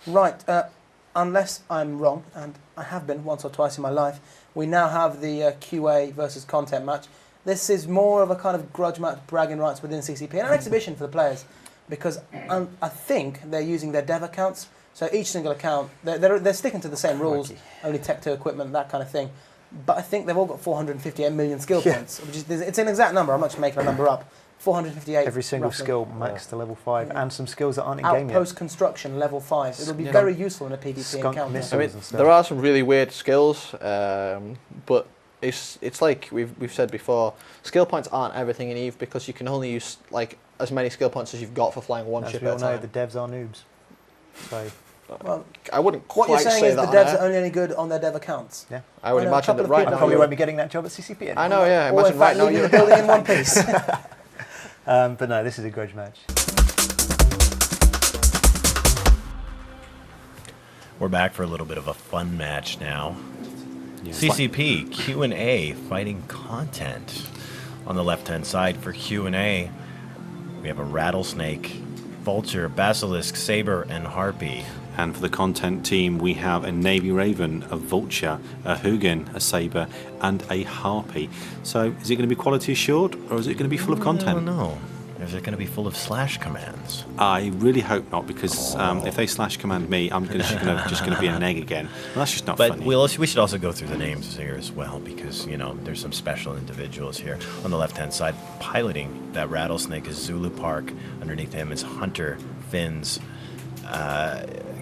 Right, unless I'm wrong, and I have been once or twice in my life, we now have the QA versus content match. This is more of a kind of grudge match, bragging rights within CCP, and an exhibition for the players, because I think they're using their dev accounts. So each single account, they're sticking to the same rules, only Tech 2 equipment, that kind of thing. But I think they've all got 458 million skill points, which is it's an exact number. I'm not just making a number up. 458. Every single roughly. skill maxed to level 5, and some skills that aren't in game yet. Outpost construction level 5. It'll be very useful in a PvP Skunk encounter. missiles I mean, and stuff. there are some really weird skills, but it's like we've said before. Skill points aren't everything in EVE because you can only use like as many skill points as you've got for flying one As ship we at all a know, time. the devs are noobs. So Well, I wouldn't what quite you're saying say is the that devs on are air. only any good on their dev accounts. yeah, I would I know a imagine couple that of right people I now. probably you're- won't be getting that job at CCP anymore. I know, yeah. Or in Imagine right fact, now leaving you're the building in one piece. But no, this is a grudge match. We're back for a little bit of a fun match now. CCP Q&A fighting content. On the left-hand side for Q&A, we have a rattlesnake, vulture, basilisk, saber, and harpy. And for the content team, we have a Navy Raven, a Vulture, a Hugin, a Saber, and a Harpy. So is it going to be quality assured, or is it going to be full of I content? don't know. Is it going to be full of slash commands? I really hope not, because if they slash command me, I'm just going to be an egg again. Well, that's just not But funny. we should also go through the names here as well, because, you know, there's some special individuals here. On the left-hand side, piloting that rattlesnake is Zulu Park. Underneath him is Hunter, Finns,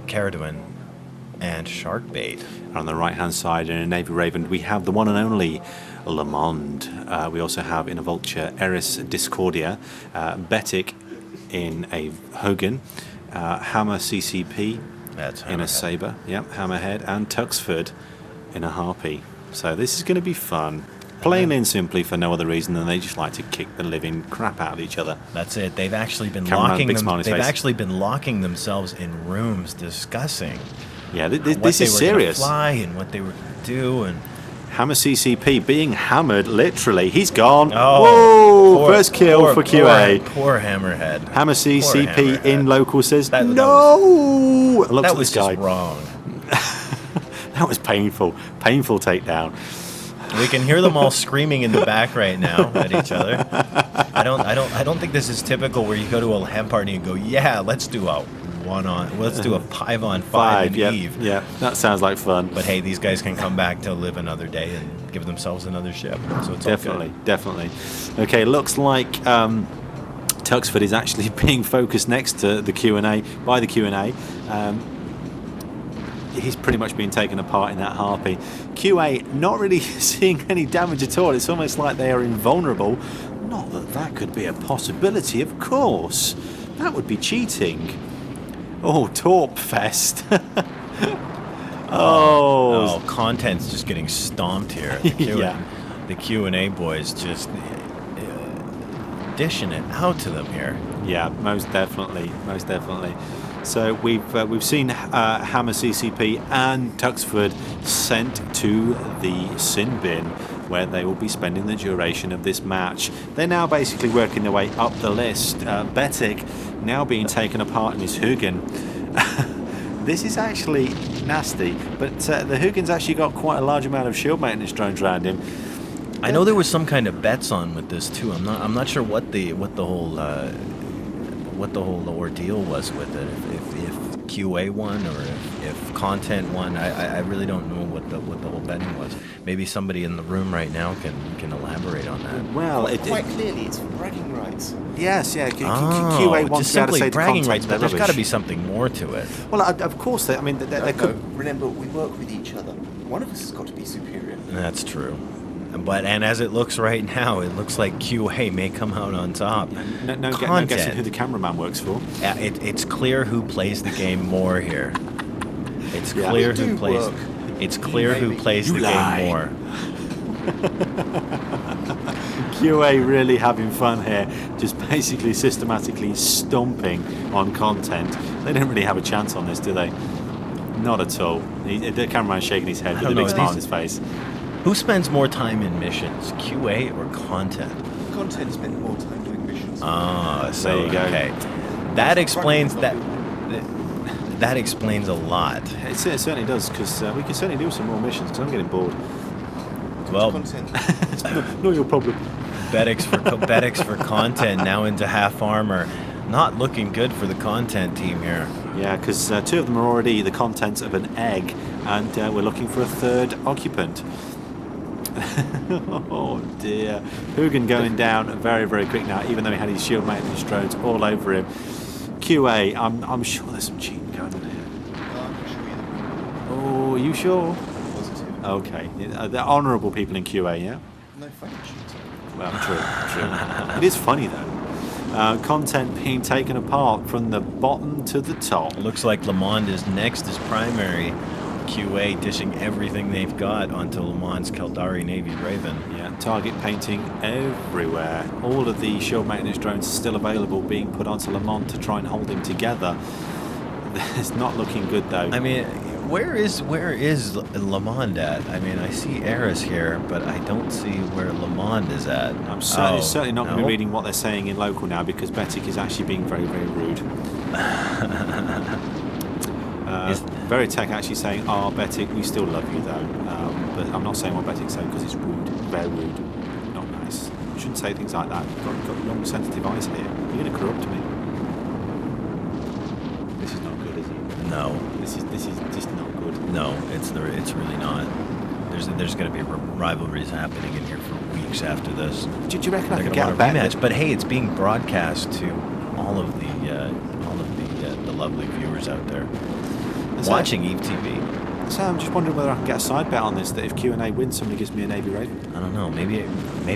Caradwin, and Sharkbait. On the right-hand side, in a Navy Raven, we have the one and only Lamond. We also have in a Vulture, Eris Discordia, Betik in a Hogan, Hammer CCP That's in a Hammerhead. Saber, yep, Hammerhead, and Tuxford in a Harpy. So this is going to be fun. Plain and simply for no other reason than they just like to kick the living crap out of each other. That's it. They've actually been Cameraman, locking big them. smile on his They've face. actually been locking themselves in rooms discussing Yeah, what this they is were gonna serious. fly and what they were going to do. And Hammer CCP being hammered, literally. He's gone. oh, Whoa! First kill for QA. Poor Hammerhead. Hammer CCP Hammerhead. in local says, That no! Looks That at was this guy. just wrong. That was painful. Painful takedown. We can hear them all screaming in the back right now at each other. I don't think this is typical where you go to a LAN party and go, yeah, let's do a 5-on-5 in yeah, Eve. yeah, that sounds like fun. But hey, these guys can come back to live another day and give themselves another ship. So it's Definitely, all good. definitely. Okay, looks like Tuxford is actually being focused next to the Q&A, by the Q&A. He's pretty much been taken apart in that Harpy. QA not really seeing any damage at all. It's almost like they are invulnerable. Not that that could be a possibility, of course. That would be cheating. Oh, Torp Fest. Oh, content's just getting stomped here. Yeah. The Q&A boys just dishing it out to them here. Yeah, most definitely, most definitely. So we've seen Hammer CCP and Tuxford sent to the sin bin, where they will be spending the duration of this match. They're now basically working their way up the list. Betik now being taken apart in his Hugin. This is actually nasty, but the Hugin's actually got quite a large amount of shield maintenance drones around him. I know there was some kind of bets on with this too. I'm not sure what the whole ordeal was with it. If QA won or if content won, I really don't know what the whole betting was. Maybe somebody in the room right now can elaborate on that. Well, Quite clearly, it's for bragging rights. yes, yeah. Oh, QA wants just to be able to simply say to bragging content rights, they're but there's got to rubbish. be something more to it. Well, of course, they could. Remember, we work with each other. One of us has got to be superior. That's true. And as it looks right now, it looks like QA may come out on top. No guessing who the cameraman works for. It's clear who plays the game more here. It's Yeah. clear We who do plays. work. It's clear who Maybe. plays the You lie. game more. QA really having fun here, just basically systematically stomping on content. They don't really have a chance on this, do they? Not at all. The cameraman's shaking his head with a don't big know, smile on these- his face. Who spends more time in missions, QA or content? Content spent more time doing missions. Ah, so There you go. okay, that explains that. that explains a lot. It certainly does, because we can certainly do some more missions, because I'm getting bored. Well, Content. It's not your problem. Betics for content now into half armor. Not looking good for the content team here. Yeah, because 2 of them are already the contents of an egg, and we're looking for a 3rd occupant. Oh dear. Hugin going down very, very quick now, even though he had his shield maintenance drones all over him. QA, I'm sure there's some cheating going on here. Oh, are you sure? Positive. Okay. They're honourable people in QA, yeah? No funny cheating. Well, true. It is funny though. Content being taken apart from the bottom to the top. Looks like Le Mans is next as primary. QA dishing everything they've got onto Le Mans Caldari Navy Raven. Yeah, target painting everywhere. All of the shield maintenance drones are still available, being put onto Le Mans to try and hold him together. It's not looking good though. I mean, where is Le Mans at? I mean, I see Eris here, but I don't see where Le Mans is at. I'm certainly not going to no? be reading what they're saying in local now, because Betik is actually being very, very rude. Veritech actually saying, Betik, we still love you though. But I'm not saying what Betik's saying because it's rude, very rude, not nice. You shouldn't say things like that. You've got long sensitive eyes here. You're going to corrupt me. This is not good, is it? No, This is just not good. no, it's really not. There's going to be rivalries happening in here for weeks after this. Do you reckon I They're could going to get a want a bet? rematch, but hey, it's being broadcast to all of the lovely viewers out there watching Eve TV. So I'm just wondering whether I can get a side bet on this, that if Q&A wins, somebody gives me a Navy Raven. I don't know. Maybe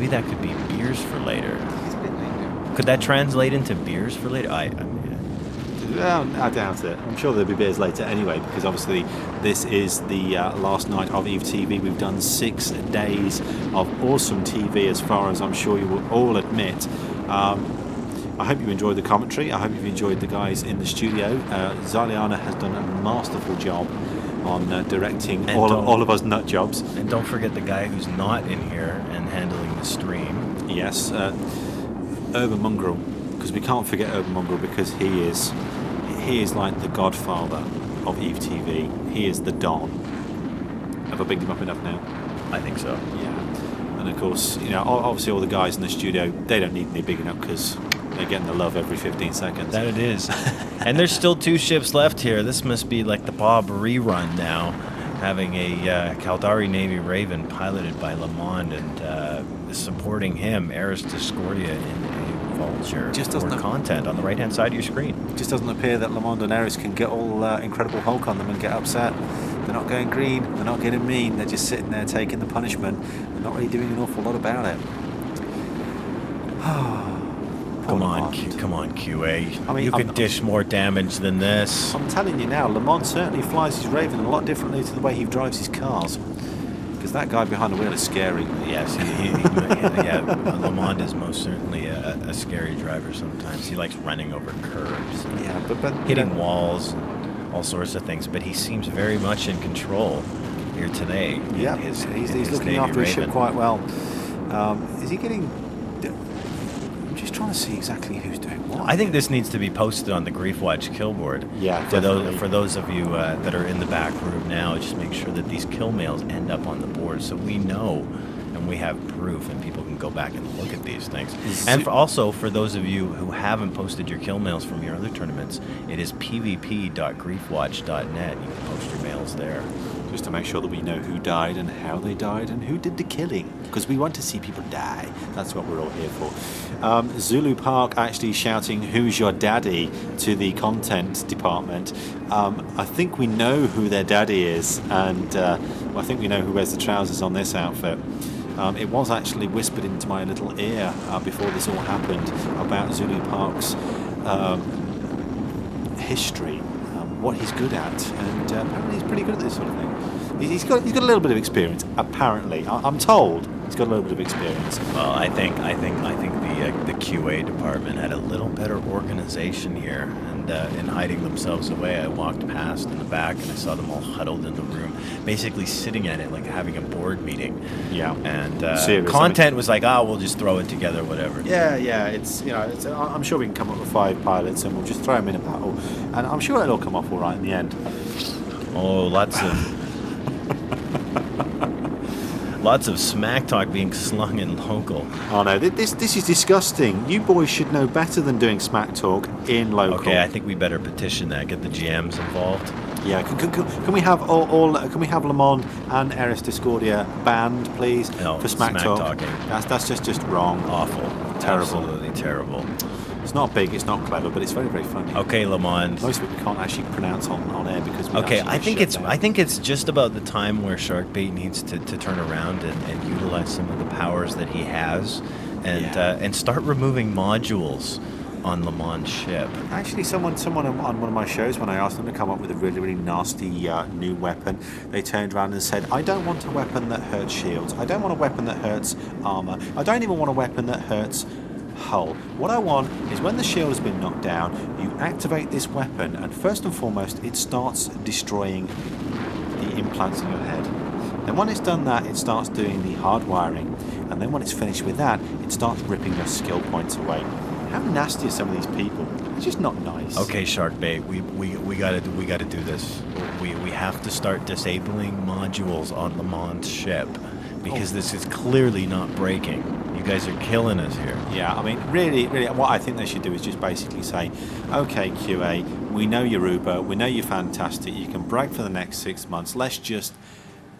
that could be beers for later. It's a bit late now. Could that translate into beers for later? I mean, Well, I doubt it. I'm sure there'll be beers later anyway, because obviously this is the last night of Eve TV. We've done 6 days of awesome TV, as far as I'm sure you will all admit. I hope you enjoyed the commentary. I hope you've enjoyed the guys in the studio. Zaliana has done a masterful job on directing And all of us nut jobs. and don't forget the guy who's not in here and handling the stream. Yes, Urban Mongrel, because we can't forget Urban Mongrel, because he is like the godfather of Eve TV. He is the Don. Have I bigged him up enough now? I think so. Yeah. And of course, obviously all the guys in the studio, they don't need any bigging up because they're getting the love every 15 seconds. That it is. And there's still 2 ships left here. This must be like the Bob rerun now, having a Caldari Navy Raven piloted by Lamond and supporting him, Eris Discordia in a Vulture. Just for doesn't content on the right-hand side of your screen. It just doesn't appear that Lamond and Eris can get all Incredible Hulk on them and get upset. They're not going green, they're not getting mean, they're just sitting there taking the punishment and not really doing an awful lot about it. Come on, QA. I mean, you could dish more damage than this. I'm telling you now, Lamont certainly flies his Raven a lot differently to the way he drives his cars. Because that guy behind the wheel is scary. Yes, yeah, Lamond is most certainly a scary driver sometimes. He likes running over curbs, Yeah, but hitting walls, all sorts of things. But he seems very much in control here today. Yeah, he's looking after his ship quite well. Is he getting... I'm just trying to see exactly who's doing what. I think this needs to be posted on the Grief Watch kill board. Yeah, for definitely. those of you that are in the back room now, just make sure that these kill mails end up on the board so we know and we have proof and people can go back and look at these things. And also for those of you who haven't posted your kill mails from your other tournaments, it is pvp.griefwatch.net. You can post your mails there. Just to make sure that we know who died and how they died and who did the killing. Because we want to see people die. That's what we're all here for. Zulu Park actually shouting, "Who's your daddy?" to the content department. I think we know who their daddy is, and I think we know who wears the trousers on this outfit. It was actually whispered into my little ear before this all happened about Zulu Park's history, what he's good at, and apparently he's pretty good at this sort of thing. He's got a little bit of experience. Apparently, I'm told he's got a little bit of experience. Well, I think the QA department had a little better organization here, and and hiding themselves away. I walked past in the back and I saw them all huddled in the room, basically sitting at it like having a board meeting. Yeah. And Serious, content was like, we'll just throw it together, whatever. Yeah. It's I'm sure we can come up with 5 pilots and we'll just throw them in a battle, and I'm sure it'll come off all right in the end. Oh, lots of smack talk being slung in local. Oh no, this is disgusting. You boys should know better than doing smack talk in local. Okay, I think we better petition that. Get the GMs involved. Yeah, can we have all can we have Le Monde and Eris Discordia banned, please, No, for smack talk? talking. That's just wrong. Awful. Terrible. Absolutely terrible. It's not big, it's not clever, but it's very, very funny. Okay, Le Monde. Most of it we can't actually pronounce on air because we Okay, actually I think shut it's down. I think it's just about the time where Sharkbait needs to turn around and utilize some of the powers that he has, and start removing modules on Le Mond's ship. Actually, someone on one of my shows, when I asked them to come up with a really, really nasty new weapon, they turned around and said, I don't want a weapon that hurts shields. I don't want a weapon that hurts armor. I don't even want a weapon that hurts hull. What I want is when the shield has been knocked down, you activate this weapon, and first and foremost, it starts destroying the implants in your head. Then when it's done that, it starts doing the hardwiring, and then when it's finished with that, it starts ripping your skill points away. How nasty are some of these people? It's just not nice. Okay, Sharkbait, we gotta do this. We have to start disabling modules on Le Mond's ship because this is clearly not breaking. You guys are killing us here. Yeah, I mean, really, what I think they should do is just basically say, okay, QA, we know you're Uber, we know you're fantastic, you can break for the next 6 months, let's just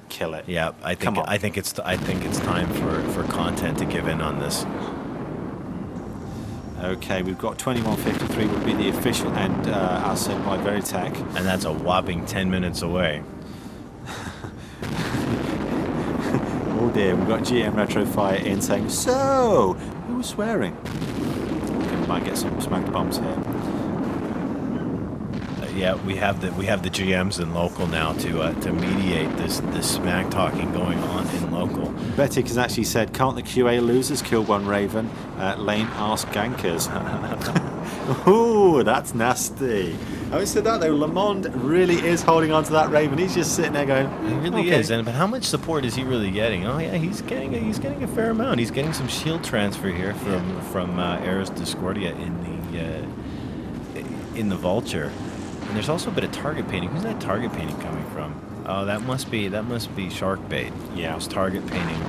kill it. Yeah, I think it's time for content to give in on this. Okay, we've got 21:53 would be the official end, as said by Veritech. And that's a whopping 10 minutes away. Oh dear, we've got GM Retrofire in saying, so, who was swearing? Okay, we might get some smacked bombs here. Yeah, we have the GMs in local now to mediate this smack talking going on in local. Betik has actually said, can't the QA losers kill one Raven? Lane ask gankers. Ooh, that's nasty. Having said that though, Le Monde really is holding on to that Raven. He's just sitting there going, He really okay. is, but how much support is he really getting? Oh yeah, he's getting a fair amount. He's getting some shield transfer here from Eris Discordia in the Vulture. And there's also a bit of target painting. Who's that target painting coming from? Oh, that must be Sharkbait. Yeah. It was target painting.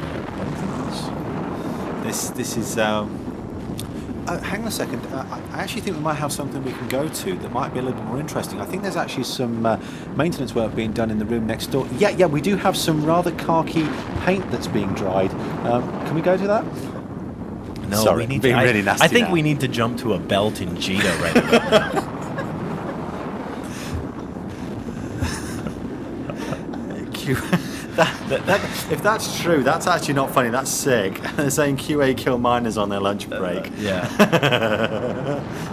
This is. Hang on a second. I actually think we might have something we can go to that might be a little bit more interesting. I think there's actually some maintenance work being done in the room next door. Yeah, we do have some rather khaki paint that's being dried. Can we go to that? No, Sorry, we need being to, really nasty I think now. we need to jump to a belt in Jita right about now. If that's true, that's actually not funny. That's sick. They're saying QA kill miners on their lunch break. Yeah.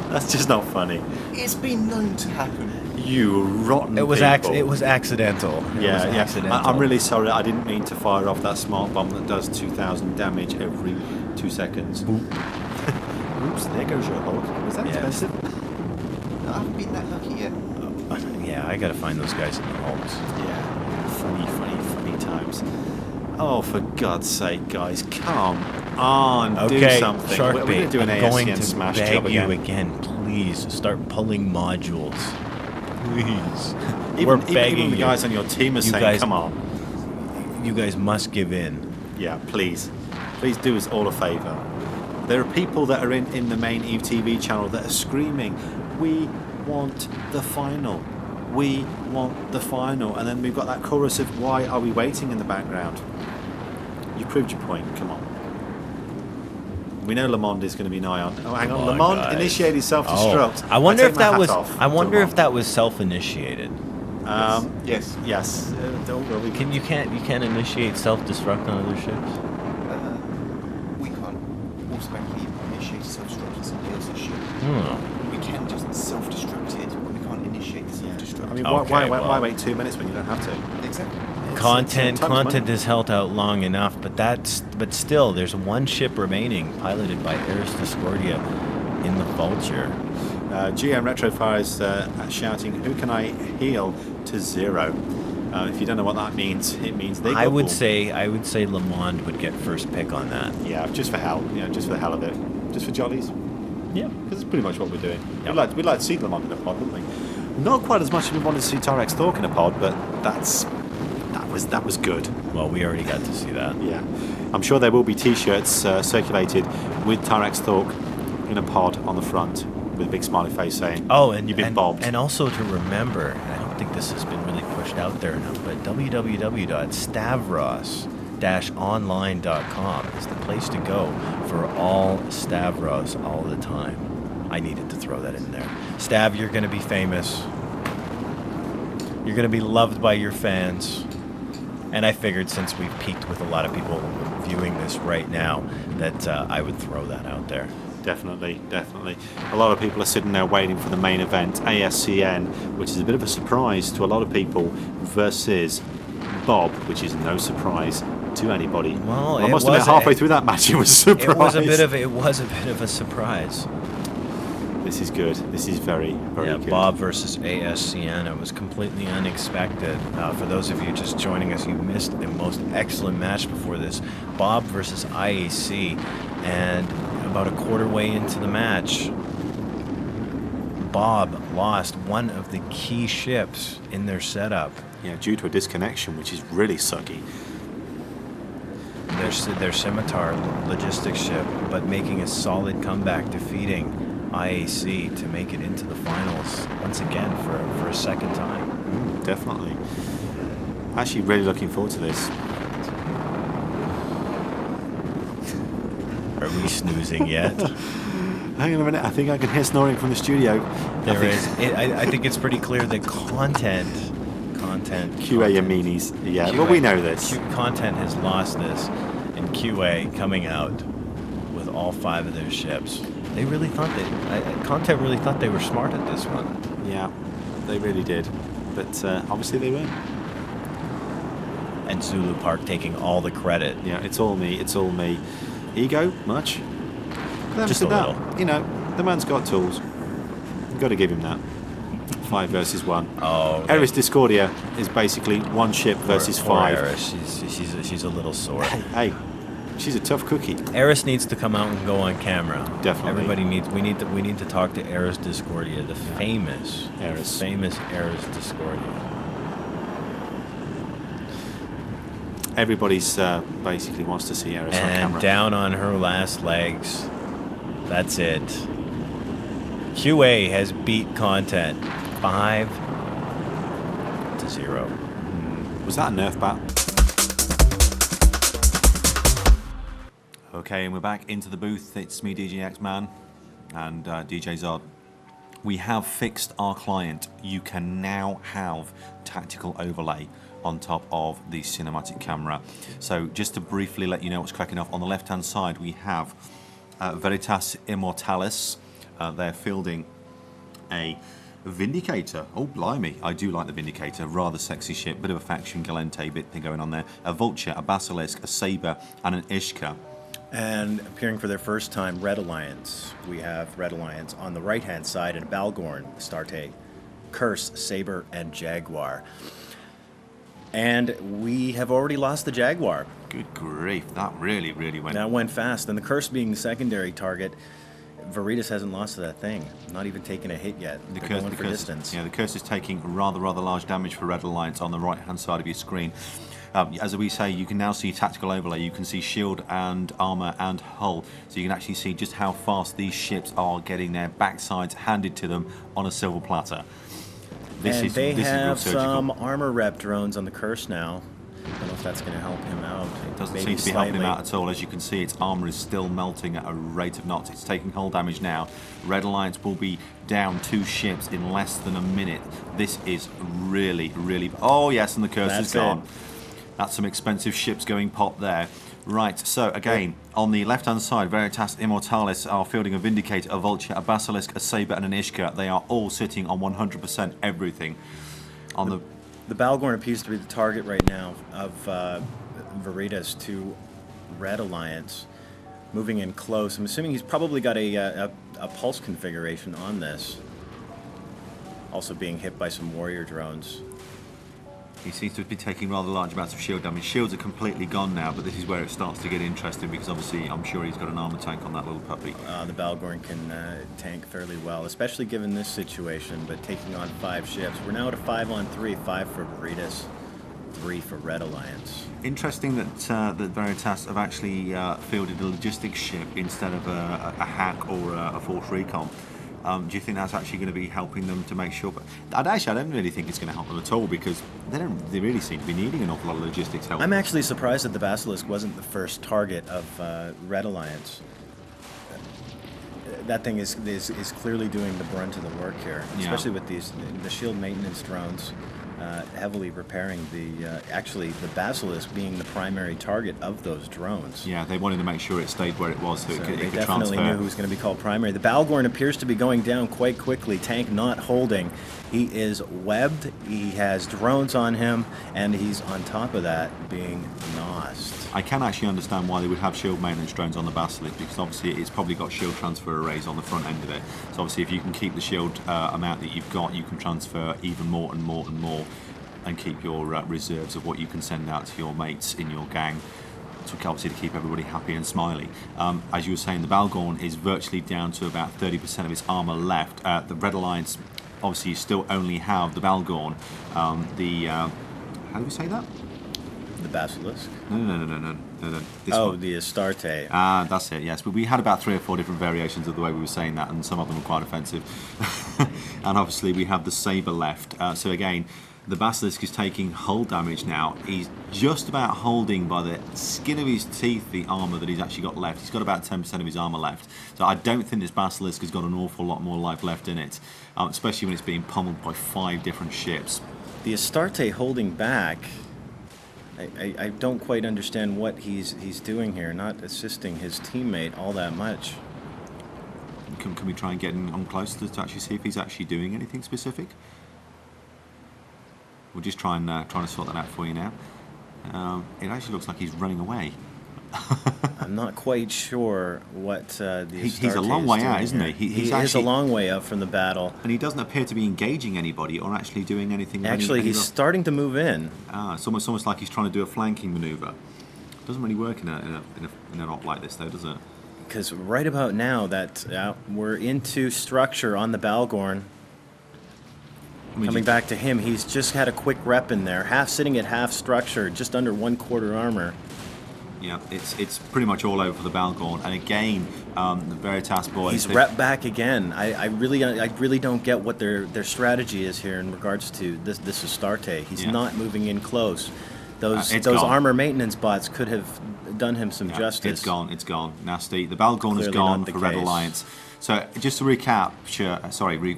That's just not funny. It's been known to happen. You rotten It was people. it was accidental. Yeah. Accidental. I'm really sorry. I didn't mean to fire off that smart bomb that does 2,000 damage every 2 seconds. Oops, there goes your hold. Was that expensive? I haven't been that lucky yet. Yeah, I gotta find those guys in the homes. Yeah. Funny times. Oh, for God's sake, guys, come on, do Okay, something. Sharkbait, We're going to do an I'm going ASCN to smash beg job you again. please start pulling modules. Please. Even, We're even begging the you. guys on your team are You saying, guys- come on. You guys must give in. Yeah, please. Please do us all a favour. There are people that are in the main Eve TV channel that are screaming, we want the final. We want the final. And then we've got that chorus of why are we waiting in the background. You proved your point, come on. We know Le Monde is going to be nigh on. Oh, hang on. Come Le on, Monde guys. initiated self-destruct. I wonder take if my that hat was. off I to wonder Le if that was self-initiated. Monde. Yes. Yes. Well, we You can't initiate self-destruct on other ships. We can't automatically initiate self-destruct on somebody else's ship. Hmm. We can just self-destruct it, but we can't initiate the self-destruct. I mean, Okay, why well. wait 2 minutes when you don't have to? Exactly. Content Tons of money. has held out long enough, but still, there's one ship remaining, piloted by Eris Discordia in the Vulture. GM Retrofire is shouting, "Who can I heal to 0?" If you don't know what that means, it means they. I would say Le Monde would get first pick on that. Yeah, just for hell. Just for the hell of it, just for jollies. Yeah, because it's pretty much what we're doing. Yep. We'd like to see Le Monde in a pod, wouldn't we? Not quite as much as we wanted to see Tyrex Thork in a pod, but that was good. Well, we already got to see that. Yeah, I'm sure there will be T-shirts circulated with Tyrex Thork in a pod on the front with a big smiley face saying, "Oh, and you've been bobbed." And also to remember, and I don't think this has been really pushed out there enough, but www.stavros-online.com is the place to go for all Stavros all the time. I needed to throw that in there. Stav, you're going to be famous. You're going to be loved by your fans. And I figured since we've peaked with a lot of people viewing this right now that I would throw that out there. Definitely. A lot of people are sitting there waiting for the main event, ASCN, which is a bit of a surprise to a lot of people, versus Bob, which is no surprise to anybody. Well, I must admit, halfway through that match, it was a surprise. It was a bit of a surprise. This is good. This is very, very good. Bob versus ASCN. It was completely unexpected. For those of you just joining us, you missed a most excellent match before this. Bob versus IAC, and about a quarter way into the match, Bob lost one of the key ships in their setup. Yeah, due to a disconnection, which is really sucky. Their Scimitar logistics ship, but making a solid comeback, defeating IAC to make it into the finals once again for a second time. Definitely. Actually, really looking forward to this. Are we snoozing yet? Hang on a minute. I think I can hear snoring from the studio. There is. I think it's pretty clear that content. QA and meanies. Yeah, QA, well, we know this. Content has lost this, and QA coming out with all 5 of their ships. They really thought Content really thought they were smart at this one. Yeah, they really did. But obviously they weren't. And Zulu Park taking all the credit. Yeah, it's all me. Ego, much? Just a little. The man's got tools. You've got to give him that. 5 versus 1. Oh. Eris Discordia is basically 1 ship versus 5. Eris, she's a little sore. Hey, she's a tough cookie. Eris needs to come out and go on camera. Definitely. Everybody needs. We need to talk to Eris Discordia, the famous Eris Discordia. Everybody's basically wants to see Eris on camera. And down on her last legs. That's it. QA has beat Content 5-0. Was that a Nerf bat? Okay, and we're back into the booth. It's me, DJ X-Man, and DJ Zod. We have fixed our client. You can now have tactical overlay on top of the cinematic camera. So just to briefly let you know what's cracking off, on the left-hand side we have Veritas Immortalis. They're fielding a Vindicator. Oh, blimey. I do like the Vindicator. Rather sexy ship. Bit of a faction Galente bit thing going on there. A Vulture, a Basilisk, a Sabre, and an Ishka. And appearing for their first time, Red Alliance. We have Red Alliance on the right-hand side, and Balgorn, Starte, Curse, Sabre, and Jaguar. And we have already lost the Jaguar. Good grief. That really, really went... That went fast. And the Curse being the secondary target, Veritas hasn't lost to that thing. Not even taken a hit yet. They're going for distance. Yeah, the Curse is taking rather large damage for Red Alliance on the right-hand side of your screen. As we say, you can now see tactical overlay. You can see shield and armor and hull. So you can actually see just how fast these ships are getting their backsides handed to them on a silver platter. They have some armor rep drones on the Curse now. I don't know if that's going to help him out. It doesn't seem to be helping him out at all. As you can see, its armor is still melting at a rate of knots. It's taking hull damage now. Red Alliance will be down 2 ships in less than a minute. This is really... Oh, yes, and the Curse is gone. That's some expensive ships going pop there. Right, so again, on the left-hand side, Veritas Immortalis are fielding a Vindicator, a Vulture, a Basilisk, a Sabre, and an Ishka. They are all sitting on 100% everything. On the Balgorn appears to be the target right now of Veritas to Red Alliance. moving in close. I'm assuming he's probably got a pulse configuration on this. Also being hit by some warrior drones. He seems to be taking rather large amounts of shield damage. Shields are completely gone now, but this is where it starts to get interesting because obviously I'm sure he's got an armor tank on that little puppy. The Balgorn can tank fairly well, especially given this situation, but taking on 5 ships. We're now at a 5-on-3, 5 for Veritas, 3 for Red Alliance. Interesting that Veritas have actually fielded a logistics ship instead of a hack or a force recon. Do you think that's actually going to be helping them to make sure? But I don't really think it's going to help them at all because they really seem to be needing an awful lot of logistics help. I'm actually surprised that the Basilisk wasn't the first target of Red Alliance. That thing is clearly doing the brunt of the work here, especially with the shield maintenance drones. Heavily repairing actually the Basilisk being the primary target of those drones. Yeah, they wanted to make sure it stayed where it was so it could they transfer. definitely knew who was going to be called primary. The Balgorn appears to be going down quite quickly. Tank not holding. He is webbed. He has drones on him, and he's on top of that being nosed. I can actually understand why they would have shield maintenance drones on the Basilisk because obviously it's probably got shield transfer arrays on the front end of it. So obviously if you can keep the shield amount that you've got, you can transfer even more and more and more and keep your reserves of what you can send out to your mates in your gang. So obviously to keep everybody happy and smiley. As you were saying, the Balgorn is virtually down to about 30% of its armour left. The Red Alliance, obviously you still only have the Balgorn. How do we say that? The Basilisk? No. The Astarte. That's it, yes. But we had about 3 or 4 different variations of the way we were saying that, and some of them were quite offensive. And obviously we have the Sabre left. So again, the Basilisk is taking hull damage now. He's just about holding by the skin of his teeth the armour that he's actually got left. He's got about 10% of his armour left. So I don't think this Basilisk has got an awful lot more life left in it, especially when it's being pummeled by 5 different ships. The Astarte holding back. I don't quite understand what he's doing here, not assisting his teammate all that much. Can we try and get him on close to actually see if he's actually doing anything specific? We'll just trying to sort that out for you now. It actually looks like he's running away. I'm not quite sure what the he's a long way out, isn't he? He is a long way out from the battle. And he doesn't appear to be engaging anybody or actually doing anything. Actually, he's starting to move in. It's almost like he's trying to do a flanking manoeuvre. Doesn't really work in an op like this, though, does it? Because right about now, that we're into structure on the Balgorn. Coming back to him, he's just had a quick rep in there, sitting at half structure, just under 1/4 armor. Yeah, it's pretty much all over the Balgorn, and again, the Veritas boys. He's rep back again. I really don't get what their strategy is here in regards to this Astarte. He's not moving in close. Those armor maintenance bots could have done him some justice. It's gone. Nasty. The Balgorn is gone for Red Alliance. So just to recap,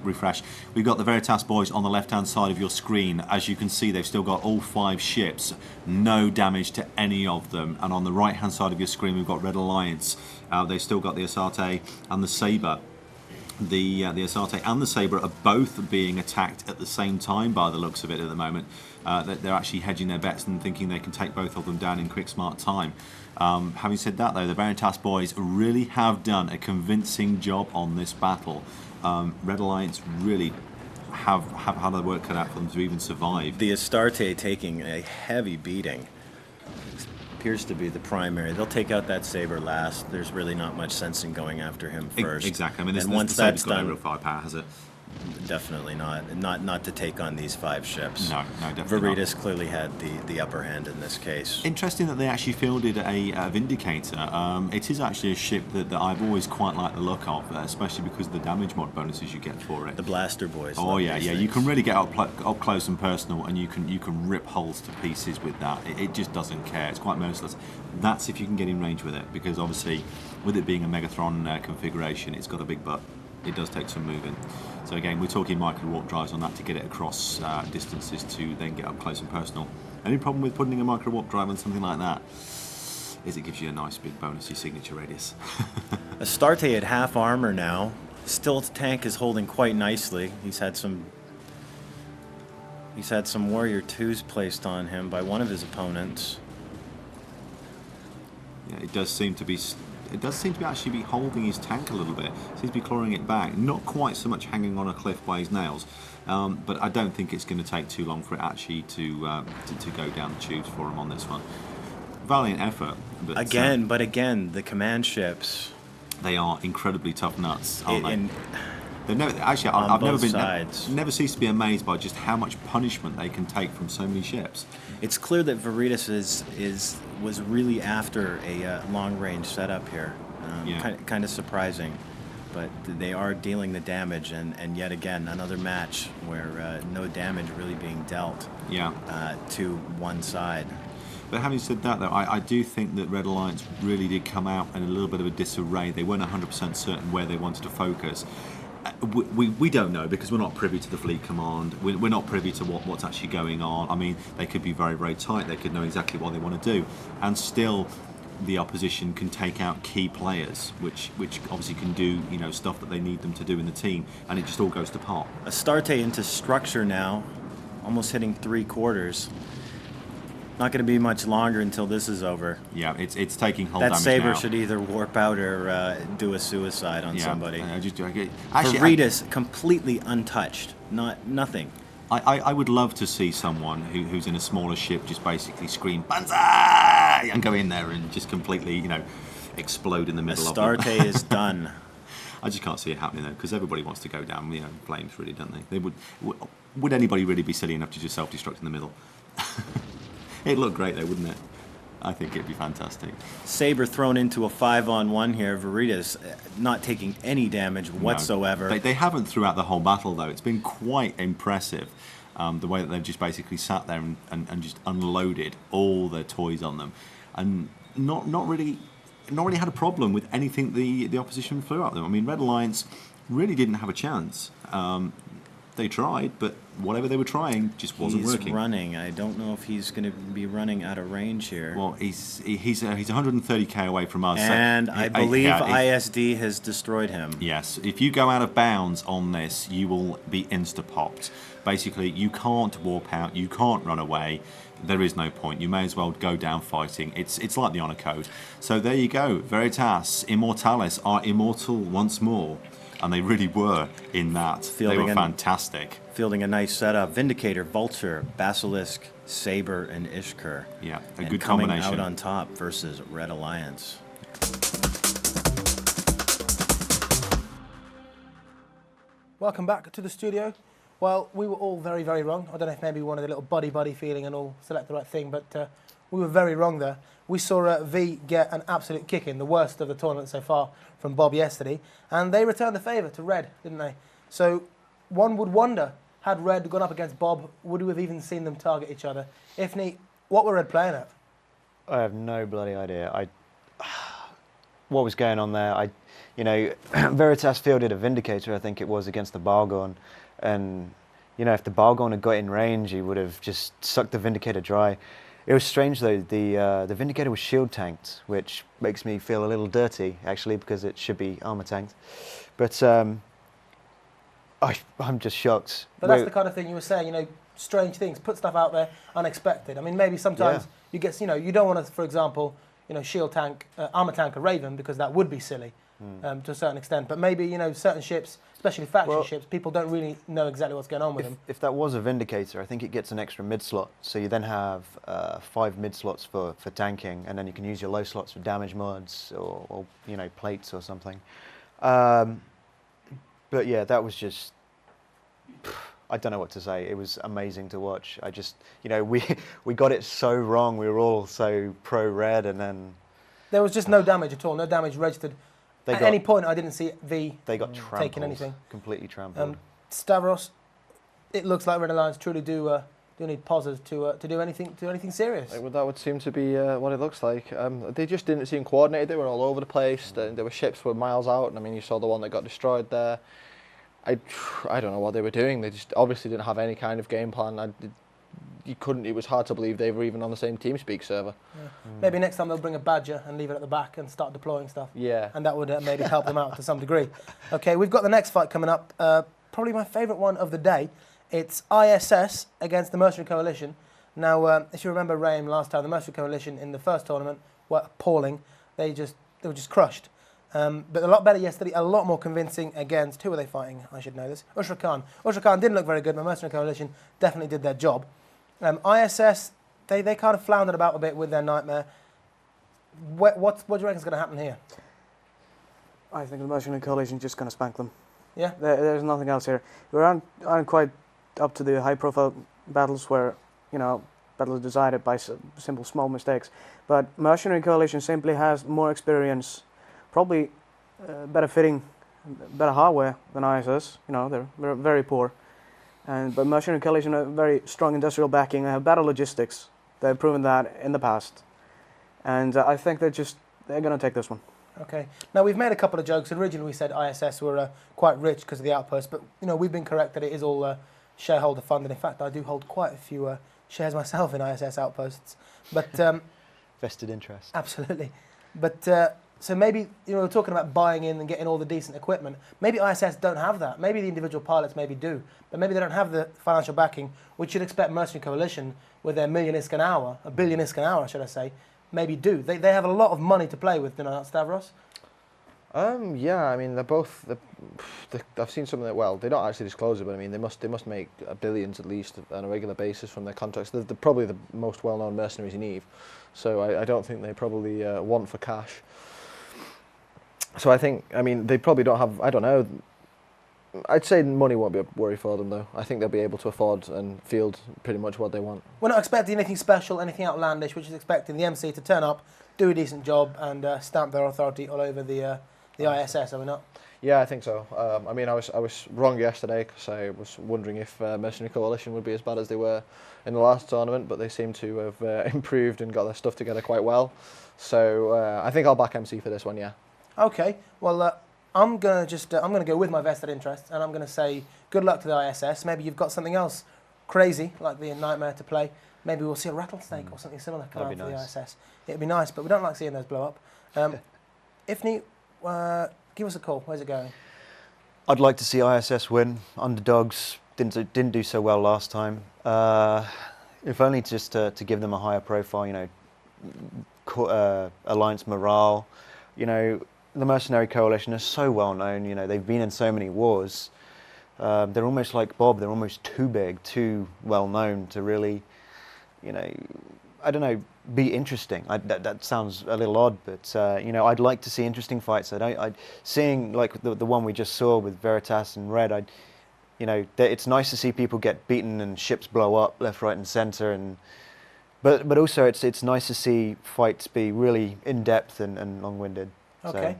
refresh, we've got the Veritas boys on the left-hand side of your screen. As you can see, they've still got all 5 ships, no damage to any of them. And on the right-hand side of your screen, we've got Red Alliance. They've still got the Astarte and the Sabre. The Astarte and the Sabre are both being attacked at the same time by the looks of it at the moment. They're actually hedging their bets and thinking they can take both of them down in quick, smart time. Having said that, though, the Veritas boys really have done a convincing job on this battle. Red Alliance really have had their work cut out for them to even survive. The Astarte taking a heavy beating. Appears to be the primary. They'll take out that Sabre last. There's really not much sense in going after him first. Exactly. I mean, once that's got done, no real firepower, has it? Definitely not to take on these 5 ships. No, definitely Veritas clearly had the upper hand in this case. Interesting that they actually fielded a Vindicator. It is actually a ship that I've always quite liked the look of, especially because of the damage mod bonuses you get for it. The Blaster boys. Oh yeah. You can really get up close and personal, and you can rip hulls to pieces with that. It just doesn't care. It's quite merciless. That's if you can get in range with it, because obviously, with it being a Megathron configuration, it's got a big butt. It does take some moving. So again, we're talking micro warp drives on that to get it across distances to then get up close and personal. Any problem with putting a micro warp drive on something like that is it gives you a nice big bonusy signature radius. Astarte at half armor now. Still, tank is holding quite nicely. He's had some Warrior 2s placed on him by one of his opponents. Yeah, it does seem to be it does seem to be actually be holding his tank a little bit. Seems to be clawing it back. Not quite so much hanging on a cliff by his nails, but I don't think it's going to take too long for it actually to go down the tubes for him on this one. Valiant effort. But, again, the command ships. They are incredibly tough nuts, aren't they? In, They've never, actually, on I've both never sides. never ceased to be amazed by just how much punishment they can take from so many ships. It's clear that Veritas was really after a long-range setup here. Yeah. Kind of surprising, but they are dealing the damage, and yet again another match where no damage really being dealt Yeah. to one side. But having said that, though, I do think that Red Alliance really did come out in a little bit of a disarray. They weren't 100% certain where they wanted to focus. We don't know because we're not privy to the fleet command. We're not privy to what's actually going on. I mean, they could be very, very tight. They could know exactly what they want to do. And still, the opposition can take out key players, which obviously can do, you know, stuff that they need them to do in the team. And it just all goes to pot. Astarte into structure now, almost hitting 3/4. Not going to be much longer until this is over. Yeah, it's taking hull That damage saber now. should either warp out or do a suicide on somebody. Actually, Veritas completely untouched. Nothing. I would love to see someone who's in a smaller ship just basically scream "Banzai!" and go in there and just completely, you know, explode in the middle Astarte of them. is done. I just can't see it happening though, because everybody wants to go down, you know, flames, really, don't they? They would anybody really be silly enough to just self-destruct in the middle? It'd look great though, wouldn't it? I think it'd be fantastic. Saber thrown into a 5-on-1 here. Veritas not taking any damage whatsoever. No, they haven't throughout the whole battle though. It's been quite impressive. The way that they've just basically sat there and just unloaded all their toys on them, and not really had a problem with anything the opposition threw at them. I mean, Red Alliance really didn't have a chance. They tried, but whatever they were trying just wasn't working. He's running. I don't know if he's going to be running out of range here. Well, he's 130k away from us. And so, I believe ISD has destroyed him. Yes, if you go out of bounds on this, you will be insta-popped. Basically, you can't warp out, you can't run away. There is no point. You may as well go down fighting. It's like the honor code. So there you go. Veritas, Immortalis are immortal once more. And they really were in that. They were fantastic. Fielding a nice setup. Vindicator, Vulture, Basilisk, Saber, and Ishkur. Yeah, a and good coming combination. out on top versus Red Alliance. Welcome back to the studio. Well, we were all very, very wrong. I don't know if maybe we wanted a little buddy feeling and all select the right thing, but we were very wrong there. We saw V get an absolute kick-in, the worst of the tournament so far from Bob yesterday, and they returned the favour to Red, didn't they? So one would wonder, had Red gone up against Bob, would we have even seen them target each other? If not, what were Red playing at? I have no bloody idea. What was going on there? Veritas fielded a Vindicator, I think it was, against the Bargon, and if the Bargon had got in range, he would have just sucked the Vindicator dry. It was strange though, the Vindicator was shield tanked, which makes me feel a little dirty actually, because it should be armor tanked. But I'm just shocked. But that's the kind of thing you were saying, strange things, put stuff out there, unexpected. I mean, maybe sometimes you get, you don't want to, for example, shield tank, armor tank a Raven, because that would be silly to a certain extent. But maybe, certain ships, especially faction ships, people don't really know exactly what's going on with them. If that was a Vindicator, I think it gets an extra mid slot. So you then have 5 mid slots for tanking, and then you can use your low slots for damage mods or plates or something. But yeah, that was just, I don't know what to say. It was amazing to watch. I just, we got it so wrong. We were all so pro-red, and then there was just no damage at all. No damage registered. At any point, I didn't see V taking anything. Completely trampled. Stavros, it looks like Red Alliance truly do need pauses to do anything serious. That would seem to be what it looks like. They just didn't seem coordinated. They were all over the place. There were ships were miles out, and I mean, you saw the one that got destroyed there. I don't know what they were doing. They just obviously didn't have any kind of game plan. It was hard to believe they were even on the same TeamSpeak server. Yeah. Maybe next time they'll bring a Badger and leave it at the back and start deploying stuff. Yeah. And that would maybe help them out to some degree. Okay, we've got the next fight coming up. Probably my favourite one of the day. It's ISS against the Mercenary Coalition. Now, if you remember Raim last time, the Mercenary Coalition in the first tournament were appalling. They just they were just crushed. But a lot better yesterday, a lot more convincing against, who were they fighting? I should know this. Ushra Khan. Ushra Khan didn't look very good, but Mercenary Coalition definitely did their job. ISS, they kind of floundered about a bit with their Nightmare. What do you reckon is going to happen here? I think the Mercenary Coalition is just going to spank them. Yeah? There's nothing else here. We aren't quite up to the high-profile battles where, battles decided by simple small mistakes. But Mercenary Coalition simply has more experience, probably better fitting, better hardware than ISS. They're very poor. But Mercenary Coalition have very strong industrial backing. They have better logistics. They've proven that in the past. And I think they're going to take this one. Okay. Now, we've made a couple of jokes. Originally, we said ISS were quite rich because of the outpost, but we've been correct that it is all shareholder funded. In fact, I do hold quite a few shares myself in ISS outposts. But vested interest. Absolutely. But so maybe we're talking about buying in and getting all the decent equipment. Maybe ISS don't have that. Maybe the individual pilots maybe do, but maybe they don't have the financial backing. We should expect Mercenary Coalition with their $1 ISK an hour, $1 billion ISK an hour, should I say? Maybe do. They have a lot of money to play with, Stavros? Yeah, I mean, they're both. I've seen some of that. Well, they don't actually disclose it, but I mean, they must make billions at least on a regular basis from their contracts. They're probably the most well-known mercenaries in EVE, so I don't think they probably want for cash. So I mean, they probably don't have. I don't know. I'd say money won't be a worry for them, though. I think they'll be able to afford and field pretty much what they want. We're not expecting anything special, anything outlandish. We're just expecting the MC to turn up, do a decent job, and stamp their authority all over the ISS, are we not? Yeah, I think so. I mean, I was wrong yesterday because I was wondering if Mercenary Coalition would be as bad as they were in the last tournament, but they seem to have improved and got their stuff together quite well. So I think I'll back MC for this one, yeah. Okay, well, I'm gonna go with my vested interest, and I'm gonna say good luck to the ISS. Maybe you've got something else crazy like the Nightmare to play. Maybe we'll see a rattlesnake or something similar come out for the ISS. It'd be nice, but we don't like seeing those blow up. Ifni, give us a call. Where's it going? I'd like to see ISS win. Underdogs didn't do so well last time. If only just to give them a higher profile, alliance morale. The Mercenary Coalition is so well known. They've been in so many wars. They're almost like Bob. They're almost too big, too well known to really, I don't know, be interesting. That sounds a little odd, but I'd like to see interesting fights. Seeing like the one we just saw with Veritas and Red. It's nice to see people get beaten and ships blow up left, right, and center. But also it's nice to see fights be really in depth and long-winded. Okay.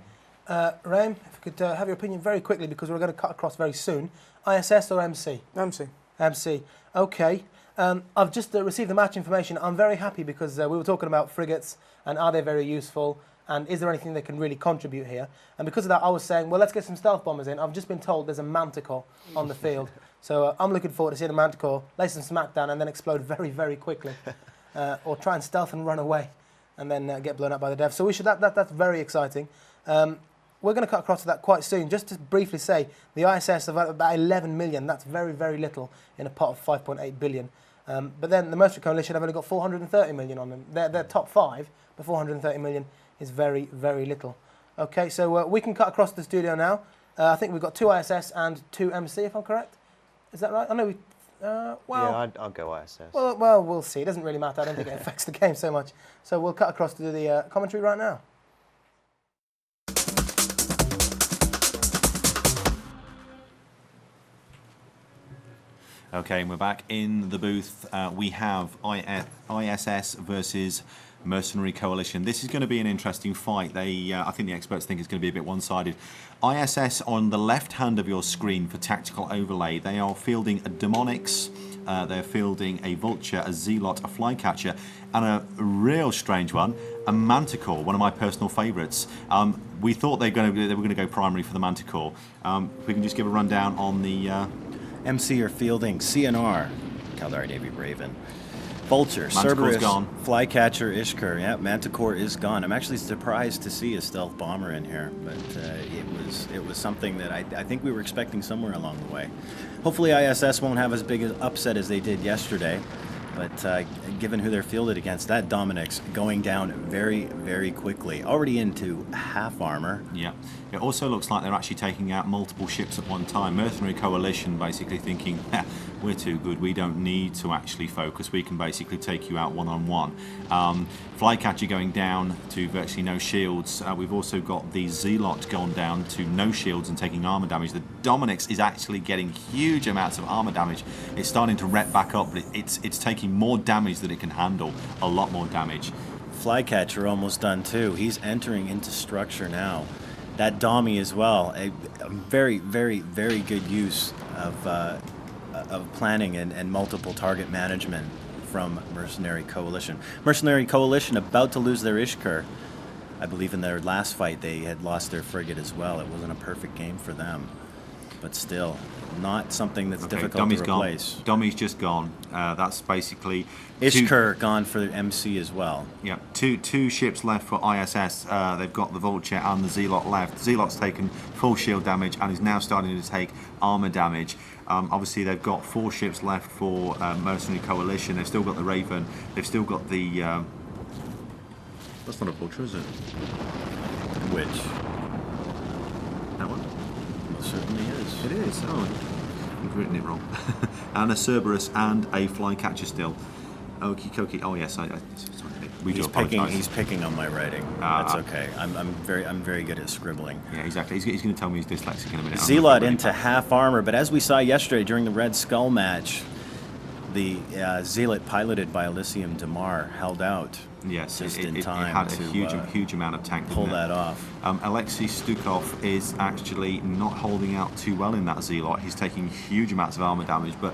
Raim, if we could have your opinion very quickly because we're going to cut across very soon. ISS or MC? MC. MC. Okay. I've just received the match information. I'm very happy because we were talking about frigates and are they very useful and is there anything that can really contribute here? And because of that, I was saying, well, let's get some stealth bombers in. I've just been told there's a Manticore on the field. So I'm looking forward to seeing a Manticore lay some smackdown and then explode very, very quickly. Or try and stealth and run away and then get blown up by the devs. So that's very exciting. We're going to cut across to that quite soon. Just to briefly say, the ISS have about 11 million. That's very, very little in a pot of 5.8 billion. But then the Mercenary Coalition have only got 430 million on them. They're top 5, but 430 million is very, very little. Okay, so we can cut across to the studio now. I think we've got 2 ISS and 2 MC, if I'm correct. Is that right? I know we... well, yeah, I'll go ISS. Well, we'll see. It doesn't really matter. I don't think it affects the game so much. So we'll cut across to the commentary right now. Okay, and we're back in the booth. We have ISS versus Mercenary Coalition. This is going to be an interesting fight. I think the experts think it's going to be a bit one-sided. ISS on the left hand of your screen for tactical overlay. They are fielding a Demonics, they're fielding a Vulture, a Zealot, a Flycatcher, and a real strange one, a Manticore, one of my personal favourites. We thought they were going to go primary for the Manticore. If we can just give a rundown on the... MC are fielding CNR, Caldari Navy Raven, Vulture, Manticore's Cerberus, gone. Flycatcher, Ishkur. Yeah, Manticore is gone. I'm actually surprised to see a stealth bomber in here, but it was something that I think we were expecting somewhere along the way. Hopefully ISS won't have as big an upset as they did yesterday. But given who they're fielded against, that Dominic's going down very, very quickly. Already into half armor. Yeah. It also looks like they're actually taking out multiple ships at one time. Mercenary Coalition basically thinking, we're too good, we don't need to actually focus, we can basically take you out one-on-one. Flycatcher going down to virtually no shields. We've also got the Zealot going down to no shields and taking armor damage. The Dominic's is actually getting huge amounts of armor damage. It's starting to rep back up, but it's taking more damage than it can handle. A lot more damage. Flycatcher almost done too. He's entering into structure now. That Dommy as well. A very, very, very good use of planning and multiple target management from Mercenary Coalition. Mercenary Coalition about to lose their Ishkur. I believe in their last fight they had lost their frigate as well. It wasn't a perfect game for them. But still, not something that's difficult to replace. Gone. Dommy's just gone. That's basically... Ishkur gone for MC as well. Yeah, two ships left for ISS. They've got the Vulture and the Zealot left. Zealot's taken full shield damage and is now starting to take armor damage. Obviously, they've got 4 ships left for Mercenary Coalition. They've still got the Raven. They've still got the... That's not a Vulture, is it? Which? That one? It certainly is. It is. Oh, you've written it wrong. And a Cerberus and a Flycatcher still. Okie dokie. Oh yes, He's picking on my writing. That's okay. I'm very good at scribbling. Yeah, exactly. He's going to tell me he's dyslexic in a minute. Zealot into half armor, but as we saw yesterday during the Red Skull match, the Zealot piloted by Elysium Damar held out. Yes, just it in time had to a huge amount of tank. Pull that off. Alexei Stukov is actually not holding out too well in that Zealot. He's taking huge amounts of armor damage, but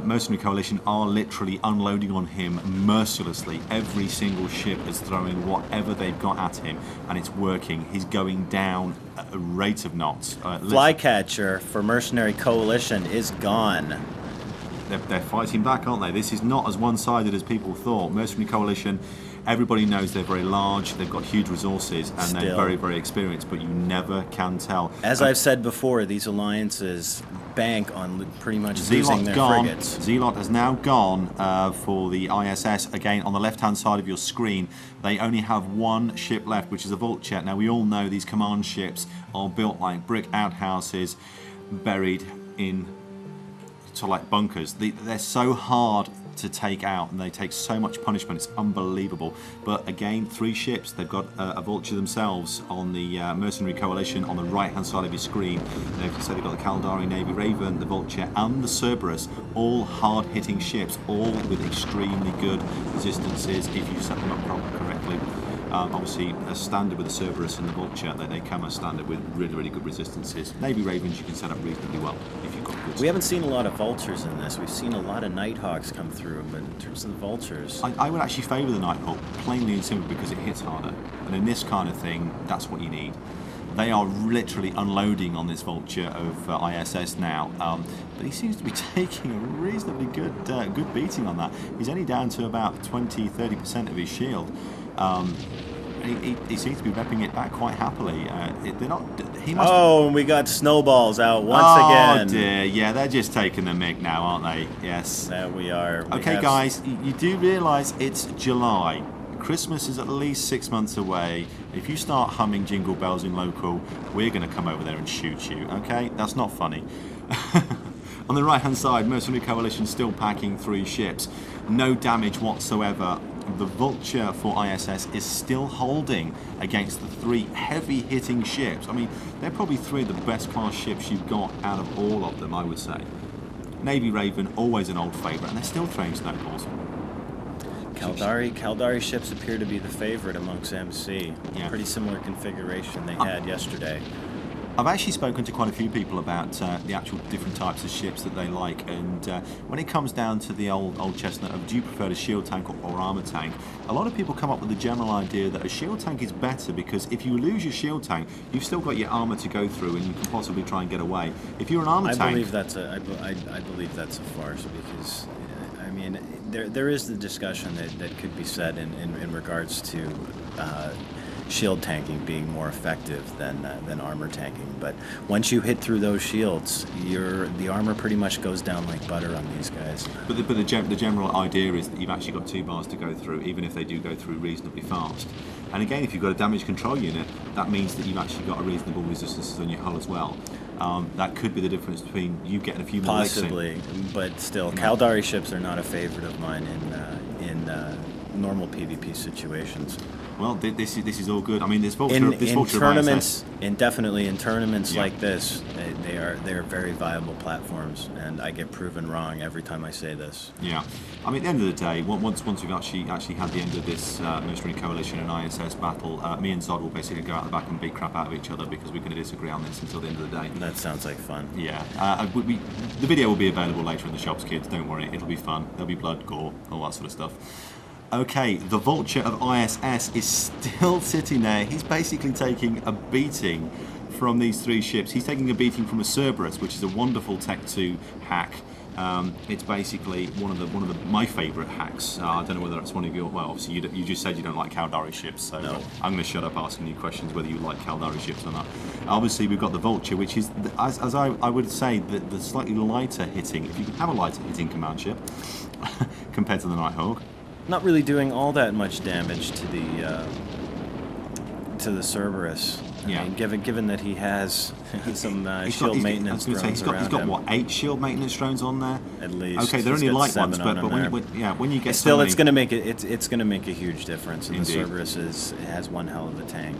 Mercenary Coalition are literally unloading on him mercilessly. Every single ship is throwing whatever they've got at him, and it's working. He's going down at a rate of knots. Flycatcher for Mercenary Coalition is gone. They're fighting back, aren't they? This is not as one-sided as people thought. Mercenary Coalition, everybody knows they're very large, they've got huge resources, and they're very, very experienced, but you never can tell. As I've said before, these alliances bank on pretty much losing their frigates. Zealot has now gone for the ISS. Again, on the left-hand side of your screen, they only have 1 ship left, which is a Vulture. Now, we all know these command ships are built like brick outhouses buried in like bunkers. They're so hard to take out and they take so much punishment, it's unbelievable. But again, 3 ships. They've got a Vulture themselves on the Mercenary Coalition on the right hand side of your screen. They've got the Caldari Navy Raven, the Vulture and the Cerberus, all hard hitting ships, all with extremely good resistances if you set them up correctly. Obviously, as standard with the Cerberus and the Vulture, they come as standard with really, really good resistances. Navy Ravens you can set up reasonably well if you've got good. We haven't seen a lot of Vultures in this. We've seen a lot of Nighthawks come through, but in terms of the Vultures... I would actually favour the Nighthawk, plainly and simply because it hits harder. And in this kind of thing, that's what you need. They are literally unloading on this Vulture of ISS now, but he seems to be taking a reasonably good beating on that. He's only down to about 20-30% of his shield. He seems to be repping it back quite happily. They're not. And we got snowballs out once again. Oh dear, yeah, they're just taking the mick now, aren't they? Yes. There we are. Okay, guys, you do realise it's July. Christmas is at least 6 months away. If you start humming Jingle Bells in local, we're going to come over there and shoot you. Okay, that's not funny. On the right-hand side, Mercenary Coalition still packing 3 ships. No damage whatsoever. The Vulture for ISS is still holding against the 3 heavy-hitting ships. I mean, they're probably 3 of the best class ships you've got out of all of them, I would say. Navy Raven, always an old favourite, and they're still throwing snowballs. Caldari ships appear to be the favourite amongst MC. Yeah. Pretty similar configuration they had yesterday. I've actually spoken to quite a few people about the actual different types of ships that they like, and when it comes down to the old chestnut of do you prefer a shield tank or armour tank, a lot of people come up with the general idea that a shield tank is better because if you lose your shield tank, you've still got your armour to go through and you can possibly try and get away. If you're an armour tank... I believe that's a farce because, I mean, there is the discussion that could be said in regards to shield tanking being more effective than armor tanking. But once you hit through those shields, the armor pretty much goes down like butter on these guys. But the general idea is that you've actually got 2 bars to go through, even if they do go through reasonably fast. And again, if you've got a damage control unit, that means that you've actually got a reasonable resistances on your hull as well. That could be the difference between you getting a few more licks in. Possibly, but still, Caldari ships are not a favorite of mine in normal PvP situations. Well, this is all good. I mean, this Vulture, In Vulture tournaments, and definitely in tournaments Yeah. like this, they are very viable platforms, and I get proven wrong every time I say this. Yeah, I mean, at the end of the day, once we've actually had the end of this Mercenary Coalition and ISS battle, me and Zod will basically go out the back and beat crap out of each other because we're going to disagree on this until the end of the day. That sounds like fun. Yeah, the video will be available later in the shops, kids. Don't worry, it'll be fun. There'll be blood, gore, all that sort of stuff. Okay, the Vulture of ISS is still sitting there. He's basically taking a beating from these 3 ships. He's taking a beating from a Cerberus, which is a wonderful Tech 2 hack. It's basically one of my favourite hacks. I don't know whether that's one of your. Well, obviously you just said you don't like Caldari ships, so no. I'm going to shut up asking you questions whether you like Caldari ships or not. Obviously, we've got the Vulture, which is, as I would say, the slightly lighter hitting. If you can have a lighter hitting command ship compared to the Nighthawk. Not really doing all that much damage to the Cerberus. Yeah. I mean, given that he has some He's shield got- maintenance drones he's got around him. what, 8 shield maintenance drones on there? At least. Okay, they're He's only got light 7 ones, on but him there. when you get Still, so it's many- going to make it's going to make a huge difference, and Indeed. the Cerberus has one hell of a tank,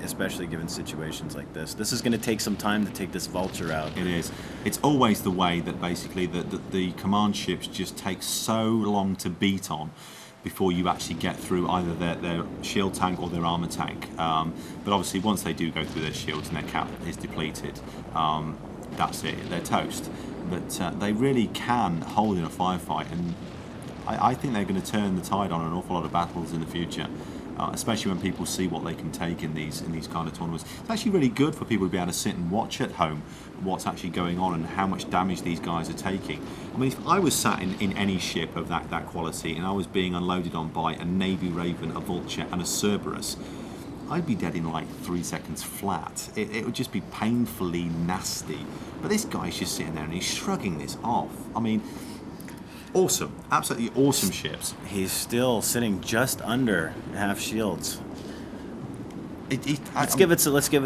especially given situations like this. This is going to take some time to take this Vulture out. It is. It's always the way that basically the command ships just take so long to beat on before you actually get through either their shield tank or their armor tank. But obviously, once they do go through their shields and their cap is depleted, that's it. They're toast. But they really can hold in a firefight, and I think they're going to turn the tide on an awful lot of battles in the future. Especially when people see what they can take in these kind of tournaments. It's actually really good for people to be able to sit and watch at home what's actually going on and how much damage these guys are taking. I mean, if I was sat in any ship of that quality and I was being unloaded on by a Navy Raven, a Vulture and a Cerberus, I'd be dead in like 3 seconds flat. It would just be painfully nasty. But this guy's just sitting there and he's shrugging this off. I mean, awesome, absolutely awesome ships. He's still sitting just under half shields. Let's give it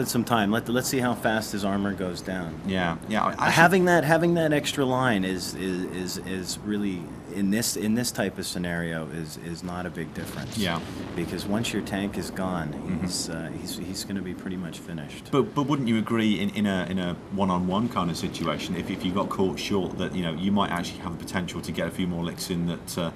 some time. Let's see how fast his armor goes down. Yeah. Having that extra line is really in this type of scenario is not a big difference. Yeah. Because once your tank is gone, he's going to be pretty much finished. But wouldn't you agree in a one-on-one kind of situation, if you got caught short, that you might actually have the potential to get a few more licks in that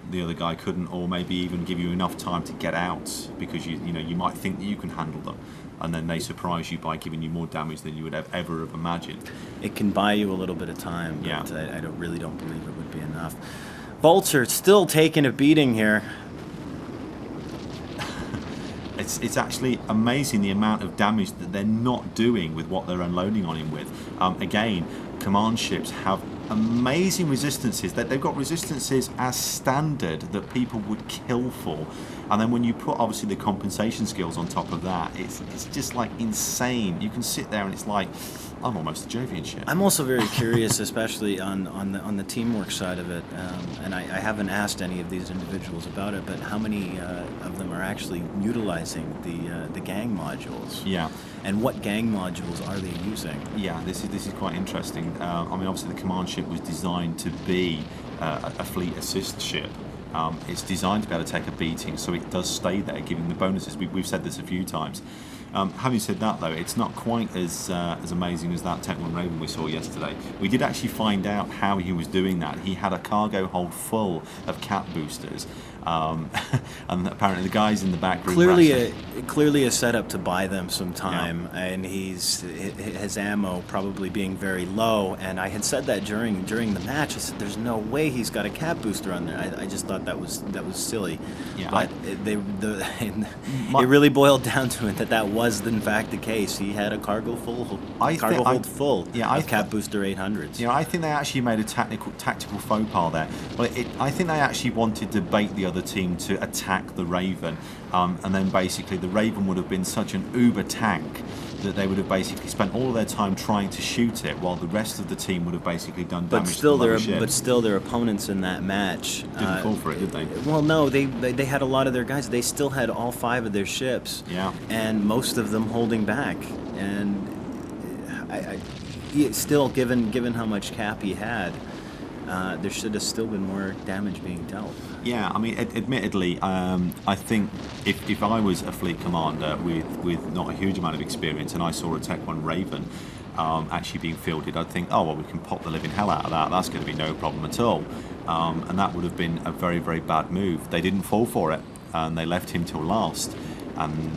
the other guy couldn't, or maybe even give you enough time to get out because you might think that you can handle them, and then they surprise you by giving you more damage than you would have ever have imagined. It can buy you a little bit of time, but Yeah. I really don't believe it would be enough. Vulture still taking a beating here. It's actually amazing the amount of damage that they're not doing with what they're unloading on him with. Again, command ships have amazing resistances. They've got resistances as standard that people would kill for, and then when you put obviously the compensation skills on top of that, it's just like insane. You can sit there and it's like, I'm almost a Jovian ship. I'm also very curious, especially on the teamwork side of it, and I haven't asked any of these individuals about it, but how many of them are actually utilizing the gang modules? Yeah. And what gang modules are they using? Yeah, this is quite interesting. I mean, obviously the command ship was designed to be a fleet assist ship. It's designed to be able to take a beating, so it does stay there, giving the bonuses. We've said this a few times. Having said that, though, it's not quite as amazing as that Tech 1 Raven we saw yesterday. We did actually find out how he was doing that. He had a cargo hold full of cap boosters, and apparently the guys in the back room Clearly a setup to buy them some time, yeah. And his ammo probably being very low. And I had said that during the match. I said, "There's no way he's got a cap booster on there." I just thought that was silly. Yeah, but it really boiled down to it that was was in fact the case. He had a cargo hold full I of Cap Booster 800s. I think they actually made a tactical faux pas there. Well, I think they actually wanted to bait the other team to attack the Raven, and then basically the Raven would have been such an uber tank that they would have basically spent all of their time trying to shoot it, while the rest of the team would have basically done damage to the lower ship. But still, their opponents in that match didn't fall for it, did they? Well, no, they had a lot of their guys. They still had all 5 of their ships, and most of them holding back. And still, given how much cap he had, there should have still been more damage being dealt. Yeah, I mean, admittedly, I think if I was a fleet commander with not a huge amount of experience and I saw a Tech 1 Raven actually being fielded, I'd think, oh, well, we can pop the living hell out of that. That's going to be no problem at all. And that would have been a very, very bad move. They didn't fall for it, and they left him till last. And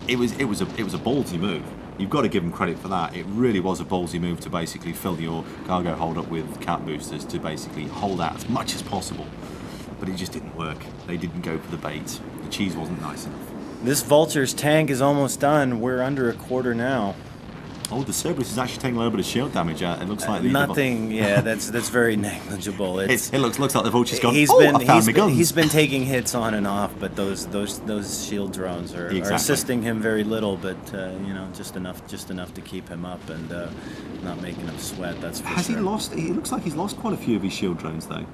it was a ballsy move. You've got to give them credit for that. It really was a ballsy move to basically fill your cargo hold up with cap boosters to basically hold out as much as possible. But it just didn't work. They didn't go for the bait. The cheese wasn't nice enough. This Vulture's tank is almost done. We're under a quarter now. Oh, the Cerberus is actually taking a little bit of shield damage. It looks like nothing. Yeah, that's very negligible. It looks like the Vulture's gone. He's been taking hits on and off, but those shield drones are assisting him very little. But just enough to keep him up and not making him sweat. That's for sure. Has he lost? It looks like he's lost quite a few of his shield drones, though.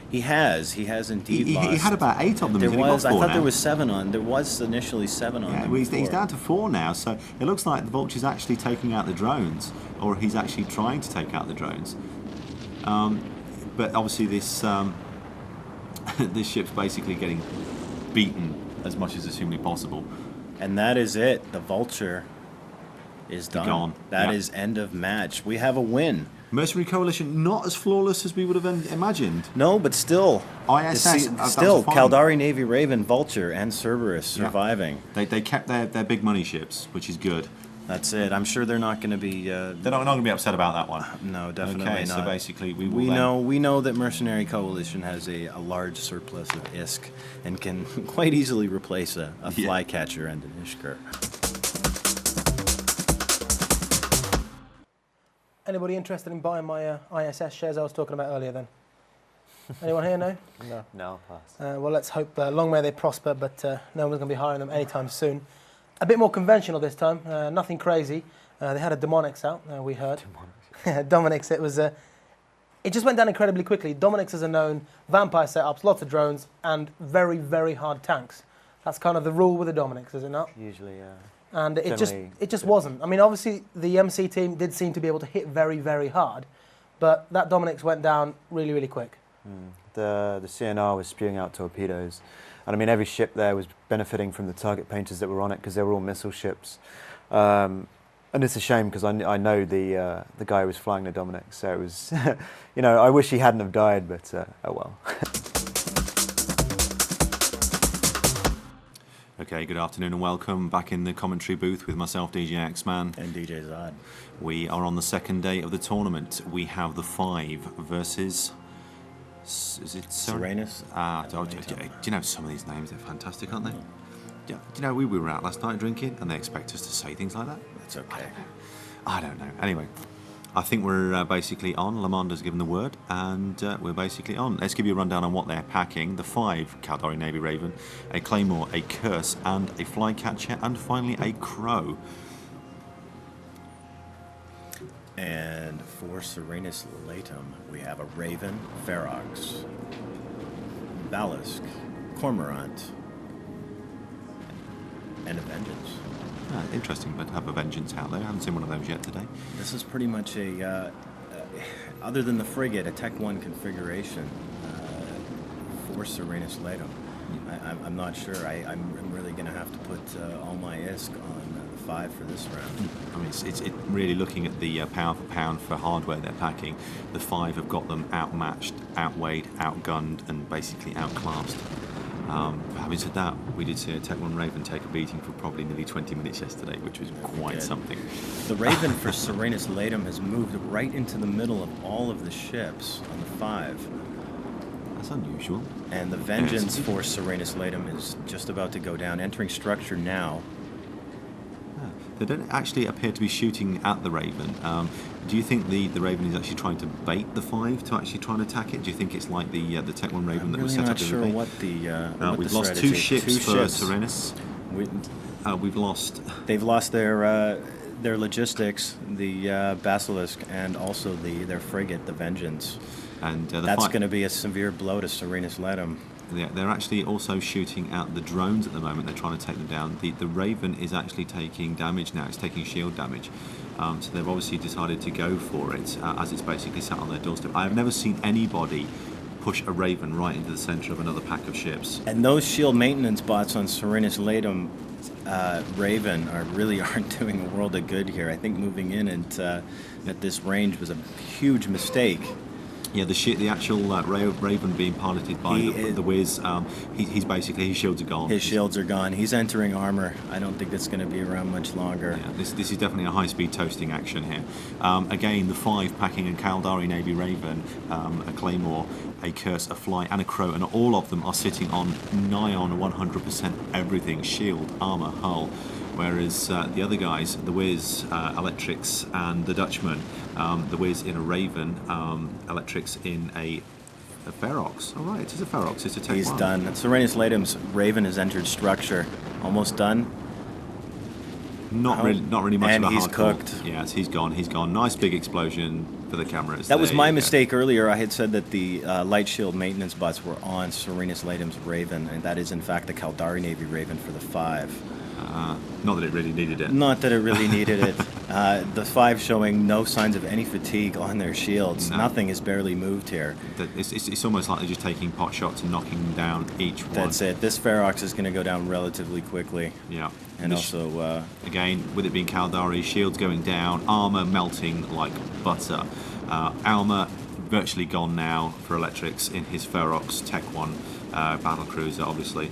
He has indeed lost. He had about 8 of them. I thought there was 7 on. There was initially 7 on. Yeah, he's down to 4 now. So it looks like the Vulture's actually taking out the drones, or he's actually trying to take out the drones. But obviously this this ship's basically getting beaten as much as is humanly possible. And that is it. The Vulture is done. Gone. That is end of match. We have a win. Mercenary Coalition not as flawless as we would have imagined. No, but still. ISS. Still, Caldari, Navy, Raven, Vulture, and Cerberus surviving. They kept their big money ships, which is good. That's it. I'm sure they're not going to be. They're not going to be upset about that one. No, definitely not. So basically, we know that Mercenary Coalition has a large surplus of ISK and can quite easily replace a Flycatcher and an Ishkur. Anybody interested in buying my ISS shares I was talking about earlier then? Anyone here, no? No, pass. Well, let's hope long may they prosper, but no one's going to be hiring them anytime soon. A bit more conventional this time, nothing crazy. They had a Demonics out, we heard. Demonics, it just went down incredibly quickly. Demonics is a known vampire setups, lots of drones, and very, very hard tanks. That's kind of the rule with the Demonics, is it not? Usually, yeah. And it just wasn't. I mean, obviously, the MC team did seem to be able to hit very, very hard, but that Demonics went down really, really quick. The CNR was spewing out torpedoes, and I mean, every ship there was benefiting from the target painters that were on it because they were all missile ships. And it's a shame because I know the guy who was flying the Dominic, so it was, I wish he hadn't have died, but oh well. Okay, good afternoon and welcome back in the commentary booth with myself, DJ Axman. And DJ Zod. We are on the second day of the tournament. We have the 5 versus... Is it Serenus? Do you know some of these names? They're fantastic, aren't they? Do you know, we were out last night drinking and they expect us to say things like that? It's okay. I don't know. Anyway, I think we're basically on. Lamanda's given the word, and we're basically on. Let's give you a rundown on what they're packing. The 5 Caldari Navy Raven, a Claymore, a Curse, and a Flycatcher, and finally a Crow. And for Serenus Latum, we have a Raven, Ferox, Balisk, Cormorant, and a Vengeance. Interesting, but have a Vengeance out there. I haven't seen one of those yet today. This is pretty much other than the frigate, a Tech 1 configuration for Serenus Latum. I'm not sure. I'm really going to have to put all my ISK on the 5 for this round. I mean, it's really looking at the pound for pound for hardware they're packing. The 5 have got them outmatched, outweighed, outgunned, and basically outclassed. Having said that, we did see a Tech 1 Raven take a beating for probably nearly 20 minutes yesterday, which was quite something. The Raven for Serenus Latum has moved right into the middle of all of the ships on the 5. That's unusual. And the Vengeance for Serenus Latum is just about to go down, entering structure now. They don't actually appear to be shooting at the Raven. Do you think the Raven is actually trying to bait the 5 to actually try and attack it? Do you think it's like the Tech 1 Raven that was set up? I'm really not sure what the we've lost 2 ships for Serenus. We've lost. They've lost their logistics, the Basilisk, and also their frigate, the Vengeance. And that's going to be a severe blow to Serenus Ledum. Yeah, they're actually also shooting at the drones at the moment. They're trying to take them down. The Raven is actually taking damage now. It's taking shield damage. So they've obviously decided to go for it as it's basically sat on their doorstep. I have never seen anybody push a Raven right into the centre of another pack of ships. And those shield maintenance bots on Serenus Ledum Raven aren't doing a world of good here. I think moving in at this range was a huge mistake. Yeah, the actual Raven being piloted by the Wiz, his shields are gone. His shields are gone. He's entering armor. I don't think that's going to be around much longer. Yeah, this is definitely a high-speed toasting action here. Again, the 5 packing a Caldari Navy Raven, a Claymore, a Curse, a Fly, and a Crow, and all of them are sitting on nigh on 100% everything: shield, armor, hull. Whereas the other guys, the Wiz, Electrics, and the Dutchman, the Wiz in a Raven, Electrics in a Ferox. All right, it is a Ferox. It's a Tech 1. He's done. Serenus Ledum's Raven has entered structure. Almost done. Not really much and of a he's hardcore. cooked. Yes, he's gone. He's gone. Nice big explosion for the cameras. That was my mistake earlier. I had said that the light shield maintenance bots were on Serenus Ledum's Raven, and that is in fact the Caldari Navy Raven for the 5. Not that it really needed it. Not that it really needed it. The 5 showing no signs of any fatigue on their shields. No. Nothing has barely moved here. It's almost like they're just taking pot shots and knocking down each one. That's it. This Ferox is going to go down relatively quickly. Yeah. And also... again, with it being Caldari, shields going down, armour melting like butter. Armour virtually gone now for Electrics in his Ferox Tech 1 battle cruiser, obviously.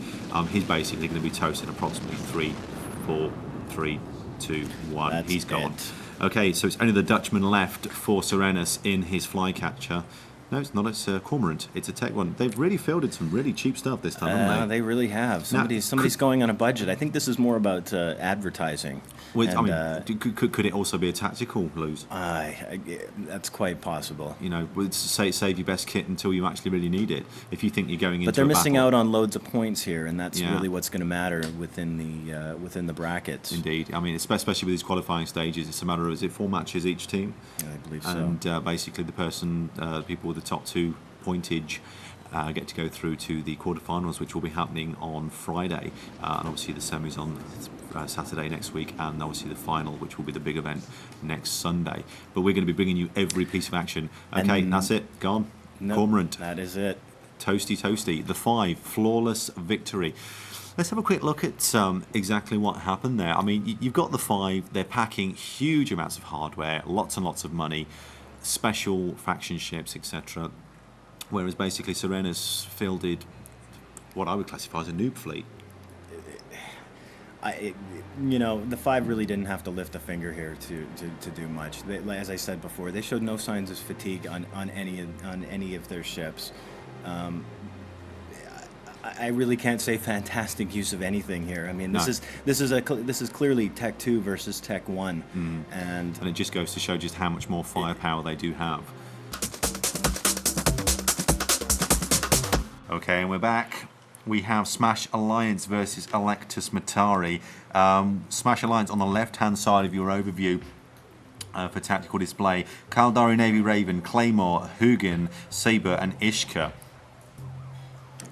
He's basically going to be toasted approximately 3, 4, 3, 2, 1. That's He's gone. it. Okay, so it's only the Dutchman left for Serenus in his Flycatcher. No, it's not. It's Cormorant. It's a Tech 1. They've really fielded some really cheap stuff this time, haven't they? They really have. Somebody's going on a budget. I think this is more about advertising. Well, And, could it also be a tactical lose? that's quite possible. You know, save your best kit until you actually really need it. If you think you're going into But they're a missing battle. out on loads of points here, and that's Yeah. really what's going to matter within the brackets. Indeed. I mean, especially with these qualifying stages, it's a matter of, is it 4 matches each team? I believe so. And basically the people with the top 2 pointage get to go through to the quarterfinals, which will be happening on Friday, and obviously the semis on Saturday next week, and obviously the final, which will be the big event next Sunday. But we're going to be bringing you every piece of action. Okay, And that's it. Gone. Nope, Cormorant. that is it. Toasty. The 5, flawless victory. Let's have a quick look at exactly what happened there. I mean, you've got the 5. They're packing huge amounts of hardware, lots and lots of money, special faction ships, etc. Whereas basically Serenus fielded what I would classify as a noob fleet. The 5 really didn't have to lift a finger here to do much. As I said before, they showed no signs of fatigue on any of their ships. I really can't say fantastic use of anything here. I mean, this is clearly Tech 2 versus Tech 1, and it just goes to show just how much more firepower they do have. Okay, and we're back. We have Smash Alliance versus Electus Matari. Smash Alliance on the left-hand side of your overview for tactical display. Caldari Navy Raven, Claymore, Hugin, Saber, and Ishka.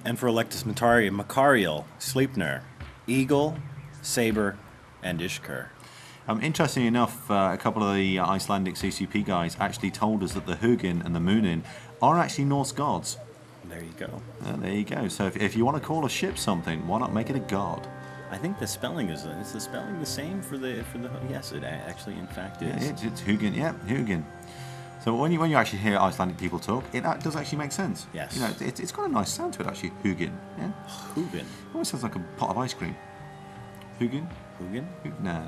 And for Electus Matari, Makariel, Sleipnir, Eagle, Saber, and Ishkur. Interestingly enough, a couple of the Icelandic CCP guys actually told us that the Hugin and the Munin are actually Norse gods. There you go. There you go. So if you want to call a ship something, why not make it a god? I think the spelling is the spelling the same for the yes, it actually in fact is. Yeah, it's Hugin. Yeah, Hugin. So when you actually hear Icelandic people talk, it does actually make sense. Yes. You know, it's got a nice sound to it actually. Hugin. Yeah. Hugin. It almost sounds like a pot of ice cream. Hugin. Hugin?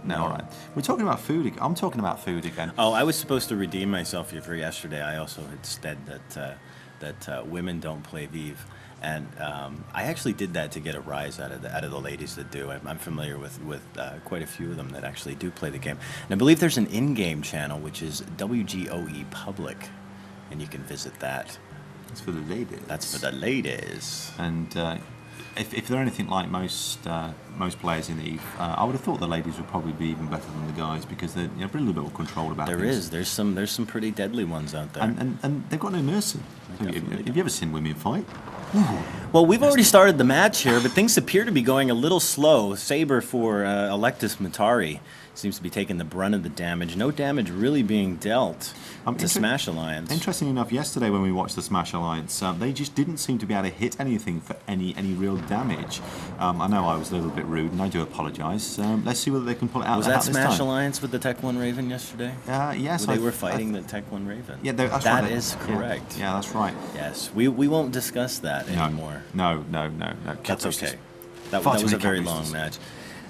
No. All right. We're talking about food. I'm talking about food again. Oh, I was supposed to redeem myself for yesterday. I also had said that women don't play Vive. And I actually did that to get a rise out of the ladies that do. I'm familiar with quite a few of them that actually do play the game. And I believe there's an in-game channel, which is WGOE Public, and you can visit that. That's for the ladies. That's for the ladies. And if they're anything like most players in EVE, I would have thought the ladies would probably be even better than the guys because they're a little bit more controlled about things. There's some pretty deadly ones out there. And they've got no mercy. Have you ever seen women fight? Well, we've already started the match here, but things appear to be going a little slow. Saber for Electus Matari seems to be taking the brunt of the damage. No damage really being dealt to Smash Alliance. Interesting enough, yesterday when we watched the Smash Alliance, they just didn't seem to be able to hit anything for any real damage. I know I was a little bit rude, and I do apologise. Let's see whether they can pull it out. Was that Smash Alliance with the Tech 1 Raven yesterday? Yes. They were fighting the Tech 1 Raven. Yeah, that's right. That is correct. Yeah, that's right. Yes, we won't discuss that anymore. No. That's okay. That was a very long match.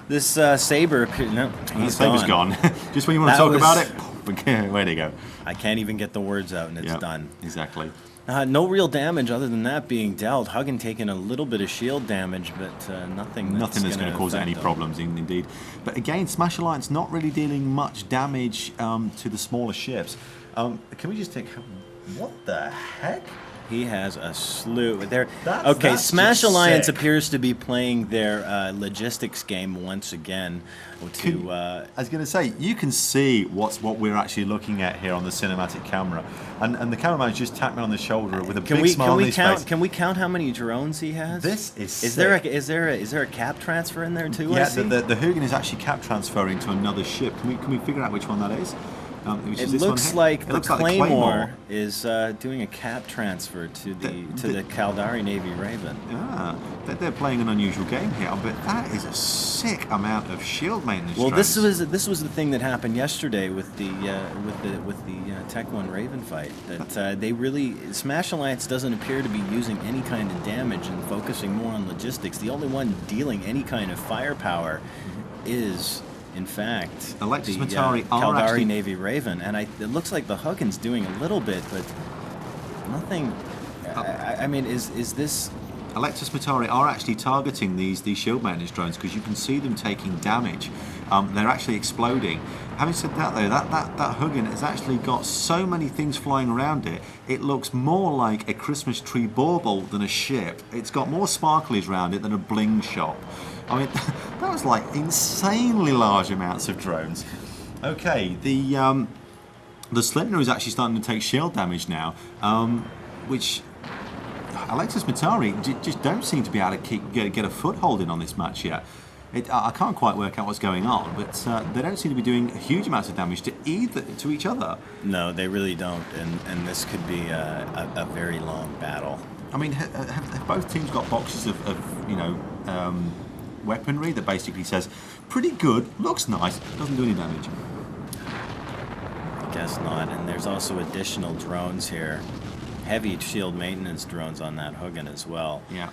This Saber, he's Saber's gone. Just when you want to talk about it, where'd he go? I can't even get the words out, and it's done. Exactly. No real damage other than that being dealt. Huggen taking a little bit of shield damage, but nothing that's going to cause any problems, indeed. But again, Smash Alliance not really dealing much damage to the smaller ships. Can we just take... What the heck? He has a slew. That's Smash Alliance appears to be playing their logistics game once again. I was going to say, you can see what we're actually looking at here on the cinematic camera, and the cameraman's just tapped me on the shoulder with a big smile on his face. Can we count how many drones he has? This is sick. Is there a cap transfer in there too? Yeah, the Hugin is actually cap transferring to another ship. Can we figure out which one that is? It looks like the Claymore is doing a cap transfer to the Caldari Navy Raven. Yeah, they're playing an unusual game here, but that is a sick amount of shield maintenance. Well, this was the thing that happened yesterday with the Tech 1 Raven fight. That they really Smash Alliance doesn't appear to be using any kind of damage and focusing more on logistics. The only one dealing any kind of firepower is, in fact, Electus the Matari Caldari Navy Raven, and it looks like the Huggin's doing a little bit, but nothing. I mean, is this? Electus Matari are actually targeting these shield maintenance drones because you can see them taking damage. They're actually exploding. Having said that, though, that Hugin has actually got so many things flying around it. It looks more like a Christmas tree bauble than a ship. It's got more sparklies around it than a bling shop. I mean, that was like insanely large amounts of drones. Okay, the Slipner is actually starting to take shield damage now, which Electus Matari just don't seem to be able to get a foothold in on this match yet. I can't quite work out what's going on, but they don't seem to be doing huge amounts of damage to each other. No, they really don't, and this could be a very long battle. I mean, have both teams got boxes of weaponry that basically says, pretty good, looks nice, doesn't do any damage? I guess not, and there's also additional drones here. Heavy shield maintenance drones on that Hugin as well. Yeah.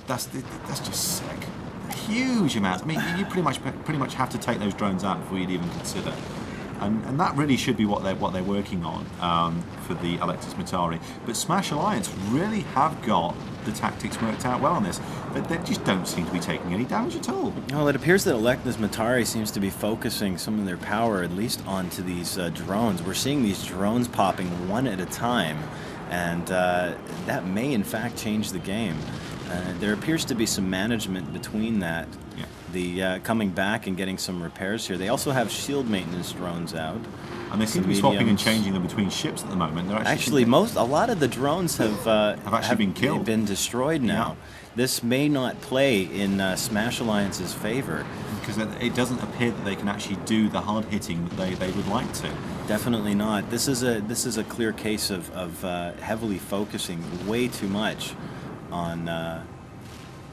That's just sick. Huge amounts. I mean, you pretty much have to take those drones out before you'd even consider. And that really should be what they're working on for the Electus Matari. But Smash Alliance really have got the tactics worked out well on this. They just don't seem to be taking any damage at all. Well, it appears that Electus Matari seems to be focusing some of their power at least onto these drones. We're seeing these drones popping one at a time, and that may in fact change the game. There appears to be some management between that. Yeah. The coming back and getting some repairs here. They also have shield maintenance drones out. And they seem to be swapping and changing them between ships at the moment. They're actually a lot of the drones have actually been killed. Been destroyed now. Yeah. This may not play in Smash Alliance's favor. Because it doesn't appear that they can actually do the hard hitting that they would like to. Definitely not. This is a clear case of heavily focusing way too much on.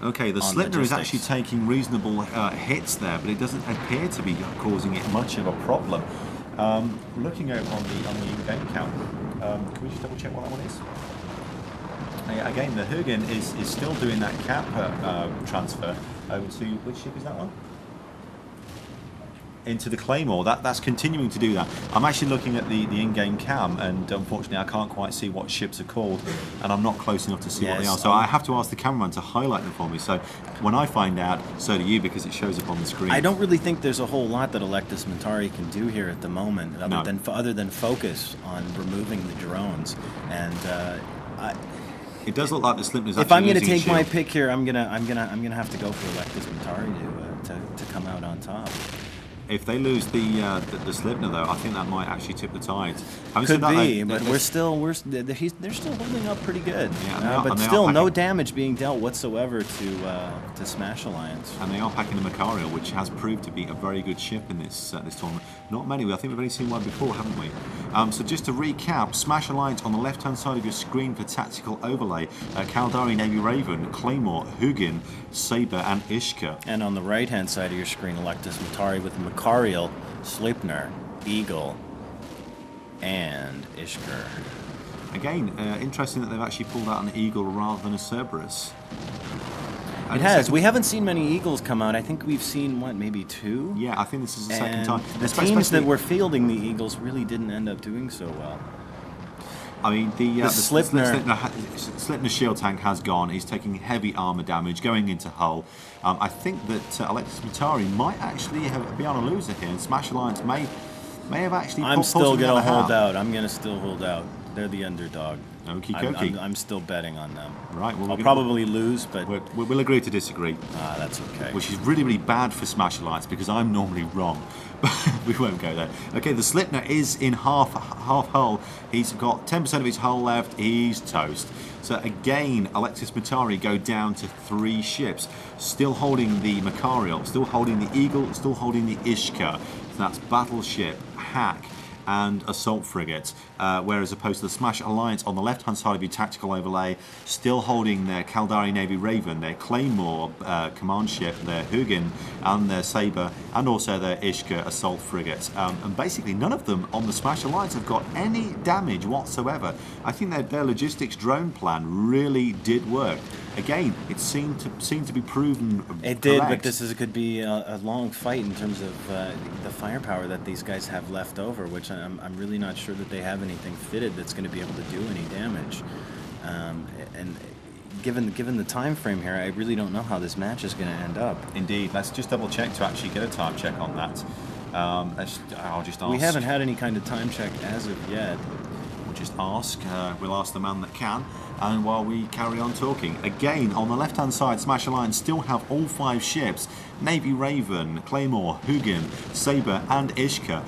Okay, the Slipner is actually taking reasonable hits there, but it doesn't appear to be causing it much of a problem. Looking over on the in-game count, can we just double check what that one is? Again, the Hugin is still doing that cap transfer over to, which ship is that one? into the Claymore. That's continuing to do that. I'm actually looking at the in-game cam, and unfortunately I can't quite see what ships are called, and I'm not close enough to see what they are. So I have to ask the cameraman to highlight them for me. So when I find out, so do you, because it shows up on the screen. I don't really think there's a whole lot that Electus Mentari can do here at the moment, other than focus on removing the drones. And it does look like the Slipner's if actually I'm going to losing take a my shield. pick here, I'm gonna have to go for Electus Mentari to come out on top. If they lose the Slipner, though, I think that might actually tip the tides. Could be, but they're still holding up pretty good. Yeah, but still, no damage being dealt whatsoever to Smash Alliance. And they are packing the Macario, which has proved to be a very good ship in this tournament. Not many. I think we've only seen one before, haven't we? So just to recap, Smash Alliance on the left-hand side of your screen for tactical overlay: Caldari, Navy Raven, Claymore, Hugin, Saber, and Ishka. And on the right-hand side of your screen, Electus Mentari with Macariel, Sleipnir, Eagle, and Ishkur. Again, interesting that they've actually pulled out an Eagle rather than a Cerberus. It has. We haven't seen many Eagles come out. I think we've seen, maybe 2? Yeah, I think this is the second time. The teams that were fielding the Eagles really didn't end up doing so well. I mean, the Sleipnir shield tank has gone. He's taking heavy armor damage going into hull. I think that Electus Mentari might actually be on a loser here, and Smash Alliance may have actually. I'm still going to hold out. I'm going to still hold out. They're the underdog. Okie dokie. I'm still betting on them. Right. Well, I'll probably lose, but we'll agree to disagree. That's okay. Which is really, really bad for Smash Alliance because I'm normally wrong. But we won't go there. Okay, the Sleipnir is in half hull. He's got 10% of his hull left. He's toast. So again, Electus Mentari go down to 3 ships, still holding the Macariel, still holding the Eagle, still holding the Ishka. So that's Battleship, Hack, and Assault Frigate, whereas opposed to the Smash Alliance on the left-hand side of your tactical overlay, still holding their Caldari Navy Raven, their Claymore command ship, their Hugin, and their Saber, and also their Ishka Assault Frigate. And basically, none of them on the Smash Alliance have got any damage whatsoever. I think their logistics drone plan really did work. Again, it seemed to be proven. It did, but could be a long fight in terms of the firepower that these guys have left over, which I'm really not sure that they have anything fitted that's going to be able to do any damage. And given the time frame here, I really don't know how this match is going to end up. Indeed, let's just double check to actually get a time check on that. I'll just ask. We haven't had any kind of time check as of yet. We'll just ask. We'll ask the man that can. And while we carry on talking, again, on the left-hand side, Smash Alliance still have all 5 ships: Navy Raven, Claymore, Hugin, Saber, and Ishka.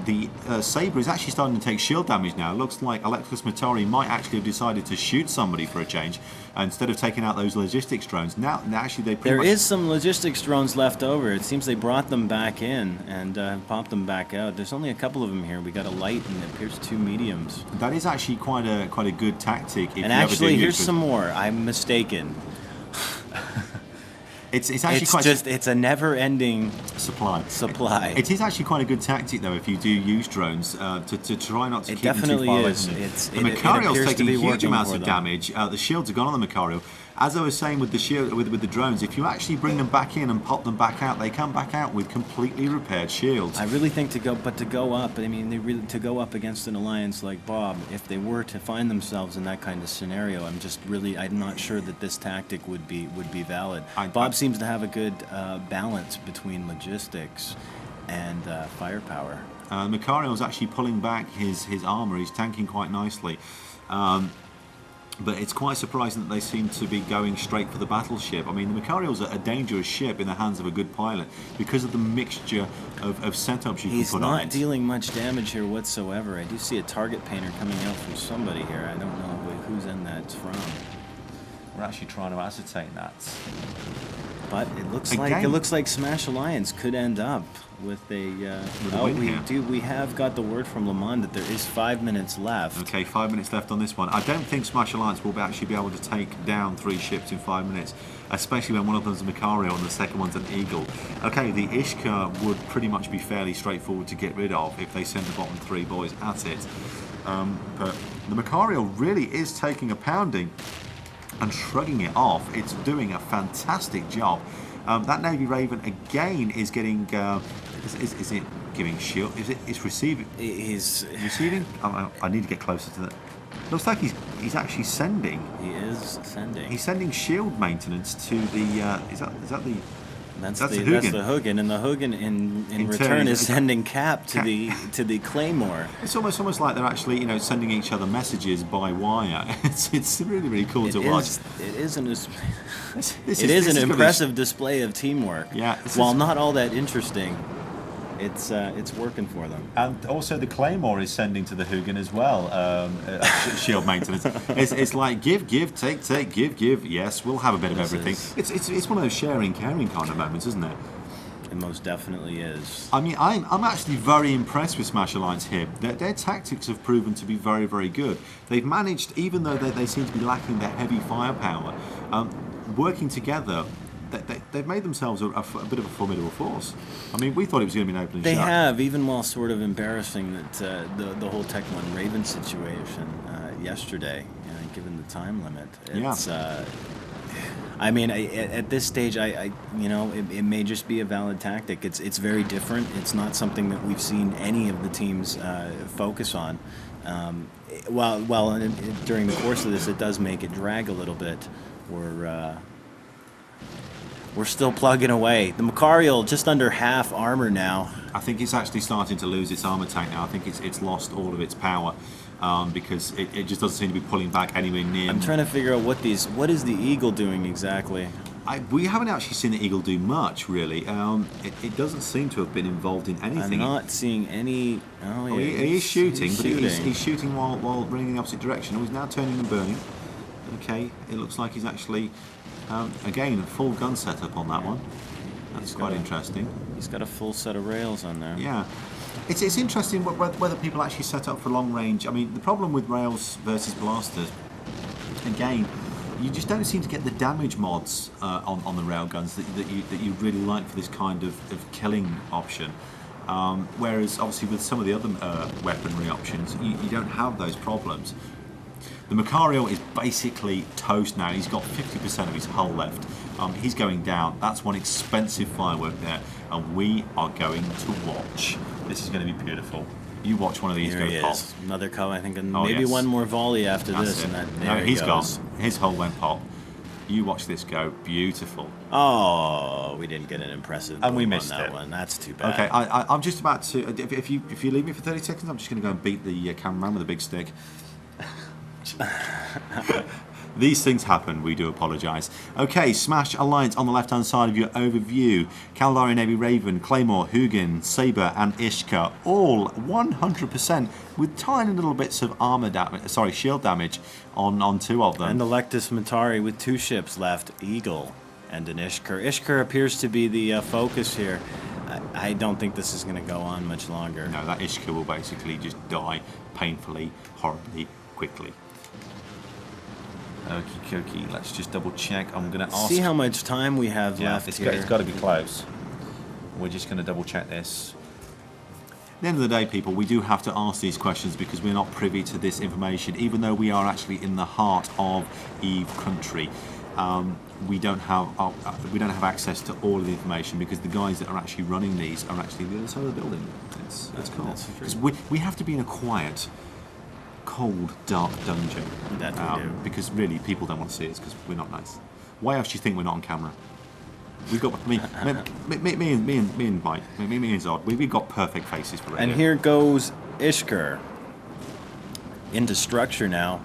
The Saber is actually starting to take shield damage now. It looks like Electus Mentari might actually have decided to shoot somebody for a change, instead of taking out those logistics drones. Now actually, there is some logistics drones left over. It seems they brought them back in and popped them back out. There's only a couple of them here. We got a light and it appears 2 mediums. That is actually quite a good tactic. If and you actually, here's some more. I'm mistaken. It's actually it's a never-ending supply. It is actually quite a good tactic, though, if you do use drones to try not to keep them too far away from you. The Macariel's taking huge amounts of damage. The shields are gone on the Macariel. As I was saying with the shield, with the drones, if you actually bring them back in and pop them back out, they come back out with completely repaired shields. I really think to go up. I mean, to go up against an alliance like Bob, if they were to find themselves in that kind of scenario, I'm not sure that this tactic would be valid. Bob seems to have a good balance between logistics and firepower. Macariel's actually pulling back his armor. He's tanking quite nicely. But it's quite surprising that they seem to be going straight for the battleship. I mean, the Macariel's a dangerous ship in the hands of a good pilot because of the mixture of setups you can put on it. He's not dealing much damage here whatsoever. I do see a target painter coming out from somebody here. I don't know whose end that's from. We're actually trying to ascertain that. But it looks like Smash Alliance could end up with a win here. We have got the word from Le Mans that there is 5 minutes left. Okay, 5 minutes left on this one. I don't think Smash Alliance will actually be able to take down 3 ships in 5 minutes, especially when one of them's a Macario and the second one's an Eagle. Okay, the Ishka would pretty much be fairly straightforward to get rid of if they sent the bottom 3 boys at it. But the Macario really is taking a pounding and shrugging it off. It's doing a fantastic job. That Navy Raven again is getting Is it giving shield? It's receiving? He's Receiving? I need to get closer to that. Looks like he's actually sending. He is sending. He's sending shield maintenance to the. Is that the? That's the the Hugin. Hugin, and the Hugin in In return turn, is is- sending Cap to the Claymore. It's almost like they're actually sending each other messages by wire. It's really cool to watch. It is an This it is this an gonna be- impressive display of teamwork. Yeah, this While is- not all that interesting, it's working for them. And also the Claymore is sending to the Hugin as well, shield maintenance. It's like give, take, give. Yes, we'll have a bit of This everything. is- It's one of those sharing, caring kind of moments, isn't it? It most definitely is. I mean, I'm actually very impressed with Smash Alliance here. Their tactics have proven to be very, very good. They've managed, even though they seem to be lacking their heavy firepower, working together. They've made themselves a bit of a formidable force. I mean, we thought it was going to be an opening They shot. have, even while sort of embarrassing that the whole Tech 1 Raven situation yesterday, given the time limit. It's, I mean, at this stage, it may just be a valid tactic. It's very different. It's not something that we've seen any of the teams focus on. During the course of this, it does make it drag a little bit. We're still plugging away. The Macarial just under half armor now. I think it's actually starting to lose its armor tank now. I think it's lost all of its power because it just doesn't seem to be pulling back anywhere near. I'm trying to figure out what is the Eagle doing exactly. We haven't actually seen the Eagle do much, really. It doesn't seem to have been involved in anything. I'm not seeing any. Oh, yeah, He is shooting, he's but shooting. he's shooting while running in the opposite direction. Oh, he's now turning and burning. Okay, it looks like he's actually, again, a full gun setup on that one. That's quite interesting. He's got a full set of rails on there. Yeah. It's interesting whether people actually set up for long range. I mean, the problem with rails versus blasters, again, you just don't seem to get the damage mods on the railguns that you really like for this kind of killing option. Whereas, obviously, with some of the other weaponry options, you don't have those problems. The Macarial is basically toast now. He's got 50% of his hull left. He's going down. That's one expensive firework there, and we are going to watch. This is going to be beautiful. You watch one of these Here go he pop. is. Another co, I think, and Oh, maybe yes. one more volley after That's this. it. And No, there he's he gone. goes. His hull went pop. You watch this go. Beautiful. Oh, we didn't get an impressive And we boom missed on that it. one. That's too bad. Okay, I'm just about to. If you leave me for 30 seconds, I'm just going to go and beat the cameraman with a big stick. These things happen, we do apologise. Okay, Smash Alliance on the left-hand side of your overview. Caldari Navy Raven, Claymore, Hugin, Sabre and Ishka, all 100% with tiny little bits of armour damage, shield damage on two of them. And the Lectus Matari with 2 ships left, Eagle and an Ishkur. Ishkur appears to be the focus here. I don't think this is going to go on much longer. No, that Ishka will basically just die painfully, horribly, quickly. Okie dokie, let's just double check. I'm going to ask. See how much time we have Yeah, left it's here. got to be close. We're just going to double check this. At the end of the day, people, we do have to ask these questions because we're not privy to this information, even though we are actually in the heart of Eve country. We don't have access to all of the information because the guys that are actually running these are actually the other side of the building. It's cool. That's true. Because we have to be in a quiet, cold, dark dungeon. That we do. Because really, people don't want to see us because we're not nice. Why else do you think we're not on camera? We've got me and Mike, me and Zod. We've got perfect faces for radio. And here goes Ishkur into structure now.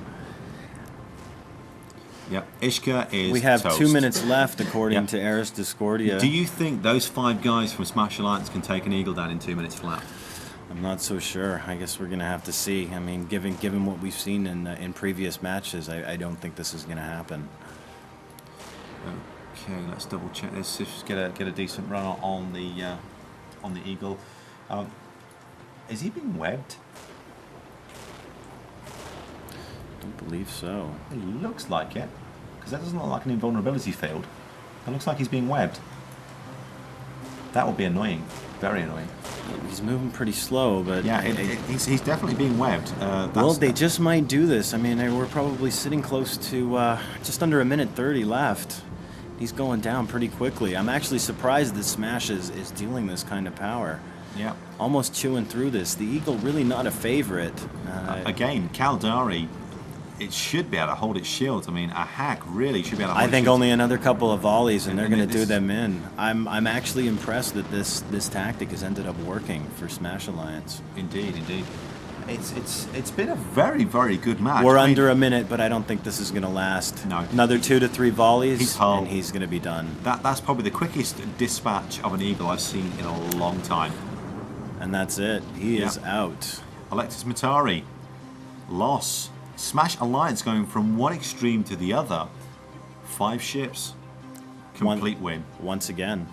Yep, Ishka is. We have toast. 2 minutes left, according Yep. to Eris Discordia. Do you think those 5 guys from Smash Alliance can take an Eagle down in 2 minutes flat? I'm not so sure. I guess we're going to have to see. I mean, given what we've seen in previous matches, I don't think this is going to happen. Okay, let's double check this. Let's get a decent run on the Eagle. Is he being webbed? Don't believe so. It looks like it, because that doesn't look like an invulnerability field. It looks like he's being webbed. That would be annoying, very annoying. He's moving pretty slow, but Yeah, he's definitely being webbed. well, they just might do this. I mean, we're probably sitting close to just under 1:30 left. he's going down pretty quickly. I'm actually surprised that Smash is dealing this kind of power. Yeah. Almost chewing through this. The Eagle really not a favorite. Again, Caldari, it should be able to hold its shield. I mean, a hack really should be able to hold I its think shield. only another couple of volleys and they're And going to do this- them in. I'm actually impressed that this tactic has ended up working for Smash Alliance. Indeed, indeed. It's been a very, very good match. We're I mean, under a minute, but I don't think this is going to last. No. Another 2 to 3 volleys, He's hull. and he's going to be done. That's probably the quickest dispatch of an Eagle I've seen in a long time. And that's it. He Yeah. is out. Alexis Matari, loss. Smash Alliance going from one extreme to the other. 5 ships. Complete win. Once again.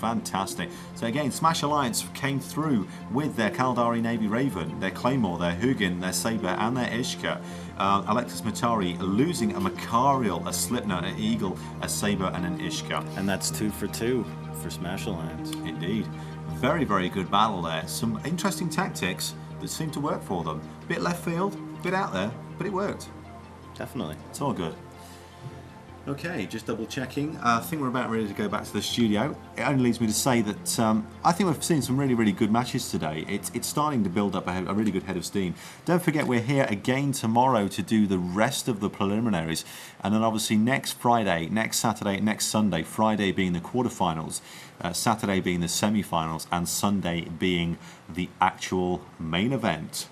Fantastic. So again, Smash Alliance came through with their Caldari Navy Raven, their Claymore, their Hugin, their Saber, and their Ishka. Alexis Matari losing a Macarial, a Slipknot, an Eagle, a Saber, and an Ishka. And that's 2 for 2 for Smash Alliance. Indeed. Very, very good battle there. Some interesting tactics that seemed to work for them. Bit left field, bit out there, but it worked. Definitely. It's all good. Okay, just double checking. I think we're about ready to go back to the studio. It only leaves me to say that I think we've seen some really, really good matches today. It's starting to build up a really good head of steam. Don't forget we're here again tomorrow to do the rest of the preliminaries. And then obviously next Friday, next Saturday, next Sunday, Friday being the quarterfinals, Saturday being the semi-finals, and Sunday being the actual main event,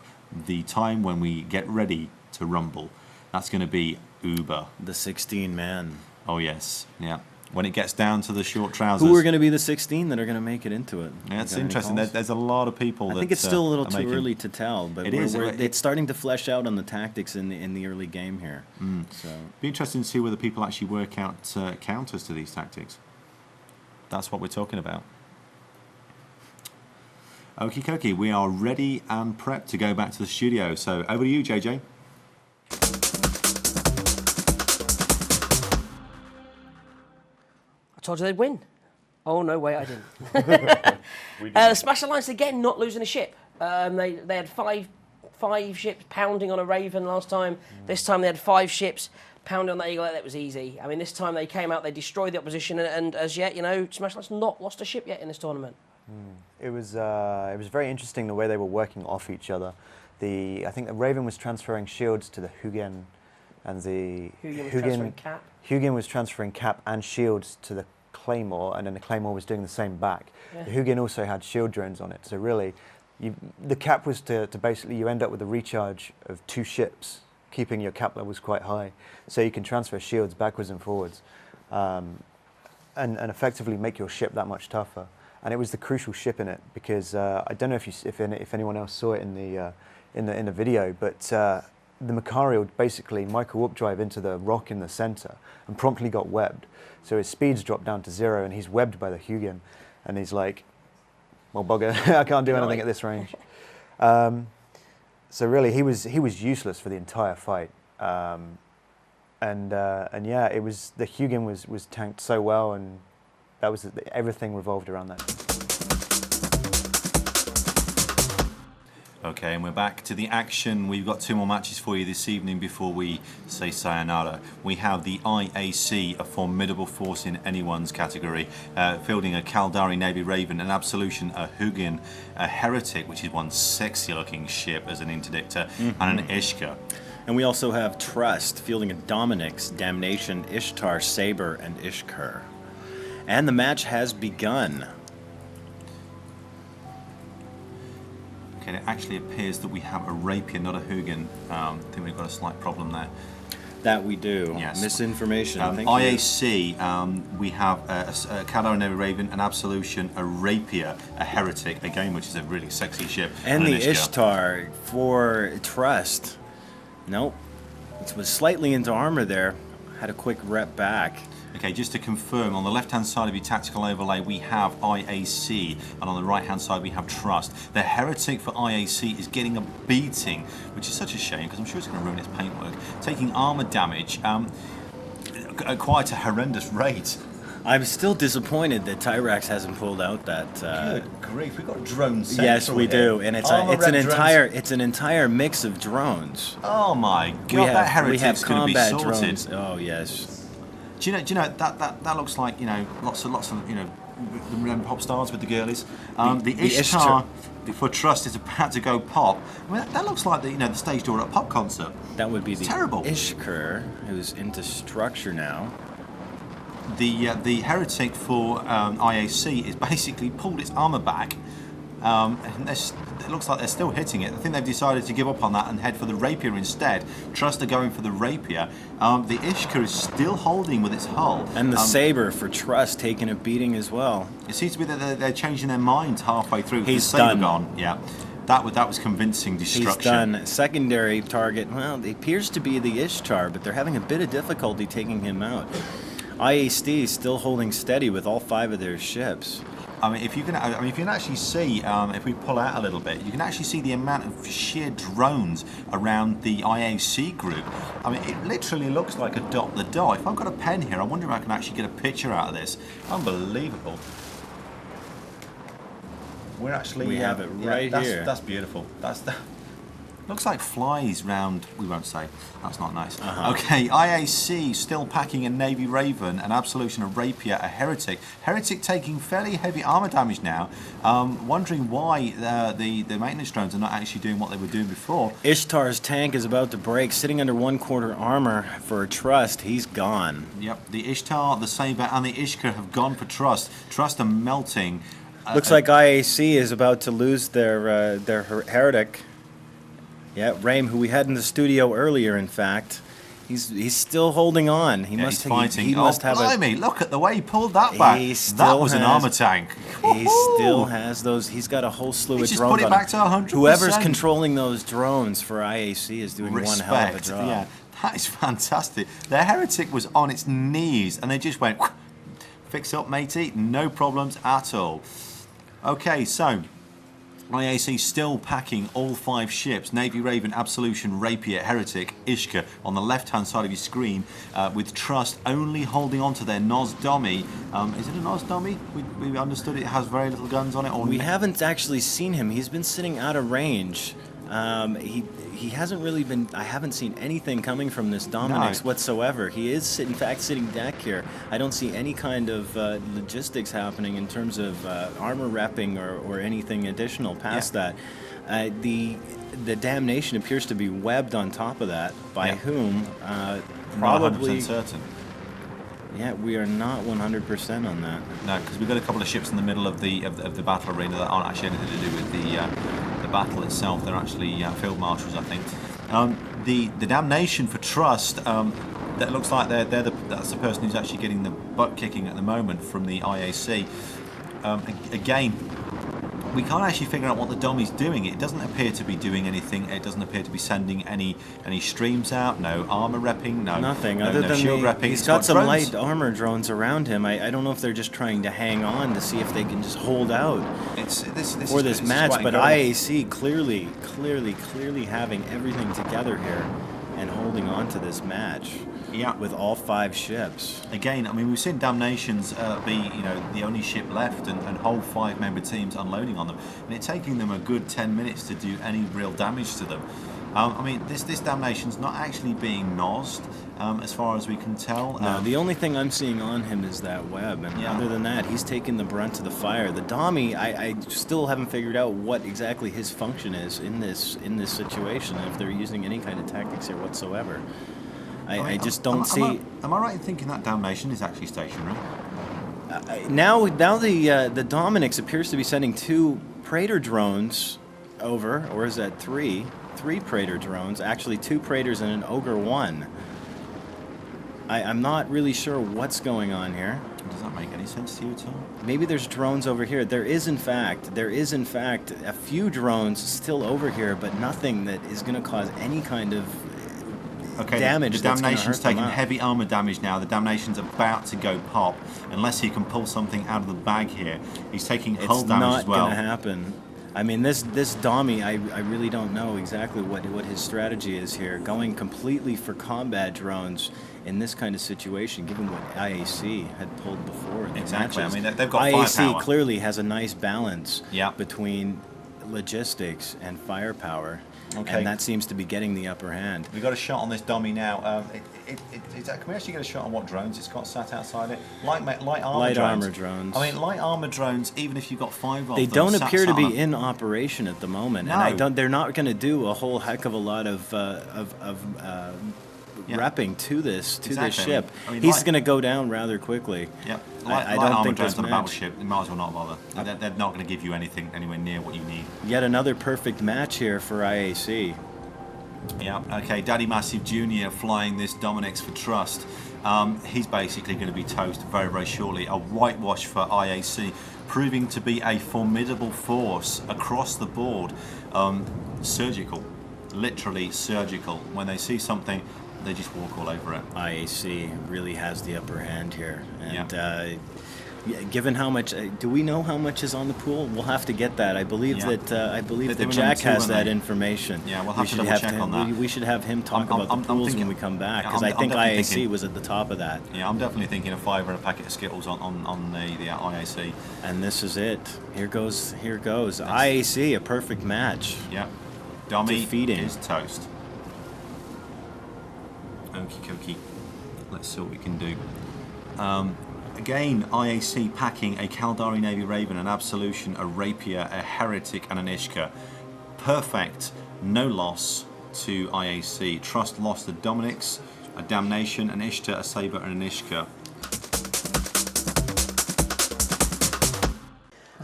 the time when we get ready to rumble. That's going to be Uber. The 16 man. Oh yes, yeah. When it gets down to the short trousers. Who are going to be the 16 that are going to make it into it? Yeah, it's Got any interesting. calls? There's a lot of people. I that think it's still a little are too making- early to tell, but It is. it's starting to flesh out on the tactics in the early game here. So Be interesting to see whether people actually work out counters to these tactics. That's what we're talking about. Okie dokie, we are ready and prepped to go back to the studio. So over to you, JJ. I told you they'd win. Oh, no, wait, I didn't. Smash Alliance again, not losing a ship. They had five ships pounding on a Raven last time. This time they had 5 ships pounding on that Eagle. That was easy. I mean, this time they came out, they destroyed the opposition, and as yet, you know, Smash Alliance not lost a ship yet in this tournament. It was very interesting the way they were working off each other. I think the Raven was transferring shields to the Hugin, and the Hugin was transferring cap. Hugin was transferring cap and shields to the Claymore, and then the Claymore was doing the same back. Yeah. The Hugin also had shield drones on it, so really, the cap was to basically you end up with a recharge of 2 ships, keeping your cap levels quite high, so you can transfer shields backwards and forwards, and effectively make your ship that much tougher. And it was the crucial ship in it because I don't know if anyone else saw it in the video, but the Macarial basically micro-warp drive into the rock in the center and promptly got webbed. So his speeds dropped down to 0 and he's webbed by the Hugin, and he's like, well, bugger, I can't do anything at this range. So really, he was useless for the entire fight. And yeah, it was the Hugin was tanked so well, and that was everything revolved around that. Okay, and we're back to the action. We've got 2 more matches for you this evening before we say sayonara. We have the IAC, a formidable force in anyone's category, fielding a Caldari Navy Raven, an Absolution, a Hugin, a Heretic, which is one sexy-looking ship as an interdictor, and an Ishka. And we also have Trust fielding a Dominic's, Damnation, Ishtar, Saber, and Ishkur. And the match has begun. Okay, it actually appears that we have a Rapier, not a Hugin. I think we've got a slight problem there. That we do. Yes. Misinformation. Thank IAC, we have a Caldari Navy Raven, an Absolution, a Rapier, a Heretic, again, which is a really sexy ship. And an the Ishka. Ishtar for Trust. Nope. It was slightly into armor there. Had a quick rep back. Okay, just to confirm, on the left-hand side of your tactical overlay, we have IAC, and on the right-hand side, we have Trust. The Heretic for IAC is getting a beating, which is such a shame, because I'm sure it's going to ruin its paintwork. Taking armor damage at quite a horrendous rate. I'm still disappointed that Tyrax hasn't pulled out that. Good grief, we've got drones. Yes, we do, and it's an entire mix of drones. Oh my god, that we have Heretic's going to be combat sorted. drones. Oh yes. Do you know that looks like lots of the pop stars with the girlies. The Ishtar for Trust is about to go pop. I mean, that looks like the stage door at a pop concert. That would be It's the terrible. Ishkur, who's into structure now. The Heretic for IAC is basically pulled its armor back. And it looks like they're still hitting it. I think they've decided to give up on that and head for the Rapier instead. Trust are going for the Rapier. The Ishka is still holding with its hull. And the Saber for Trust taking a beating as well. It seems to be that they're changing their minds halfway through. He's the Saber done. Gone. Yeah, that was convincing destruction. He's done. Secondary target, well, it appears to be the Ishtar, but they're having a bit of difficulty taking him out. IAC is still holding steady with all 5 of their ships. I mean, if you can actually see, if we pull out a little bit, you can actually see the amount of sheer drones around the IAC group. I mean, it literally looks like a dot the dot. If I've got a pen here, I wonder if I can actually get a picture out of this. Unbelievable. We have it right here. That's beautiful. Looks like flies round. We won't say. That's not nice. Okay, IAC still packing a Navy Raven, an Absolution, a Rapier, a Heretic. Heretic taking fairly heavy armor damage now. Wondering why the maintenance drones are not actually doing what they were doing before. Ishtar's tank is about to break, sitting under 1/4 armor for Trust. He's gone. Yep, the Ishtar, the Saber, and the Ishka have gone for Trust. Trust are melting. Looks like IAC is about to lose their Heretic. Yeah, Raim, who we had in the studio earlier, in fact, he's still holding on. He's fighting. He must have blimey, look at the way he pulled that back. That was an armor tank. He still has those. He's got a whole slew of just drones put it on back him. to 100%. Whoever's controlling those drones for IAC is doing one hell of a job. Yeah, that is fantastic. The Heretic was on its knees, and they just went, fix up, matey, no problems at all. Okay, so IAC still packing all 5 ships, Navy Raven, Absolution, Rapier, Heretic, Ishka on the left-hand side of your screen, with Trust only holding on to their Nos Dummy. Is it a Nos Dummy? We understood it has very little guns on it? Or we haven't actually seen him. He's been sitting out of range. He hasn't really been. I haven't seen anything coming from this Dominix whatsoever. He is, in fact, sitting deck here. I don't see any kind of logistics happening in terms of armor repping or anything additional past that. The Damnation appears to be webbed on top of that. By whom? Probably. 100% certain. Yeah, we are not 100% on that. No, because we've got a couple of ships in the middle of the battle arena that aren't actually anything to do with the battle itself. They're actually field marshals, I think. The Damnation for Trust. That looks like that's the person who's actually getting the butt kicking at the moment from the IAC. Again, we can't actually figure out what the Dommy's doing. It doesn't appear to be doing anything. It doesn't appear to be sending any streams out. No armor repping. Nothing no other than shield repping. He's got some light armor drones around him. I don't know if they're just trying to hang on to see if they can just hold out for this match. But IAC clearly having everything together here and holding on to this match. Yeah, with all 5 ships. Again, I mean, we've seen Damnations be, the only ship left and hold 5-member teams unloading on them, and it's taking them a good 10 minutes to do any real damage to them. I mean, this Damnation's not actually being nosed, as far as we can tell. No, the only thing I'm seeing on him is that web, and other than that, he's taking the brunt of the fire. The Dommy, I still haven't figured out what exactly his function is in this situation, if they're using any kind of tactics here whatsoever. I just don't see. Am I right in thinking that Damnation is actually stationary? Now the Dominix appears to be sending 2 Praetor drones over, or is that 3? 3 Praetor drones, actually 2 Praetors and an Ogre 1. I'm not really sure what's going on here. Does that make any sense to you at all? Maybe there's drones over here. There is in fact a few drones still over here, but nothing that is going to cause any kind of damage. The Damnation's taking heavy armor damage now. The Damnation's about to go pop unless he can pull something out of the bag here. He's taking hull damage as well. It's not going to happen. I mean, this Dommy, I really don't know exactly what his strategy is here. Going completely for combat drones in this kind of situation, given what IAC had pulled before. Exactly. I mean, they've got IAC firepower. clearly has a nice balance between logistics and firepower. Okay. And that seems to be getting the upper hand. We got a shot on this dummy now. Can we actually get a shot on what drones it's got sat outside it? Light armor drones. I mean, light armor drones. Even if you've got 5 of them, they don't sat appear to on be in operation at the moment, No. and they're not going to do a whole heck of a lot of repping to this ship. I mean, he's going to go down rather quickly. Yep. I Light don't armor think drones this on a match. battleship. They might as well not bother. They're not going to give you anything anywhere near what you need. Yet another perfect match here for IAC. Yeah, okay, Daddy Massive Jr. flying this Dominix for Trust. He's basically going to be toast very, very shortly. A whitewash for IAC, proving to be a formidable force across the board. Surgical, literally surgical. When they see something, they just walk all over it. IAC really has the upper hand here. And given how much, do we know how much is on the pool? We'll have to get that. I believe that Jack has that information. Yeah, we'll have to double check on that. We should have him talk about the pools when we come back, because I think IAC was at the top of that. Yeah, I'm definitely thinking a 5 and a packet of Skittles on the IAC. And this is it. Here goes. IAC, a perfect match. Yeah, Dummy Defeating. is toast. Okie dokie. Let's see what we can do. Again, IAC packing a Kaldari Navy Raven, an Absolution, a Rapier, a Heretic, and an Ishka. Perfect, no loss to IAC. Trust lost a Dominix, a Damnation, an Ishta, a Saber, and an Ishka.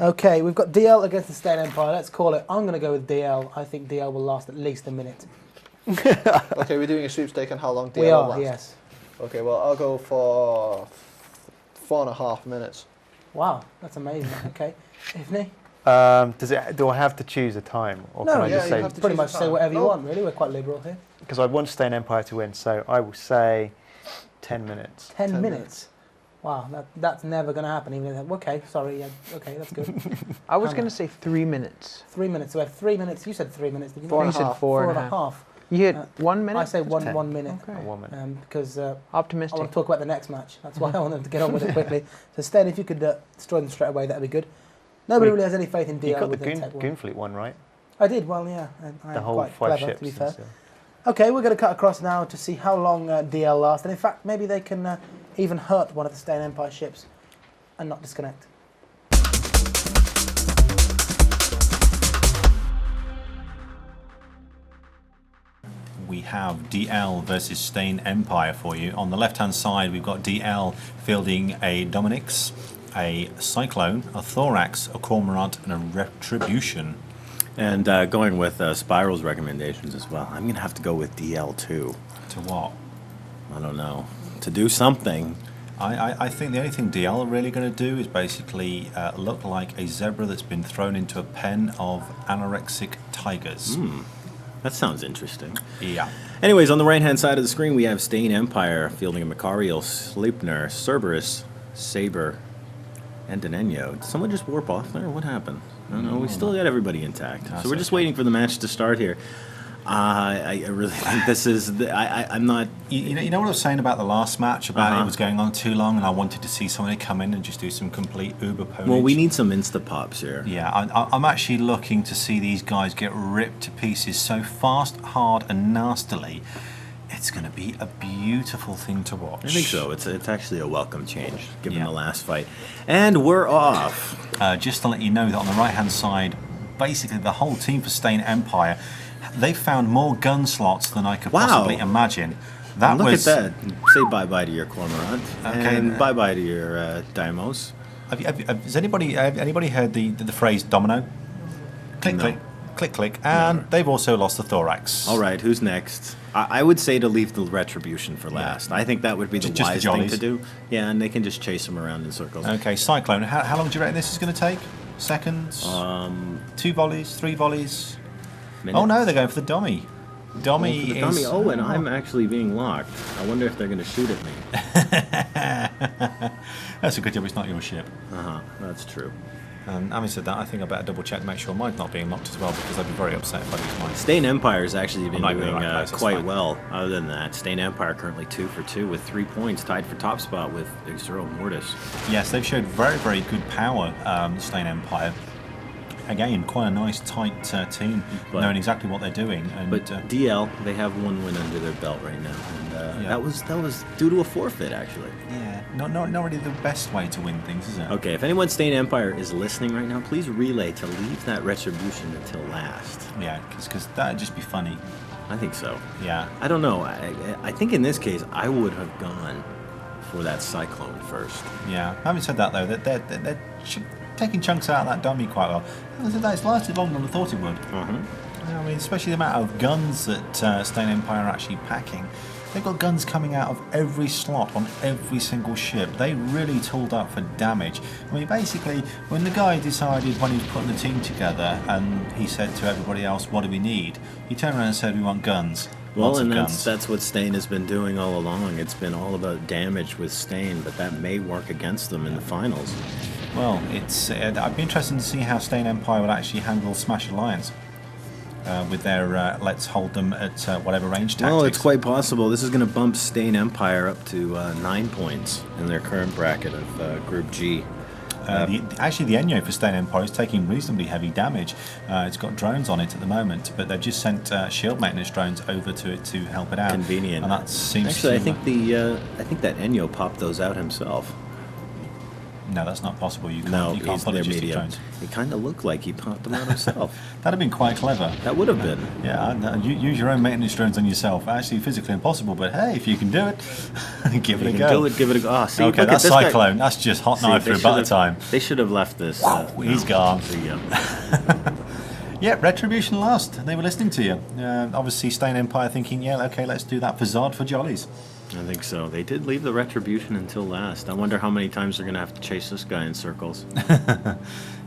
Okay, we've got DL against the Stain Empire. Let's call it. I'm going to go with DL. I think DL will last at least a minute. Okay, we're doing a sweepstake on how long DL We are, will last? yes. Okay, well, I'll go for 4.5 minutes. Wow, that's amazing. Okay, Ifni? Do I have to choose a time, or No, can I yeah, just you say? have to Pretty choose a much say time. whatever you No. want, really. We're quite liberal here. Because I want Stain Empire to win, so I will say 10 minutes. 10 10 minutes. Wow, that's never going to happen. Even if, okay, sorry, yeah, okay, that's good. I was Hannah. going to say 3 minutes. 3 minutes. So we have 3 minutes. You said 3 minutes, did you? Four not? and a You said half. four Four and and a half. You hit Uh, 1 minute? I say one 10. 1 minute. Okay. A woman. Because I Optimistic. want to talk about the next match. That's why I wanted to get on with it quickly. So, Stan, if you could destroy them straight away, that'd be good. Nobody really has any faith in You DL got the with the Tech one. Goonfleet one, right? I did, well, yeah. I The am whole quite 5 clever, ships. to be and fair. stuff. Okay, we're going to cut across now to see how long DL lasts. And in fact, maybe they can even hurt one of the Stain Empire ships and not disconnect. We have DL versus Stain Empire for you. On the left-hand side, we've got DL fielding a Dominix, a Cyclone, a Thorax, a Cormorant, and a Retribution. And going with Spiral's recommendations as well. I'm going to have to go with DL2. To what? I don't know. To do something. I think the only thing DL are really going to do is basically look like a zebra that's been thrown into a pen of anorexic tigers. That sounds interesting. Yeah. Anyways, on the right-hand side of the screen, we have Stain Empire fielding a Macariel, Sleipnir, Cerberus, Saber, and Denenyo. Did someone just warp off there? What happened? I don't know. We still got everybody intact. That's So we're just okay. waiting for the match to start here. I really think this is... I'm not... You know what I was saying about the last match, about it was going on too long, and I wanted to see somebody come in and just do some complete uber ponage. Well, we need some Insta-pops here. Yeah, I'm actually looking to see these guys get ripped to pieces so fast, hard, and nastily. It's going to be a beautiful thing to watch. I think so. It's actually a welcome change, given the last fight. And we're off. Just to let you know that on the right-hand side, basically the whole team for Stain Empire, they found more gun slots than I could possibly imagine. That Look was, at that. Say bye-bye to your Cormorant. Okay. And bye-bye to your Deimos. Has anybody heard the phrase domino? Click, No. click, click, click, and they've also lost the Thorax. All right, who's next? I would say to leave the Retribution for last. I think that would be the Just the wise thing jollies. to do. Yeah, and they can just chase them around in circles. Okay, Cyclone. How long do you reckon this is going to take? Seconds? 2 volleys? 3 volleys? Minutes? Oh no, they're going for the dummy. Dummy For the is. dummy. Oh, and I'm actually being locked. I wonder if they're going to shoot at me. That's a good job. It's not your ship. That's true. Having said that, I think I better double check to make sure mine's not being locked as well, because I'd be very upset if I lose mine. Stain Empire has actually been not even doing in the right place, it's quite fine. well. Other than that, Stain Empire currently 2 for 2 with 3 points, tied for top spot with Exero Mortis. Yes, they've showed very, very good power, Stain Empire. again, quite a nice tight team, But- knowing exactly what they're doing. And But DL, they have one win under their belt right now, and Yeah. that was due to a forfeit, actually. yeah, not really the best way to win things, is it? Okay, if anyone Stain Empire is listening right now, please relay to leave that retribution until last. Yeah, because that'd just be funny. I think so. Yeah. I don't know. I think in this case, I would have gone for that Cyclone first. Yeah. Having said that, though, they're taking chunks out of that dummy quite well. It's lasted longer than I thought it would. I mean, especially the amount of guns that Stain Empire are actually packing. They've got guns coming out of every slot on every single ship. They really tooled up for damage. I mean, basically, when the guy decided when he was putting the team together and he said to everybody else, what do we need? He turned around and said, we want guns. Well, Lots and of that's guns. that's what Stain has been doing all along. It's been all about damage with Stain, but that may work against them in the finals. Well, I'd be interested to see how Stain Empire would actually handle Smash Alliance. With their let's hold them at whatever range tactics. Well, it's quite possible. This is going to bump Stain Empire up to 9 points in their current bracket of Group G. Actually, the Enyo for Stain Empire is taking reasonably heavy damage. It's got drones on it at the moment, but they've just sent shield maintenance drones over to it to help it out. Convenient. And that seems Actually, to, I think that Enyo popped those out himself. No, that's not possible. You can't, No, you can't he's put their logistic medium. drones. It kind of looked like he popped them out himself. That'd have been quite clever. That would have been. Yeah, use your own maintenance drones on yourself. Actually, physically impossible, but hey, if you can do it, give it a You go. can do it, give it a go. Oh, see, Okay, look that's at this guy. Cyclone. That's just hot See, knife they through butter should've- time. They should have left this. He's no. gone. See ya. Yeah, Retribution lost. They were listening to you. Obviously, Stain Empire thinking, yeah, okay, let's do that for Zod for jollies. I think so. They did leave the Retribution until last. I wonder how many times they're going to have to chase this guy in circles. Yeah,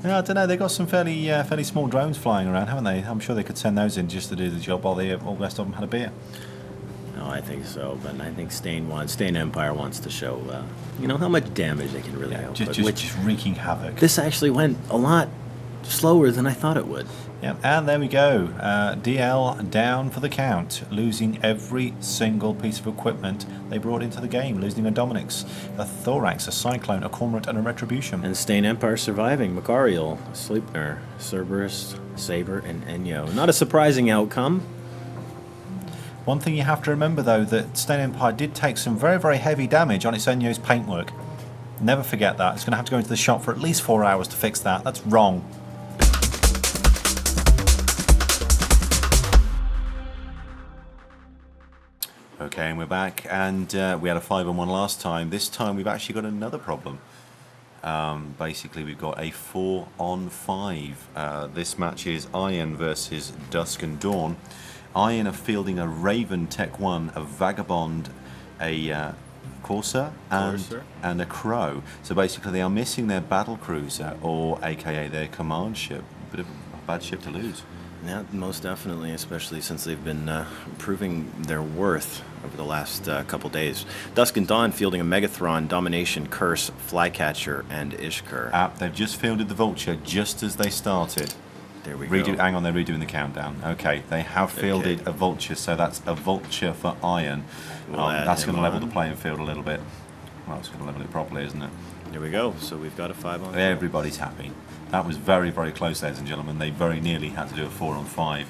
I don't know. They've got some fairly small drones flying around, haven't they? I'm sure they could send those in just to do the job while all the rest of them had a beer. No, I think so. But I think Stain Empire wants to show, how much damage they can really output. Just wreaking havoc. This actually went a lot slower than I thought it would. Yeah, and there we go. DL down for the count, losing every single piece of equipment they brought into the game, losing a Dominix, a Thorax, a Cyclone, a Cormorant, and a Retribution. And Stain Empire surviving. Macariel, Sleipnir, Cerberus, Saber, and Enyo. Not a surprising outcome. One thing you have to remember, though, that Stain Empire did take some very, very heavy damage on its Enyo's paintwork. Never forget that. It's going to have to go into the shop for at least 4 hours to fix that. That's wrong. Okay, and we're back, and we had a 5-on-1 last time. This time we've actually got another problem. Basically, we've got a 4-on-5. This match is Iron versus Dusk and Dawn. Iron are fielding a Raven Tech 1, a Vagabond, a Corsair, and a Crow. So basically, they are missing their battle cruiser, or AKA their command ship. Bit of a bad ship to lose. Yeah, most definitely, especially since they've been proving their worth over the last couple days. Dusk and Dawn fielding a Megathron, Domination, Curse, Flycatcher, and Ishkur. They've just fielded the Vulture just as they started. There we go. Hang on, they're redoing the countdown. Okay, they have fielded a Vulture, so that's a Vulture for Iron. That's going to level the playing field a little bit. Well, it's going to level it properly, isn't it? There we go. So we've got a 5-on-5. Everybody's happy. That was very, very close, ladies and gentlemen. They very nearly had to do a 4-on-5.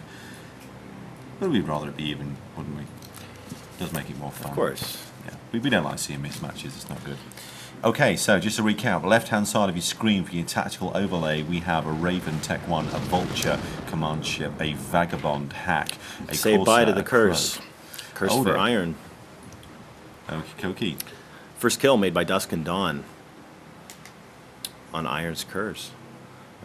But we'd rather it be even, wouldn't we? It does make it more fun. Of course. Yeah. We don't like seeing mismatches. It's not good. Okay, so just to recap, left-hand side of your screen for your tactical overlay, we have a Raven Tech 1, a Vulture command ship, a Vagabond hack, a Say Corsair, bye to the a Curse. Crow. Curse for Iron. Okie dokie. First kill made by Dusk and Dawn on Iron's Curse.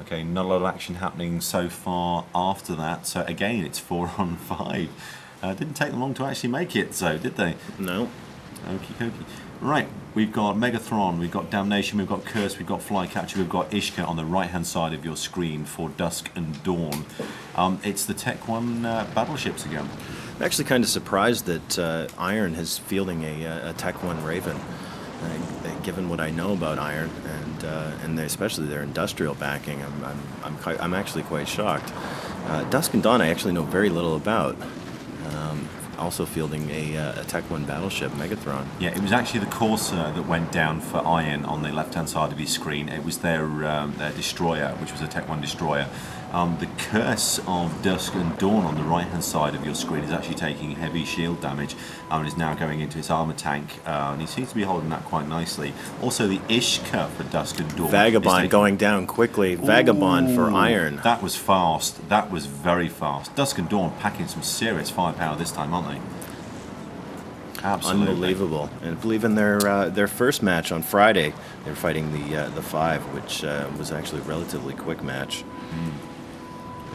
Okay, not a lot of action happening so far after that. So again, it's 4-on-5. Didn't take them long to actually make it, so did they? No. Okie dokie. Right, we've got Megathron, we've got Damnation, we've got Curse, we've got Flycatcher, we've got Ishka on the right-hand side of your screen for Dusk and Dawn. It's the Tech 1 battleships again. I'm actually kind of surprised that Iron is fielding a Tech 1 Raven, given what I know about Iron and especially their industrial backing. I'm actually quite shocked. Dusk and Dawn I actually know very little about. also fielding a Tech 1 battleship, Megatron. Yeah, it was actually the Corsair that went down for Iron on the left-hand side of his screen. It was their destroyer, which was a Tech 1 destroyer. The Curse of Dusk and Dawn on the right-hand side of your screen is actually taking heavy shield damage and is now going into its armor tank, and he seems to be holding that quite nicely. Also, the Ishka for Dusk and Dawn. Vagabond going down quickly. Vagabond for Iron. That was fast. That was very fast. Dusk and Dawn packing some serious firepower this time, aren't they? Absolutely. Unbelievable. And I believe in their first match on Friday, they were fighting the 5, which was actually a relatively quick match.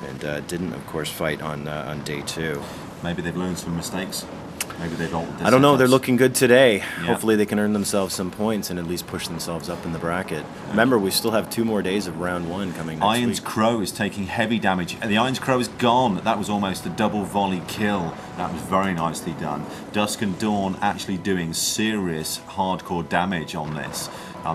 And didn't, of course, fight on day 2. Maybe they've learned some mistakes. Maybe they've altered their I don't know. setups. They're looking good today. Yeah. Hopefully they can earn themselves some points and at least push themselves up in the bracket. Remember, we still have 2 more days of round 1 coming next Iron's week. Crow is taking heavy damage. The Iron's Crow is gone. That was almost a double volley kill. That was very nicely done. Dusk and Dawn actually doing serious hardcore damage on this.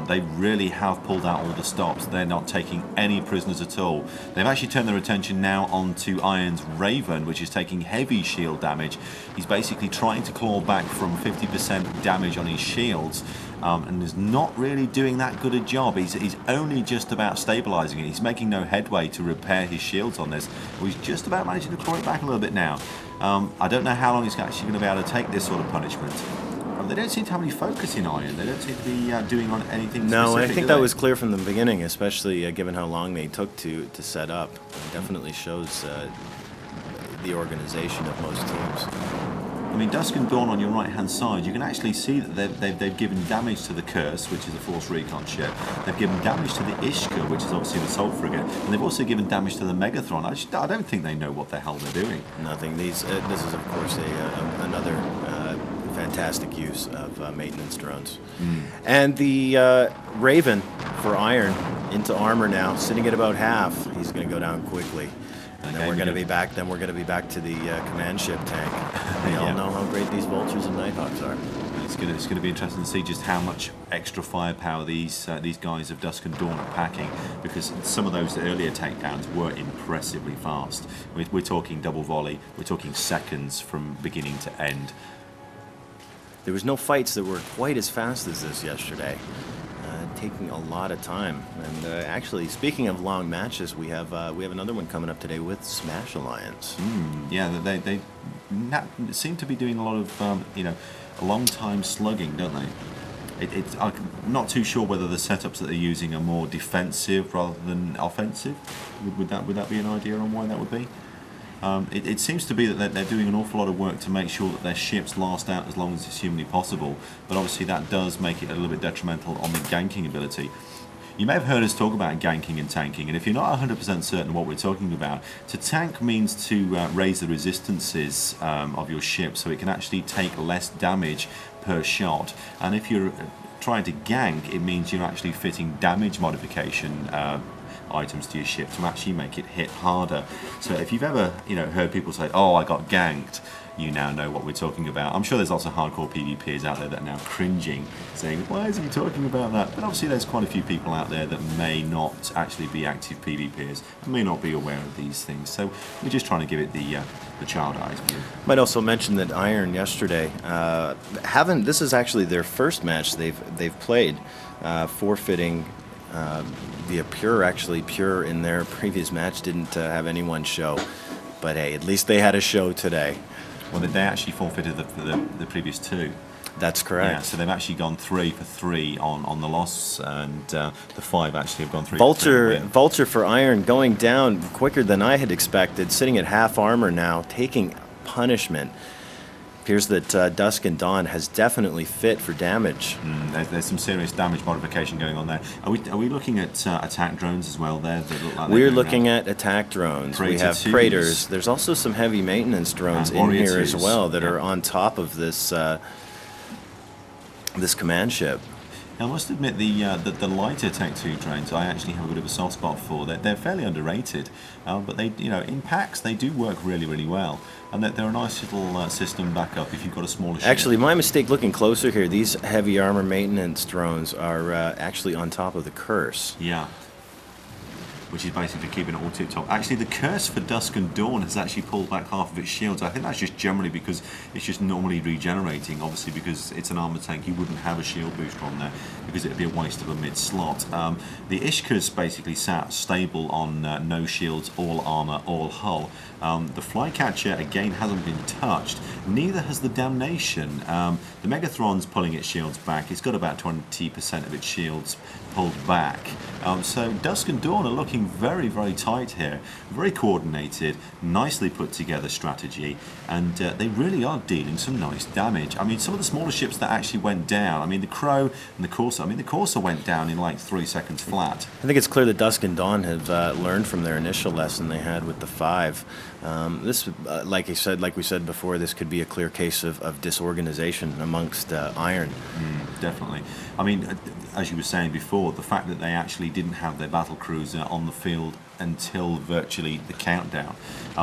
They really have pulled out all the stops. They're not taking any prisoners at all. They've actually turned their attention now onto Iron's Raven, which is taking heavy shield damage. He's basically trying to claw back from 50% damage on his shields, and is not really doing that good a job. He's only just about stabilizing it. He's making no headway to repair his shields on this. He's just about managing to claw it back a little bit now. I don't know how long he's actually going to be able to take this sort of punishment. They don't seem to have any focus in Iron. They don't seem to be doing on anything specific. No, I think that was clear from the beginning, especially given how long they took to set up. It definitely shows the organization of most teams. I mean, Dusk and Dawn on your right-hand side, you can actually see that they've given damage to the Curse, which is a Force Recon ship. They've given damage to the Ishka, which is obviously the Assault Frigate, and they've also given damage to the Megatron. I don't think they know what the hell they're doing. Nothing. This is, of course, another fantastic use of maintenance drones. And the Raven for Iron into armor now, sitting at about half. He's going to go down quickly. And then we're going to be back. Then we're going to be back to the command ship tank. We all know how great these Vultures and Nighthawks are. It's going to be interesting to see just how much extra firepower these guys of Dusk and Dawn are packing, because some of those earlier takedowns were impressively fast. We're talking double volley. We're talking seconds from beginning to end. There was no fights that were quite as fast as this yesterday. Taking a lot of time. And actually, speaking of long matches, we have another one coming up today with Smash Alliance. Yeah, they seem to be doing a lot of a long time slugging, don't they? I'm not too sure whether the setups that they're using are more defensive rather than offensive. Would that be an idea on why that would be? It seems to be that they're doing an awful lot of work to make sure that their ships last out as long as it's humanly possible, but obviously that does make it a little bit detrimental on the ganking ability. You may have heard us talk about ganking and tanking, and if you're not 100% certain what we're talking about, to tank means to raise the resistances of your ship so it can actually take less damage per shot, and if you're trying to gank, it means you're actually fitting damage modification items to your ship to actually make it hit harder. So if you've ever heard people say, "Oh, I got ganked," you now know what we're talking about. I'm sure there's lots of hardcore PvPers out there that are now cringing, saying, "Why is he talking about that?" But obviously there's quite a few people out there that may not actually be active PvPers and may not be aware of these things. So we're just trying to give it the child eyes view. Might also mention that Iron yesterday this is actually their first match they've played, forfeiting via Pure in their previous match didn't have anyone show, but hey, at least they had a show today. Well, they actually forfeited the previous 2. That's correct. Yeah, so they've actually gone 3 for 3 on the loss, and the 5 actually have gone 3 Vulture, for 3. Vulture for Iron going down quicker than I had expected, sitting at half armor now, taking punishment. Appears that Dusk and Dawn has definitely fit for damage. There's some serious damage modification going on there. Are we looking at attack drones as well there? That look like we're looking at attack drones. We have Praetors. There's also some heavy maintenance drones in here as well that are on top of this this command ship. Now, I must admit the lighter Tech 2 drones I actually have a bit of a soft spot for. They're fairly underrated, but they in packs they do work really, really well, and they're a nice little system backup if you've got a smaller ship. Actually, my mistake looking closer here. These heavy armor maintenance drones are actually on top of the Curse. Yeah. which is basically keeping it all tip-top. Actually, the curse for Dusk and Dawn has actually pulled back half of its shields. I think that's just generally because it's just normally regenerating. Obviously, because it's an armor tank, you wouldn't have a shield booster on there because it'd be a waste of a mid-slot. The Ishka's basically sat stable on no shields, all armor, all hull. The Flycatcher, again, hasn't been touched. Neither has the Damnation. The Megathron's pulling its shields back. It's got about 20% of its shields pulled back. So Dusk and Dawn are looking very, very tight here. Very coordinated, nicely put together strategy, and they really are dealing some nice damage. I mean, some of the smaller ships that actually went down, I mean, the Crow and the Corsair, I mean, the Corsair went down in like 3 seconds flat. I think it's clear that Dusk and Dawn have learned from their initial lesson they had with the 5. This, like we said before, this could be a clear case of disorganization amongst Iron. Definitely. I mean, as you were saying before, the fact that they actually didn't have their battle cruiser on the field until virtually the countdown,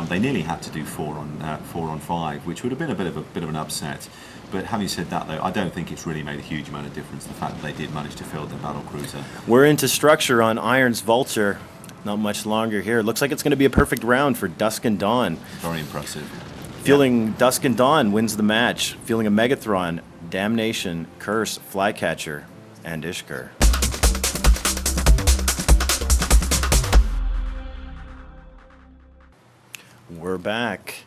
they nearly had to do 4 on 5, which would have been a bit of an upset. But having said that, though, I don't think it's really made a huge amount of difference, the fact that they did manage to field their battle cruiser. We're into structure on Iron's Vulture. Not much longer here. Looks like it's going to be a perfect round for Dusk and Dawn. Very impressive. Fielding Dusk and Dawn wins the match. Fielding a Megathron, Damnation, Curse, Flycatcher, and Ishkar. We're back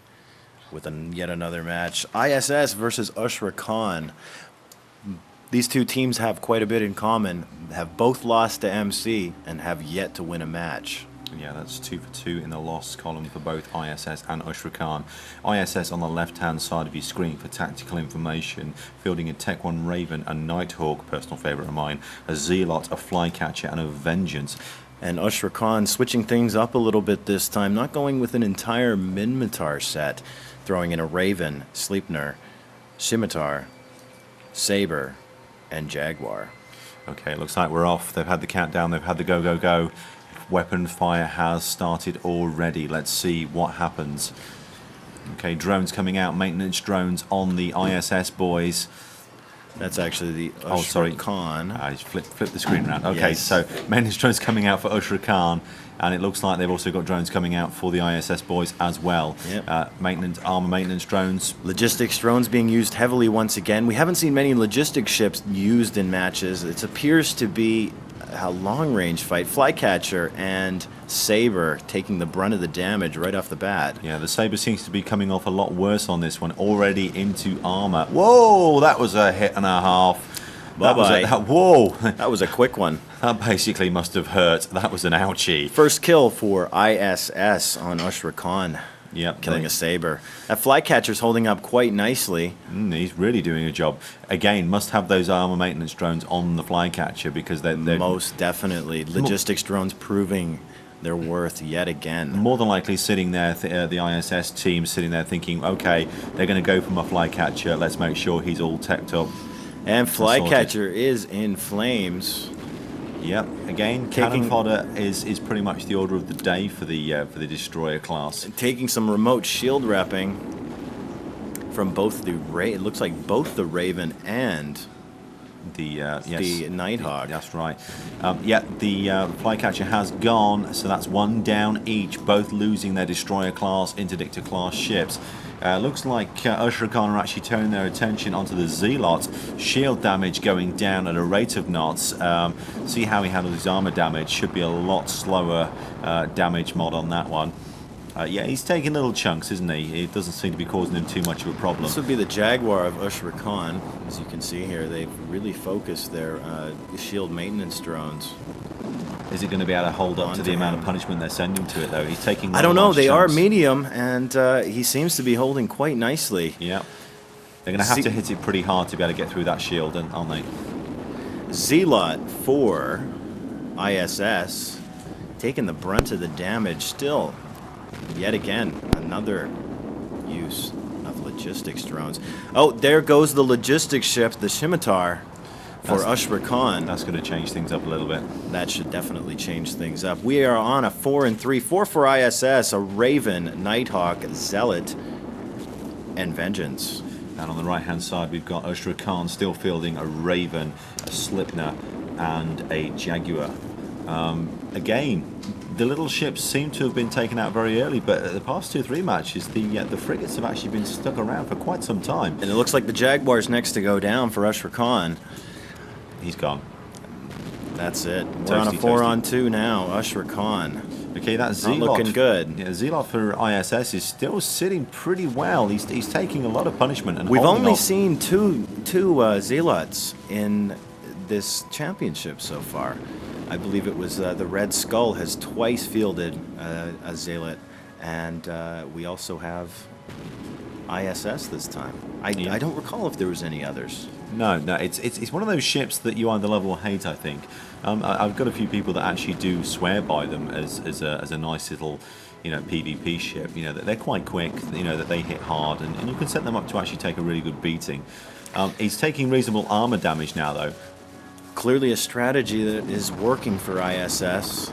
with yet another match. ISS versus Ushra Khan. These two teams have quite a bit in common, have both lost to MC, and have yet to win a match. Yeah, that's 2 for 2 in the loss column for both ISS and Ushra Khan. ISS on the left-hand side of your screen for tactical information, fielding a Tech 1 Raven, a Nighthawk, personal favourite of mine, a Zealot, a Flycatcher, and a Vengeance. And Ushra Khan switching things up a little bit this time, not going with an entire Minmatar set, throwing in a Raven, Sleipnir, Scimitar, Saber, and Jaguar. Okay, it looks like we're off. They've had the countdown, they've had the go, go, go. Weapon fire has started already. Let's see what happens. Okay, drones coming out, maintenance drones on the ISS boys. That's actually the Ushra Khan. I just flipped the screen around. Okay, Yes. so maintenance drones coming out for Ushra Khan, and it looks like they've also got drones coming out for the ISS boys as well. Yep. Armor maintenance drones. Logistics drones being used heavily once again. We haven't seen many logistics ships used in matches. It appears to be a long-range fight. Flycatcher and Saber taking the brunt of the damage right off the bat. Yeah, the Saber seems to be coming off a lot worse on this one, already into armor. Whoa, that was a hit and a half. Bye-bye. Whoa. That was a quick one. That basically must have hurt. That was an ouchie. First kill for ISS on Ushra Khan. Yep, Killing a Saber. That Flycatcher's holding up quite nicely. He's really doing a job. Again, must have those armor maintenance drones on the Flycatcher because they're Most definitely. Logistics drones proving their worth yet again. more than likely sitting there, the ISS team sitting there thinking, okay, they're going to go for my Flycatcher. Let's make sure he's all teched up. And Flycatcher is in flames. Yep. Again, cannon fodder is pretty much the order of the day for the destroyer class. Taking some remote shield wrapping from both it looks like both the Raven and the Nighthawk. That's right. The Flycatcher has gone, so that's 1 down each, both losing their destroyer class, interdictor class ships. Looks like Ushra Khan are actually turning their attention onto the Zealot. Shield damage going down at a rate of knots. See how he handles his armor damage. Should be a lot slower damage mod on that one. Yeah, he's taking little chunks, isn't he? It doesn't seem to be causing him too much of a problem. This would be the Jaguar of Ushra Khan. As you can see here, they've really focused their shield maintenance drones. Is it going to be able to hold up to the amount of punishment they're sending to it, though? He's taking. I don't know. They are chunks. medium, and he seems to be holding quite nicely. Yeah. They're going to have to hit it pretty hard to be able to get through that shield, aren't they? Zealot for ISS, taking the brunt of the damage still. Yet again, another use of logistics drones. Oh, there goes the logistics ship, the Scimitar, for Ushra Khan. That's going to change things up a little bit. That should definitely change things up. We are on a 4 and 3. 4 for ISS, a Raven, Nighthawk, Zealot, and Vengeance. And on the right-hand side, we've got Ushra Khan still fielding a Raven, a Sleipnir, and a Jaguar. Again, the little ships seem to have been taken out very early, but the past 2-3 matches, the frigates have actually been stuck around for quite some time. And it looks like the Jaguar's next to go down for Ashra Khan. He's gone. That's it. We're on a 4-on-2 now. Ashra Khan. Okay, that's not Zelot. Looking good. Yeah, Zelot for ISS is still sitting pretty well. He's taking a lot of punishment. And we've holding only off. seen two Zealots in this championship so far. I believe it was the Red Skull has twice fielded a Zealot, and we also have ISS this time. I don't recall if there was any others. No, it's one of those ships that you either love or hate. I think I've got a few people that actually do swear by them as a nice little, PvP ship. That they're quite quick. That they hit hard, and you can set them up to actually take a really good beating. He's taking reasonable armor damage now, though. Clearly a strategy that is working for ISS.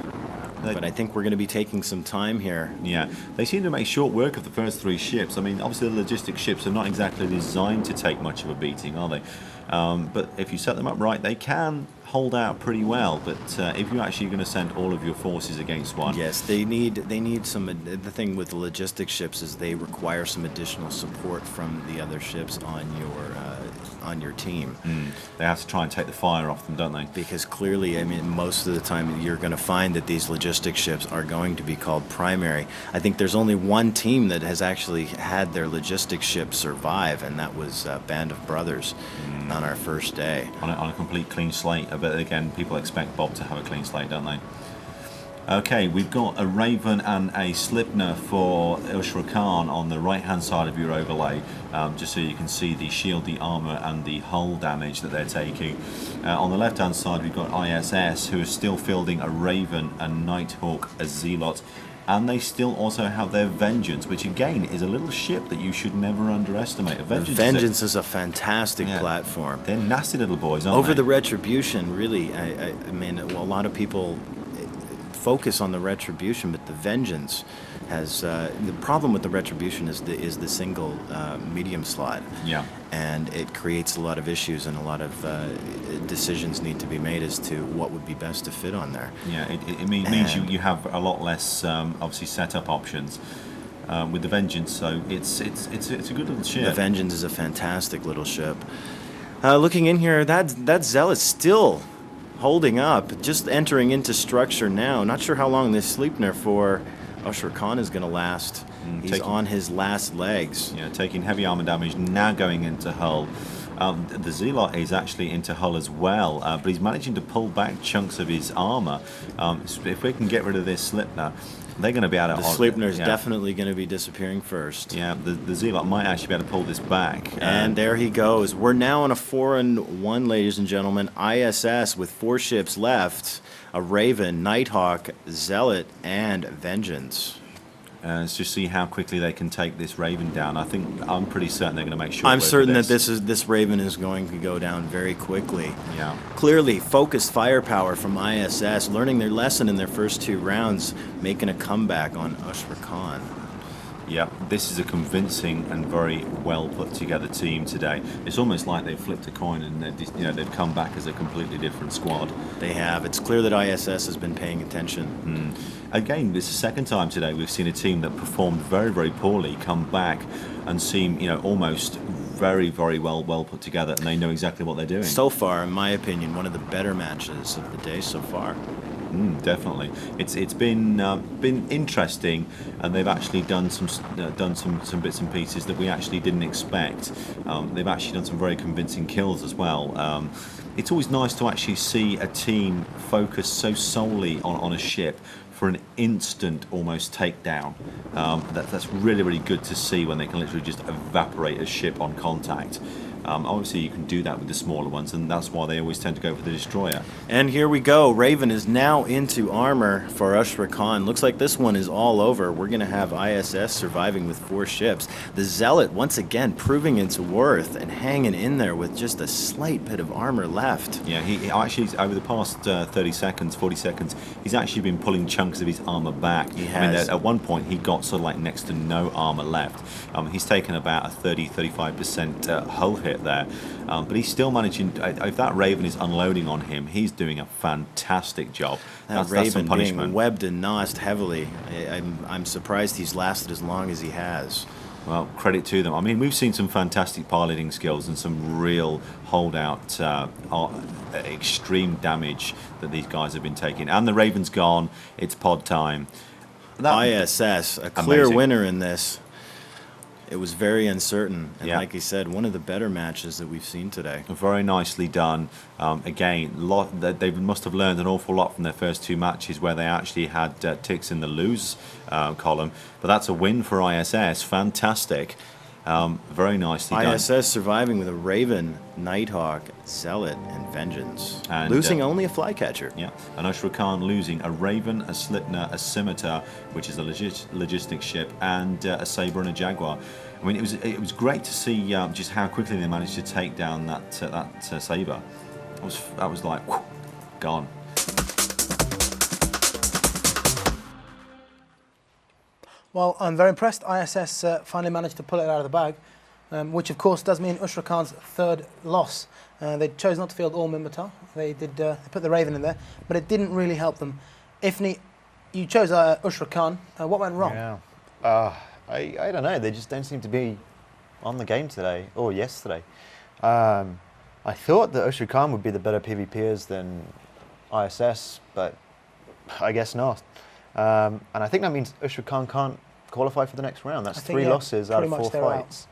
But I think we're going to be taking some time here. Yeah, they seem to make short work of the first 3 ships. I mean, obviously the logistic ships are not exactly designed to take much of a beating, are they? But if you set them up right, they can hold out pretty well. But if you're actually going to send all of your forces against one, yes, they need some. The thing with the logistic ships is they require some additional support from the other ships on your team. They have to try and take the fire off them, don't they? Because clearly, I mean, most of the time you're going to find that these logistic ships are going to be called primary. I think there's only one team that has actually had their logistic ship survive, and that was Band of Brothers on our first day. On a complete clean slate. But again, people expect Bob to have a clean slate, don't they? Okay, we've got a Raven and a Slipner for Ashra Khan on the right-hand side of your overlay, just so you can see the shield, the armor, and the hull damage that they're taking. On the left-hand side, we've got ISS, who is still fielding a Raven, a Nighthawk, a Zealot, and they still also have their Vengeance, which again is a little ship that you should never underestimate. Vengeance is a fantastic platform. They're nasty little boys, aren't they? Over the Retribution, really, I mean, a lot of people focus on the Retribution, but the Vengeance has the problem with the Retribution is the single medium slot. Yeah. And it creates a lot of issues, and a lot of decisions need to be made as to what would be best to fit on there. Yeah, it means you have a lot less obviously setup options with the Vengeance. So it's a good little ship. The Vengeance is a fantastic little ship. Looking in here, that Zealot's still holding up, just entering into structure now. Not sure how long this Sleipnir for Ashra Khan is going to last. He's on his last legs. Yeah, taking heavy armor damage, now going into hull. The Zealot is actually into hull as well, but he's managing to pull back chunks of his armor. If we can get rid of this Slipner, they're going to be able to... The Sleipner is definitely going to be disappearing first. Yeah, the Zealot might actually be able to pull this back. And there he goes. We're now on a 4-on-1, ladies and gentlemen. ISS with 4 ships left. A Raven, Nighthawk, Zealot, and Vengeance. Let's just see how quickly they can take this Raven down. I'm pretty certain they're going to make sure. I'm certain that this Raven is going to go down very quickly. Yeah. Clearly, focused firepower from ISS, learning their lesson in their first 2 rounds, making a comeback on Ashra Khan. Yeah, this is a convincing and very well put together team today. It's almost like they've flipped a coin and they've come back as a completely different squad. They have. It's clear that ISS has been paying attention. Again, this is the second time today we've seen a team that performed very, very poorly come back and seem, almost very, very well put together, and they know exactly what they're doing. So far, in my opinion, one of the better matches of the day so far. Definitely, it's been interesting, and they've actually done some bits and pieces that we actually didn't expect. They've actually done some very convincing kills as well. It's always nice to actually see a team focus so solely on a ship for an instant almost takedown. That's really, really good to see when they can literally just evaporate a ship on contact. Obviously you can do that with the smaller ones, and that's why they always tend to go for the destroyer. And here we go. Raven is now into armor for Ashra Khan. Looks like this one is all over. We're going to have ISS surviving with 4 ships. The Zealot once again proving its worth and hanging in there with just a slight bit of armor left. Yeah, he actually, over the past 30 seconds, 40 seconds, he's actually been pulling chunks of his armor back. He has. I mean, at one point he got sort of like next to no armor left. He's taken about a 30-35% hull hit bit there. But he's still managing, if that Raven is unloading on him, he's doing a fantastic job. That Raven being webbed and nosed heavily, I'm surprised he's lasted as long as he has. Well, credit to them. I mean, we've seen some fantastic piloting skills and some real holdout, extreme damage that these guys have been taking. And the Raven's gone. It's pod time. ISS, a clear Amazing. winner in this. It was very uncertain, and Yeah. like he said, one of the better matches that we've seen today. Very nicely done. Again, they must have learned an awful lot from their first two matches where they actually had ticks in the lose column. But that's a win for ISS. Fantastic. Very nicely done. ISS surviving with a Raven, Nighthawk, Zealot, and Vengeance. And, losing only a Flycatcher. Yeah, and Ushra Khan losing a Raven, a Slipner, a Scimitar, which is a logistics ship, and a Sabre and a Jaguar. I mean, it was great to see just how quickly they managed to take down that Sabre. That was like, whew, gone. Well, I'm very impressed. ISS finally managed to pull it out of the bag, which of course does mean Ushra Khan's third loss. They chose not to field all Minmatar. They did. They put the Raven in there, but it didn't really help them. Ifni, you chose Ushra Khan. What went wrong? Yeah. I don't know. They just don't seem to be on the game today or yesterday. I thought that Ushra Khan would be the better PvPers than ISS, but I guess not. And I think that means Ushra Khan can't qualify for the next round. That's three losses out of 4 fights.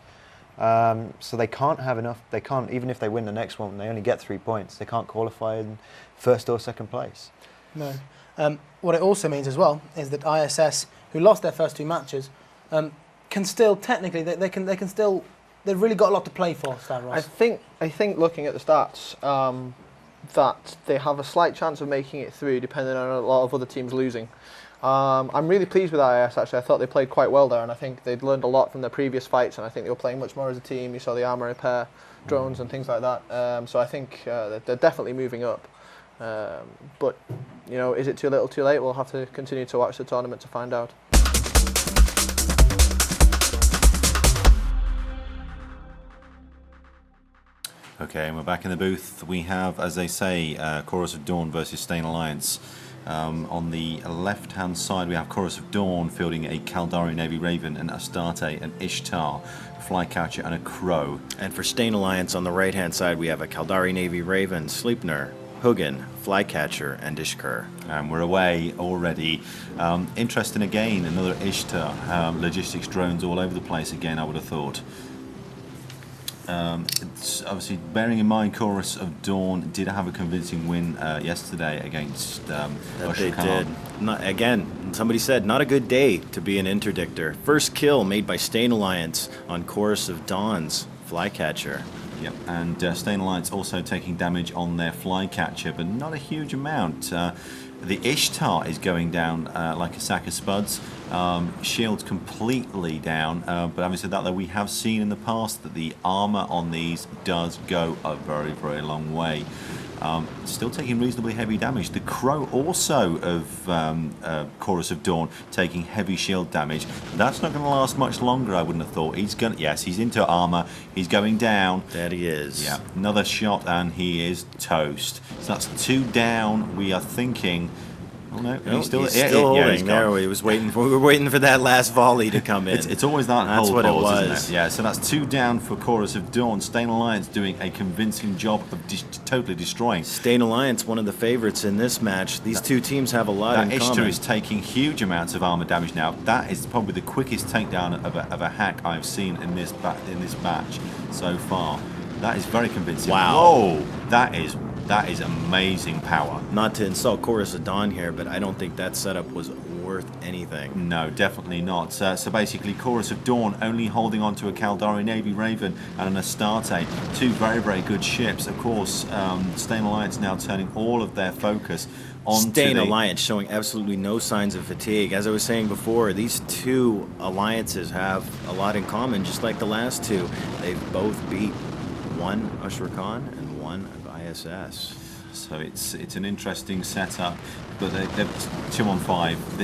So they can't have enough. They can't, even if they win the next one, they only get 3 points. They can't qualify in first or second place. No. What it also means as well is that ISS, who lost their first 2 matches, can still technically they can still. They've really got a lot to play for, Stavros. I think looking at the stats, that they have a slight chance of making it through, depending on a lot of other teams losing. I'm really pleased with IS, actually. I thought they played quite well there, and I think they'd learned a lot from their previous fights, and I think they were playing much more as a team. You saw the armour repair, drones and things like that. So I think they're definitely moving up. But, you know, is it too little too late? We'll have to continue to watch the tournament to find out. Okay, and we're back in the booth. We have, as they say, Chorus of Dawn versus Stain Alliance. On the left-hand side, we have Chorus of Dawn fielding a Caldari Navy Raven, an Astarte, an Ishtar, Flycatcher, and a Crow. And for Stain Alliance on the right-hand side, we have a Caldari Navy Raven, Sleipnir, Hugin, Flycatcher, and Ishkur. And we're away already. Interesting again, another Ishtar. Logistics drones all over the place again, I would have thought. It's obviously, bearing in mind, Chorus of Dawn did have a convincing win yesterday against They did. Again, somebody said, not a good day to be an interdictor. First kill made by Stain Alliance on Chorus of Dawn's Flycatcher. Yep, and Stain Alliance also taking damage on their Flycatcher, but not a huge amount. The Ishtar is going down like a sack of spuds. Shields completely down, but having said that, though, we have seen in the past that the armour on these does go a very, very long way. Still taking reasonably heavy damage. The Crow also of Chorus of Dawn taking heavy shield damage. That's not going to last much longer, I wouldn't have thought. Yes, he's into armour. He's going down. There he is. Yeah, another shot and he is toast. So that's 2 down. We are thinking. Oh no, he's still holding. Yeah, there we were waiting for that last volley to come in. It's always that That's whole what pause, it was. isn't it? Yeah, so that's 2 down for Chorus of Dawn. Stain Alliance doing a convincing job of totally destroying. Stain Alliance, one of the favourites in this match. These two teams have a lot in Ishtar common. is taking huge amounts of armor damage now. That is probably the quickest takedown of a hack I've seen in this match so far. That is very convincing. Wow. Whoa, that is amazing power. Not to insult Chorus of Dawn here, but I don't think that setup was worth anything. No, definitely not. So basically, Chorus of Dawn only holding on to a Caldari Navy Raven and an Astarte, 2 very, very good ships. Of course, Stain Alliance now turning all of their focus on Stain Alliance showing absolutely no signs of fatigue. As I was saying before, these 2 alliances have a lot in common, just like the last 2. They've both beat one Ushra Khan and one ISS. So it's an interesting setup, but they're 2 on 5.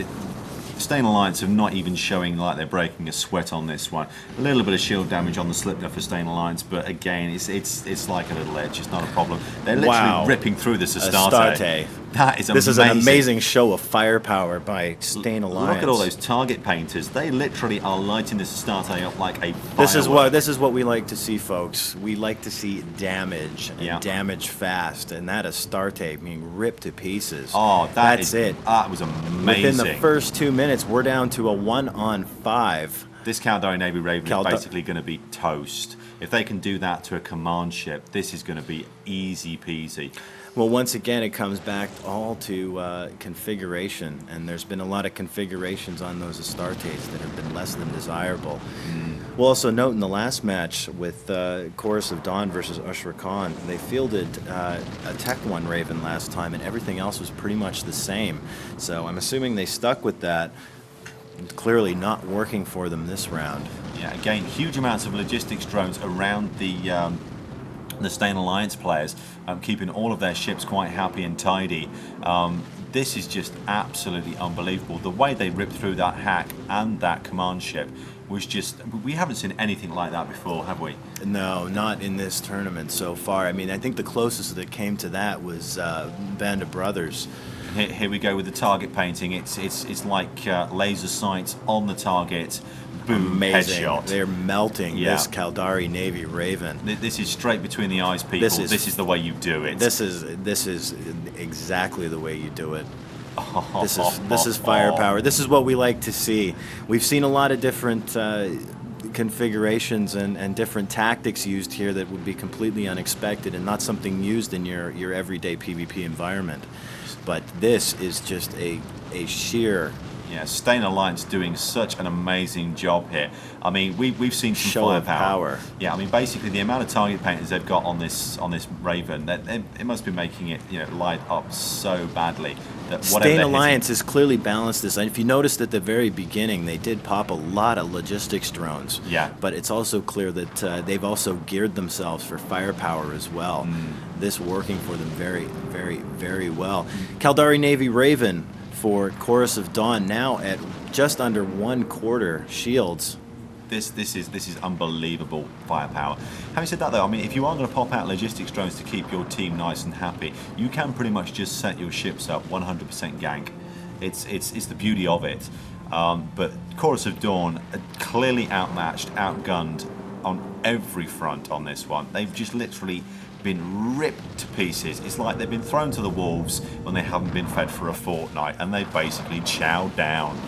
Stain Alliance are not even showing like they're breaking a sweat on this one. A little bit of shield damage on the slip there for Stain Alliance, but again, it's like a little edge. It's not a problem. They're literally ripping through this Astarte. That is amazing. This is an amazing show of firepower by Stain Alliance. Look at all those target painters. They literally are lighting this Astarte up like a firework. This is what we like to see, folks. We like to see damage and damage fast, and that Astarte being ripped to pieces. Oh, that's it. That was amazing. Within the first 2 minutes, we're down to a 1-on-5. This Caldari Navy Raven is basically going to be toast. If they can do that to a command ship, this is going to be easy peasy. Well, once again, it comes back all to configuration, and there's been a lot of configurations on those Astartes that have been less than desirable. We'll also note in the last match with Chorus of Dawn versus Ushra Khan, they fielded a Tech 1 Raven last time, and everything else was pretty much the same. So I'm assuming they stuck with that. Clearly not working for them this round. Yeah, again, huge amounts of logistics drones around the Stain Alliance players, keeping all of their ships quite happy and tidy. This is just absolutely unbelievable. The way they ripped through that hack and that command ship was just, we haven't seen anything like that before, have we? No, not in this tournament so far. I mean, I think the closest that came to that was Band of Brothers. Here we go with the target painting. It's like laser sights on the target. Boom, amazing. Headshot. They're melting this Caldari Navy Raven. This is straight between the eyes, people. This is the way you do it. This is exactly the way you do it. This is firepower. This is what we like to see. We've seen a lot of different configurations and different tactics used here that would be completely unexpected and not something used in your everyday PvP environment. But this is just a sheer... Yeah, Stain Alliance doing such an amazing job here. I mean, we've seen some show of firepower. Power. Yeah, I mean, basically the amount of target painters they've got on this Raven, it must be making it light up so badly that Stain Alliance has clearly balanced this. And if you noticed at the very beginning, they did pop a lot of logistics drones. Yeah. But it's also clear that they've also geared themselves for firepower as well. This working for them very, very, very well. Caldari Navy Raven for Chorus of Dawn now at just under 1/4 shields. This is unbelievable firepower. Having said that though, I mean, if you are going to pop out logistics drones to keep your team nice and happy, you can pretty much just set your ships up 100% gank. It's the beauty of it. But Chorus of Dawn are clearly outmatched, outgunned on every front on this one. They've just literally been ripped to pieces. It's like they've been thrown to the wolves when they haven't been fed for a fortnight, and they basically chowed down.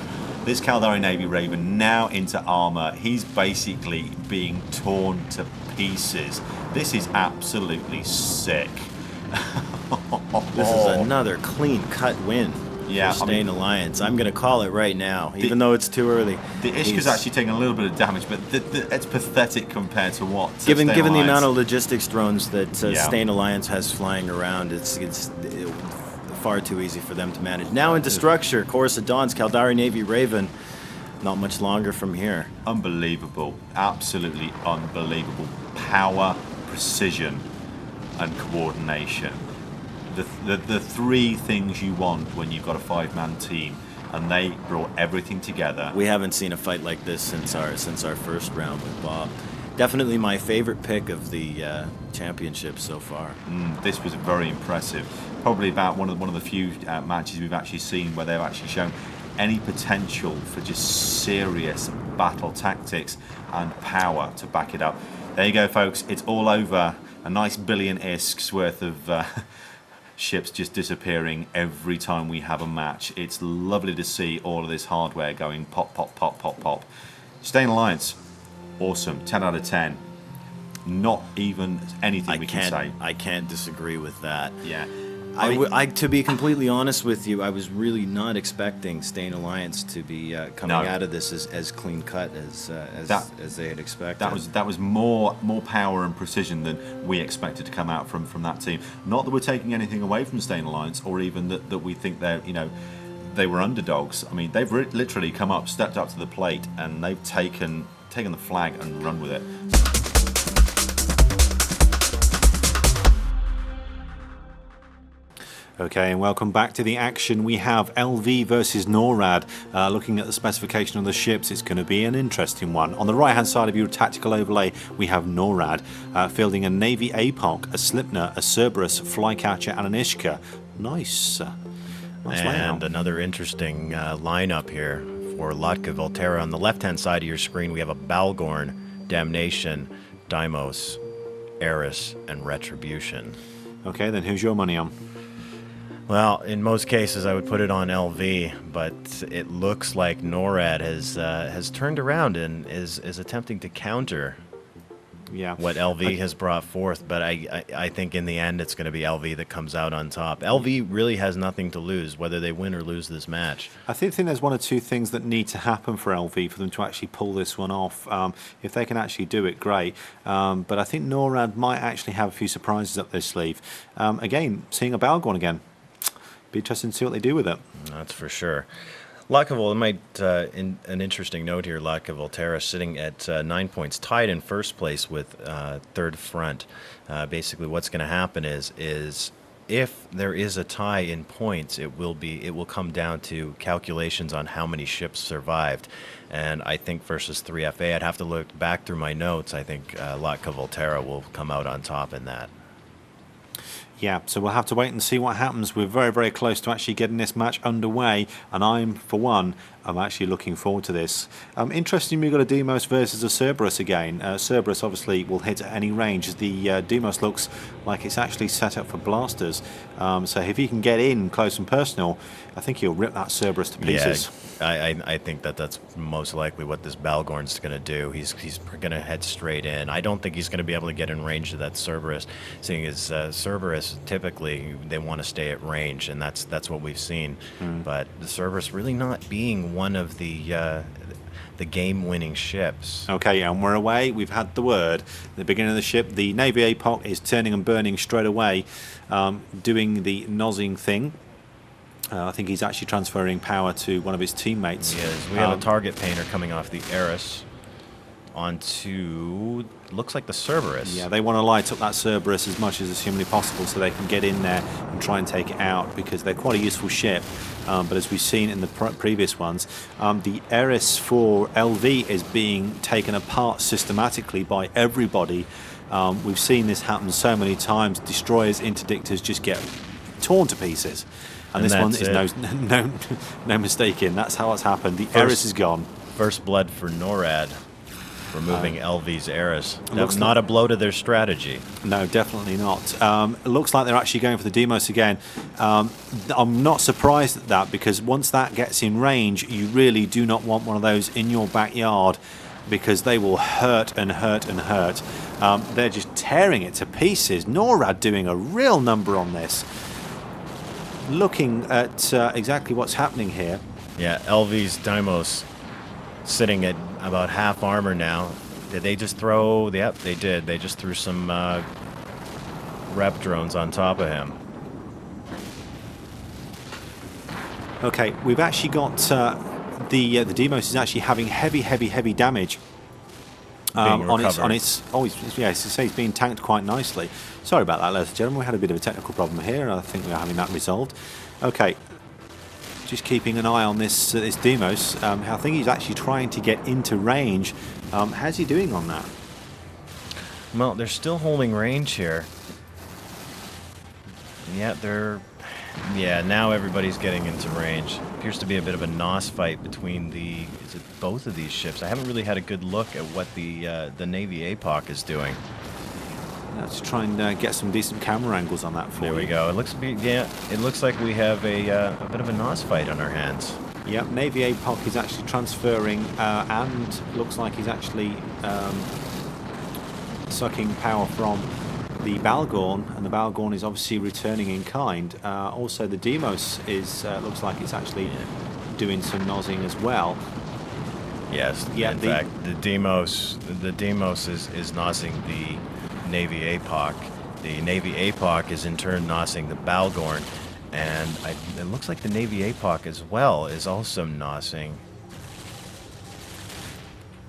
This Caldari Navy Raven now into armor. He's basically being torn to pieces. This is absolutely sick. This is another clean-cut win. Yeah, Stain Alliance. I'm going to call it right now, even though it's too early. The Ishka's actually taking a little bit of damage, but it's pathetic compared to what. Given the amount of logistics drones that Stain Alliance has flying around, it's far too easy for them to manage. Now into structure, Chorus of Dawn's Caldari Navy Raven. Not much longer from here. Unbelievable, absolutely unbelievable power, precision, and coordination. The three things you want when you've got a 5-man team, and they brought everything together. We haven't seen a fight like this since our first round with Bob. Definitely my favorite pick of the championship so far. This was very impressive. Probably about one of the few matches we've actually seen where they've actually shown any potential for just serious battle tactics and power to back it up. There you go, folks. It's all over. A nice billion ISKs worth of ships just disappearing every time we have a match. It's lovely to see all of this hardware going pop, pop, pop, pop, pop. Stain Alliance, awesome. 10 out of 10. Not even anything we can say. I can't disagree with that. Yeah. To be completely honest with you, I was really not expecting Stain Alliance to be coming out of this as clean cut as they had expected. That was more power and precision than we expected to come out from that team. Not that we're taking anything away from Stain Alliance, or even that we think they were underdogs. I mean, they've literally come up, stepped up to the plate, and they've taken the flag and run with it. Okay, and welcome back to the action. We have LV versus NORAD. Looking at the specification of the ships, it's going to be an interesting one. On the right-hand side of your tactical overlay, we have NORAD fielding a Navy APOC, a Slipner, a Cerberus, Flycatcher, and an Ishka. Nice. Nice And layout. another interesting lineup here for Latka Volterra. On the left-hand side of your screen, we have a Balgorn, Damnation, Deimos, Eris, and Retribution. Okay, then who's your money on? Well, in most cases, I would put it on LV, but it looks like NORAD has turned around and is attempting to counter what LV has brought forth. But I think in the end, it's going to be LV that comes out on top. LV really has nothing to lose, whether they win or lose this match. I think there's one or two things that need to happen for LV for them to actually pull this one off. If they can actually do it, great. But I think NORAD might actually have a few surprises up their sleeve. Again, seeing a Balgorn again. Be interesting to see what they do with it. That's for sure. Latka an interesting note here, Latka Volterra sitting at 9 points, tied in first place with third front. Basically what's going to happen is if there is a tie in points, it will come down to calculations on how many ships survived. And I think versus 3FA, I'd have to look back through my notes. I think Latka Volterra will come out on top in that. Yeah, so we'll have to wait and see what happens. We're very, very close to actually getting this match underway, and I'm actually looking forward to this. Interesting, we've got a Deimos versus a Cerberus again. Cerberus obviously will hit at any range. The Deimos looks like it's actually set up for blasters. So if he can get in close and personal, I think he'll rip that Cerberus to pieces. Yeah, I think that's most likely what this Balgorn's going to do. He's going to head straight in. I don't think he's going to be able to get in range of that Cerberus, seeing as Cerberus typically they want to stay at range, and that's what we've seen. But the Cerberus really not being one of the game-winning ships. Okay, and we're away. We've had the word. At the beginning of the ship, the Navy APOC is turning and burning straight away, doing the nozzing thing. I think he's actually transferring power to one of his teammates. Yes, we have a target painter coming off the Eris onto, looks like the Cerberus. Yeah, they want to light up that Cerberus as much as humanly possible so they can get in there and try and take it out, because they're quite a useful ship. But as we've seen in the previous ones, the Eris for LV is being taken apart systematically by everybody. We've seen this happen so many times. Destroyers, interdictors just get torn to pieces. And this one is no mistake in. That's how it's happened. The Eris is gone. First blood for NORAD, removing LV's Eris. That's not a blow to their strategy. No, definitely not. It looks like they're actually going for the Deimos again. I'm not surprised at that, because once that gets in range, you really do not want one of those in your backyard, because they will hurt and hurt and hurt. They're just tearing it to pieces. NORAD doing a real number on this. Looking at exactly what's happening here. Yeah, LV's Deimos sitting at about half armor now. Did they just throw... Yep, they did. They just threw some rep drones on top of him. Okay, we've actually got the Deimos is actually having heavy damage on its. Oh, it's being tanked quite nicely. Sorry about that, ladies and gentlemen. We had a bit of a technical problem here, and I think we're having that resolved. Okay, just keeping an eye on this Deimos. I think he's actually trying to get into range. How's he doing on that? Well, they're still holding range here. Yeah, now everybody's getting into range. Appears to be a bit of a NOS fight between both of these ships. I haven't really had a good look at what the Navy APOC is doing. Let's try and get some decent camera angles on that for you. There we go. It looks like we have a bit of a NOS fight on our hands. Yep, Navy APOC is actually transferring, and looks like he's actually sucking power from the Balgorn, and the Balgorn is obviously returning in kind. Also, the Deimos looks like it's actually doing some nozzing as well. Yes, yeah, in fact, the Deimos is nozzing the Navy APOC. The Navy APOC is in turn nozzing the Balgorn, and it looks like the Navy APOC as well is also nozzing.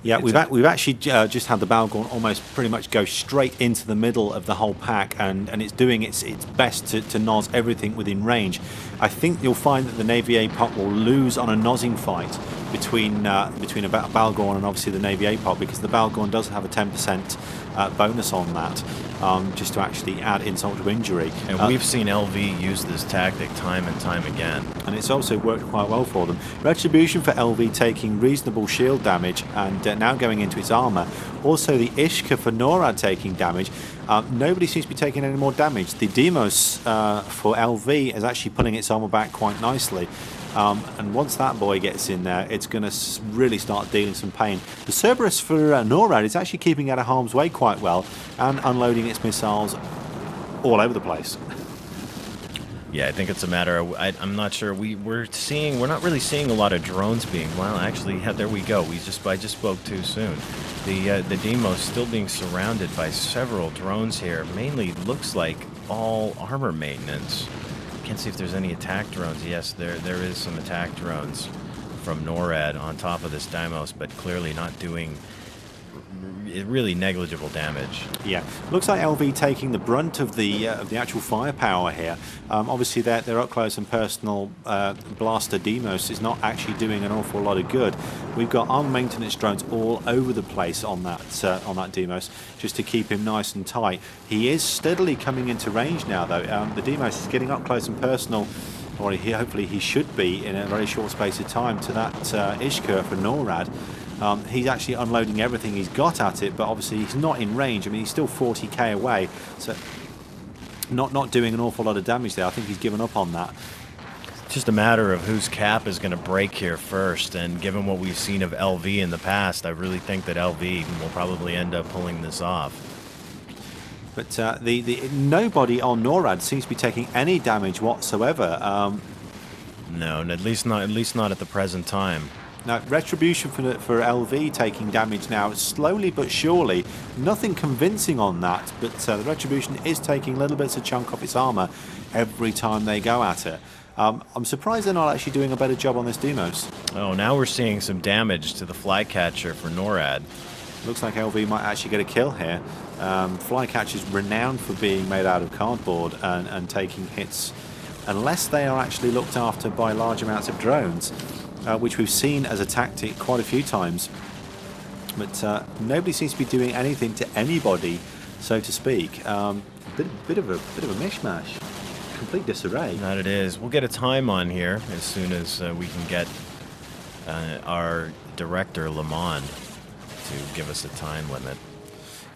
Yeah, we've actually just had the Balgorn almost pretty much go straight into the middle of the whole pack, and it's doing its best to nos everything within range. I think you'll find that the Navy APOC will lose on a nozzing fight between a Balgorn and obviously the Navy APOC, because the Balgorn does have a 10% bonus on that, just to actually add insult to injury. And we've seen LV use this tactic time and time again. And it's also worked quite well for them. Retribution for LV taking reasonable shield damage and now going into its armour. Also the Ishka for NORAD taking damage. Nobody seems to be taking any more damage. The Demos for LV is actually pulling its armour back quite nicely. And once that boy gets in there, it's going to really start dealing some pain. The Cerberus for NORAD is actually keeping out of harm's way quite well and unloading its missiles all over the place. Yeah, I think it's a matter of, I'm not sure. We're not really seeing a lot of drones being. Well, actually, yeah, there we go. I just spoke too soon. The Demos still being surrounded by several drones here. Mainly looks like all armor maintenance. Can't see if there's any attack drones. Yes, there is some attack drones from NORAD on top of this Deimos, but clearly not doing really negligible damage. Yeah, looks like LV taking the brunt of the actual firepower here. Obviously, their up close and personal blaster Demos is not actually doing an awful lot of good. We've got armor maintenance drones all over the place on that Demos, just to keep him nice and tight. He is steadily coming into range now, though. The Demos is getting up close and personal, or hopefully he should be in a very short space of time, to that Ishka for NORAD. He's actually unloading everything he's got at it, but obviously he's not in range. I mean, he's still 40k away, so not doing an awful lot of damage there. I think he's given up on that. It's just a matter of whose cap is going to break here first, and given what we've seen of LV in the past, I really think that LV will probably end up pulling this off. But nobody on NORAD seems to be taking any damage whatsoever. No, at least not at the present time. Now, Retribution for LV taking damage now, slowly but surely. Nothing convincing on that, but the Retribution is taking little bits of chunk off its armour every time they go at it. I'm surprised they're not actually doing a better job on this Demos. Oh, now we're seeing some damage to the Flycatcher for NORAD. Looks like LV might actually get a kill here. Flycatcher is renowned for being made out of cardboard and taking hits, unless they are actually looked after by large amounts of drones. Which we've seen as a tactic quite a few times, but nobody seems to be doing anything to anybody, so to speak. Bit of a mishmash, complete disarray. That it is. We'll get a time on here as soon as we can get our director Lamond to give us a time limit.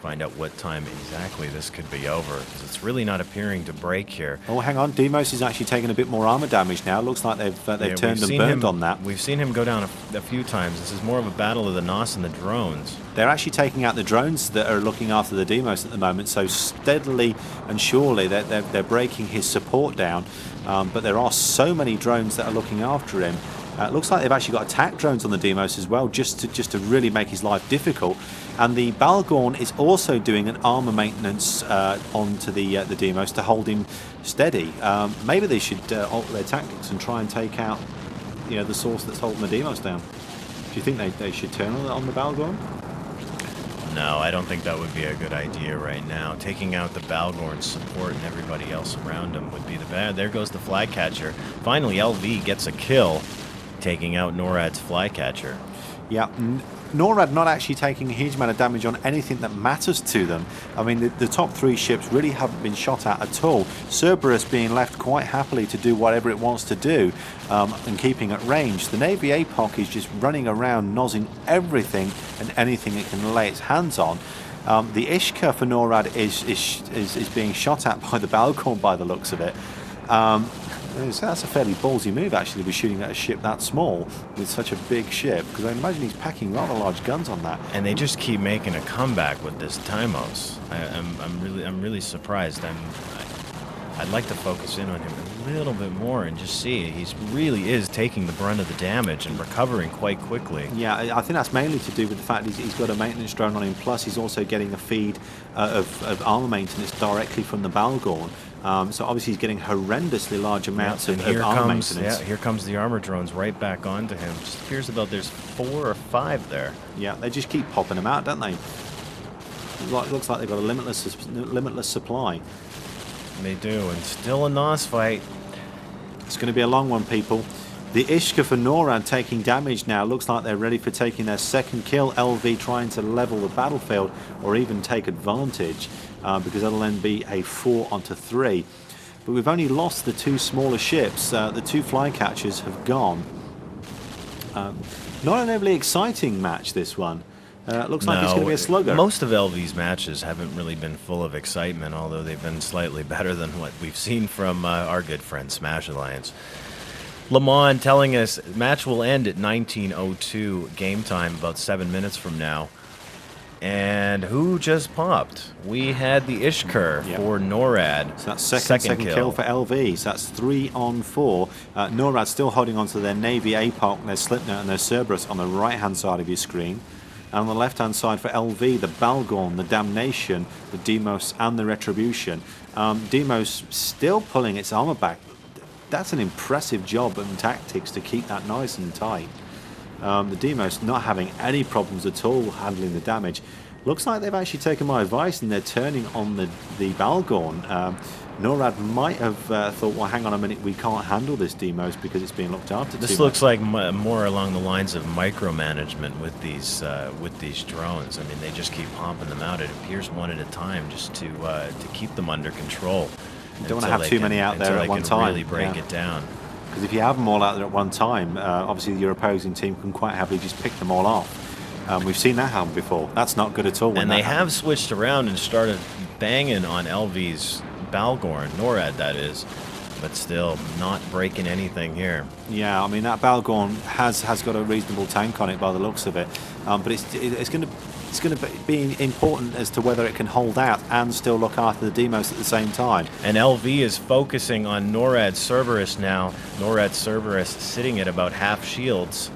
Find out what time exactly this could be over, because it's really not appearing to break here. Oh, hang on. Demos is actually taking a bit more armor damage now. Looks like they've turned and burned on that. We've seen him go down a few times. This is more of a battle of the NOS and the drones. They're actually taking out the drones that are looking after the Demos at the moment, so steadily and surely they're breaking his support down. But there are so many drones that are looking after him. It looks like they've actually got attack drones on the Demos as well, just to really make his life difficult. And the Balgorn is also doing an armor maintenance onto the Demos to hold him steady. Maybe they should alter their tactics and try and take out, the source that's holding the Demos down. Do you think they should turn on the Balgorn? No, I don't think that would be a good idea right now. Taking out the Balgorn's support and everybody else around him would be the bad. There goes the Flycatcher. Finally, LV gets a kill, taking out NORAD's Flycatcher. Yeah, NORAD not actually taking a huge amount of damage on anything that matters to them. I mean, the top three ships really haven't been shot at all. Cerberus being left quite happily to do whatever it wants to do and keeping at range. The Navy APOC is just running around, nozzing everything and anything it can lay its hands on. The Ishka for NORAD is being shot at by the Balgorn by the looks of it. So that's a fairly ballsy move, actually, to be shooting at a ship that small with such a big ship, because I imagine he's packing rather large guns on that. And they just keep making a comeback with this Deimos. I'm really surprised. I'd like to focus in on him a little bit more and just see he really is taking the brunt of the damage and recovering quite quickly. Yeah, I think that's mainly to do with the fact he's got a maintenance drone on him, plus he's also getting a feed of armor maintenance directly from the Balgorn. So obviously he's getting horrendously large amounts of armor maintenance. Yeah, here comes the armor drones right back onto him. Just appears about there's 4 or 5 there. Yeah, they just keep popping them out, don't they? Looks like they've got a limitless supply. They do, and still a NOS fight. It's going to be a long one, people. The Ishka for NORAD taking damage now. Looks like they're ready for taking their second kill. LV trying to level the battlefield or even take advantage because that'll then be a 4-on-3. But we've only lost the 2 smaller ships. The 2 flycatchers have gone. Not an overly exciting match, this one. Looks like it's going to be a slugger. Most of LV's matches haven't really been full of excitement, although they've been slightly better than what we've seen from our good friend Smash Alliance. Lamont telling us match will end at 19:02 game time, about 7 minutes from now. And who just popped? We had the Ishkur for NORAD. So that's second kill for LV. So that's 3-on-4. NORAD still holding on to their Navy APOC, their Slipknot and their Cerberus on the right-hand side of your screen. And on the left-hand side for LV, the Balgorn, the Damnation, the Demos, and the Retribution. Demos still pulling its armor back. That's an impressive job and tactics to keep that nice and tight. The Demos not having any problems at all handling the damage. Looks like they've actually taken my advice and they're turning on the Balgorn. NORAD might have thought, well, hang on a minute, we can't handle this Demos because it's being looked after too much. This looks like more along the lines of micromanagement with these drones. I mean, they just keep pumping them out. It appears one at a time, just to keep them under control. You don't want to have too many out there at one time. Really break it down. Because if you have them all out there at one time, obviously your opposing team can quite happily just pick them all off. We've seen that happen before. That's not good at all. And they have switched around and started banging on LV's Balgorn, NORAD that is, but still not breaking anything here. Yeah, I mean that Balgorn has got a reasonable tank on it by the looks of it, but it's going to be important as to whether it can hold out and still look after the Demos at the same time. And LV is focusing on NORAD Cerberus now. NORAD Cerberus sitting at about half shields,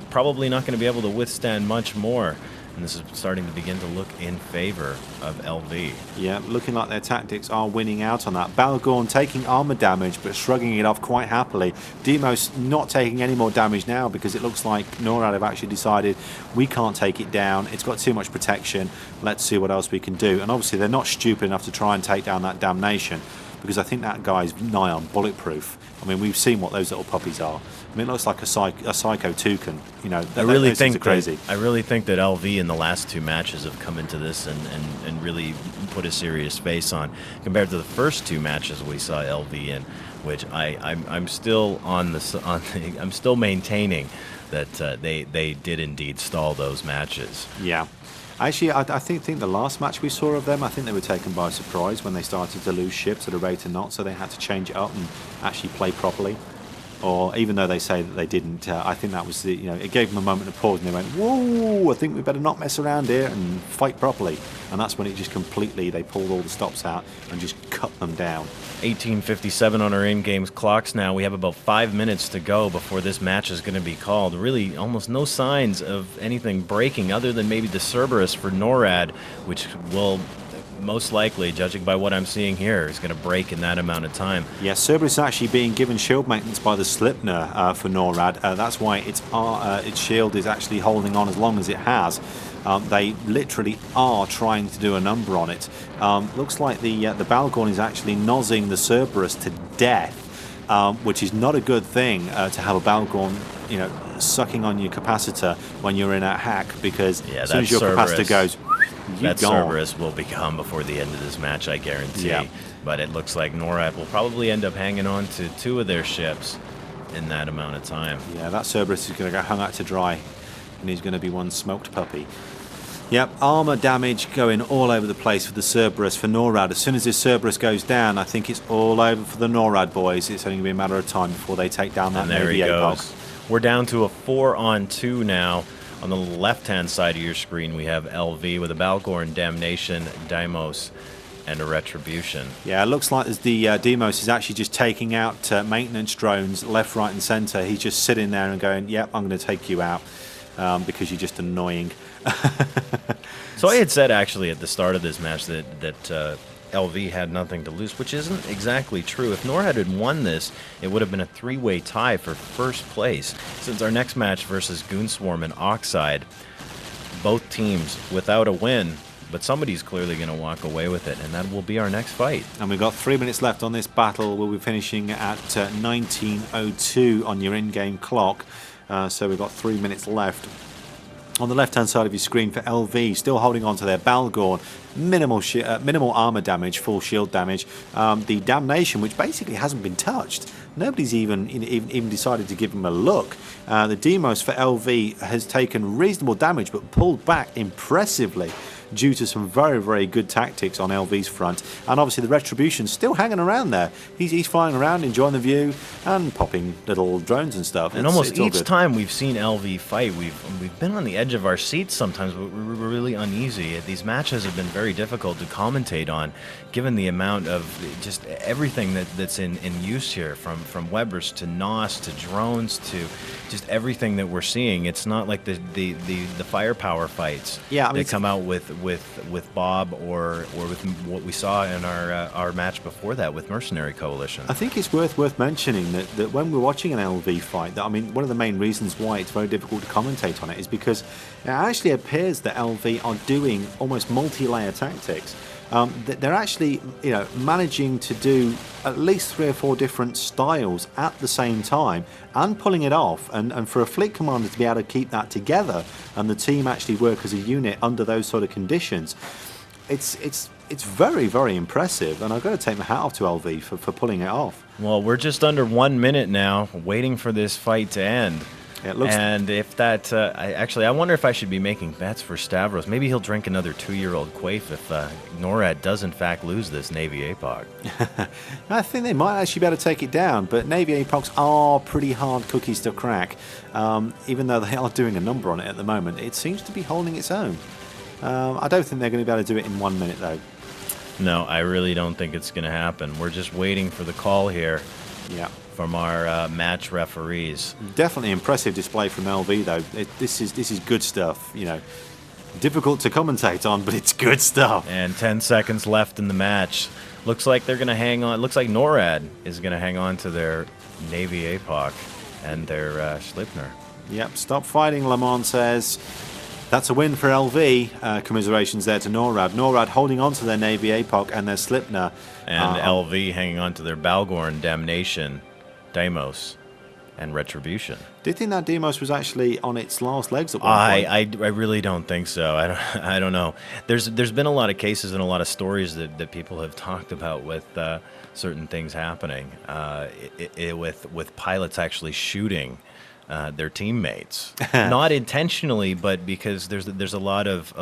probably not going to be able to withstand much more. And this is starting to begin to look in favor of LV. Yeah, looking like their tactics are winning out on that. Balgorn taking armor damage, but shrugging it off quite happily. Demos not taking any more damage now because it looks like NORAD have actually decided we can't take it down. It's got too much protection. Let's see what else we can do. And obviously they're not stupid enough to try and take down that Damnation because I think that guy's nigh on bulletproof. I mean, we've seen what those little puppies are. I mean, it looks like a psycho toucan. You know, I really think crazy. I really think that LV in the last 2 matches have come into this and really put a serious face on compared to the first 2 matches we saw LV in, which I'm still I'm still maintaining that they did indeed stall those matches. Yeah. Actually, I think the last match we saw of them, I think they were taken by surprise when they started to lose ships at a rate of knots, so they had to change it up and actually play properly. Or even though they say that they didn't, I think that was it gave them a moment of pause and they went, whoa, I think we better not mess around here and fight properly. And that's when it just they pulled all the stops out and just cut them down. 18:57 on our in-game clocks now. We have about 5 minutes to go before this match is going to be called. Really almost no signs of anything breaking other than maybe the Cerberus for NORAD, which will most likely, judging by what I'm seeing here, is going to break in that amount of time. Yeah, Cerberus is actually being given shield maintenance by the Slipner for NORAD. That's why its shield is actually holding on as long as it has. They literally are trying to do a number on it. Looks like the Balgorn is actually nozzing the Cerberus to death, which is not a good thing to have a Balgorn, sucking on your capacitor when you're in a hack, because as soon as your capacitor goes, that Cerberus will be gone before the end of this match, I guarantee. Yeah. But it looks like NORAD will probably end up hanging on to 2 of their ships in that amount of time. Yeah, that Cerberus is going to go hung out to dry, and he's going to be one smoked puppy. Yep, armor damage going all over the place for the Cerberus for NORAD. As soon as this Cerberus goes down, I think it's all over for the NORAD boys. It's only going to be a matter of time before they take down that Navy APOC. We're down to a 4-on-2 now. On the left-hand side of your screen, we have LV with a Balgorn, Damnation, Deimos, and a Retribution. Yeah, it looks like as the Demos is actually just taking out maintenance drones left, right, and centre. He's just sitting there and going, "Yep, I'm going to take you out because you're just annoying." So I had said actually at the start of this match that LV had nothing to lose, which isn't exactly true. If NORAD had won this, it would have been a three-way tie for first place. Since our next match versus Goonswarm and Oxide, both teams without a win, but somebody's clearly going to walk away with it, and that will be our next fight. And we've got 3 minutes left on this battle. We'll be finishing at 19:02 on your in-game clock. So we've got 3 minutes left. On the left-hand side of your screen for LV, still holding on to their Balgorn, minimal armor damage, full shield damage. The Damnation, which basically hasn't been touched. Nobody's even decided to give him a look. The Demos for LV has taken reasonable damage, but pulled back impressively due to some very, very good tactics on LV's front. And obviously the Retribution's still hanging around there. He's flying around, enjoying the view, and popping little drones and stuff. And almost each time we've seen LV fight, we've been on the edge of our seats sometimes. We're really uneasy. These matches have been very difficult to commentate on, given the amount of just everything that's in use here, from Webbers to NOS to drones to just everything that we're seeing. It's not like the firepower fights that come out with Bob or with what we saw in our match before that with Mercenary Coalition. I think it's worth mentioning that when we're watching an LV fight, that I mean, one of the main reasons why it's very difficult to commentate on it is because it actually appears that LV are doing almost multi-layer tactics. They're actually, managing to do at least 3 or 4 different styles at the same time and pulling it off. And for a fleet commander to be able to keep that together and the team actually work as a unit under those sort of conditions, it's very, very impressive. And I've got to take my hat off to LV for pulling it off. Well, we're just under 1 minute now, waiting for this fight to end. It looks and if that, I wonder if I should be making bets for Stavros. Maybe he'll drink another 2-year-old Quaif if NORAD does in fact lose this Navy APOC. I think they might actually be able to take it down, but Navy APOCs are pretty hard cookies to crack. Even though they are doing a number on it at the moment, it seems to be holding its own. I don't think they're going to be able to do it in 1 minute, though. No, I really don't think it's going to happen. We're just waiting for the call here. Yeah. From our match referees. Definitely impressive display from LV though. This is good stuff. Difficult to commentate on, but it's good stuff. And 10 seconds left in the match. Looks like they're going to hang on. Looks like NORAD is going to hang on to their Navy APOC and their Schlipner. Yep. Stop fighting, Lamont says. That's a win for LV. Commiserations there to NORAD. NORAD holding on to their Navy APOC and their Schlipner. And LV hanging on to their Balgorn, Damnation, Deimos, and Retribution. Do you think that Demos was actually on its last legs at one point? I really don't think so. I don't know. There's been a lot of cases and a lot of stories that people have talked about with certain things happening, with pilots actually shooting their teammates, not intentionally, but because there's a lot of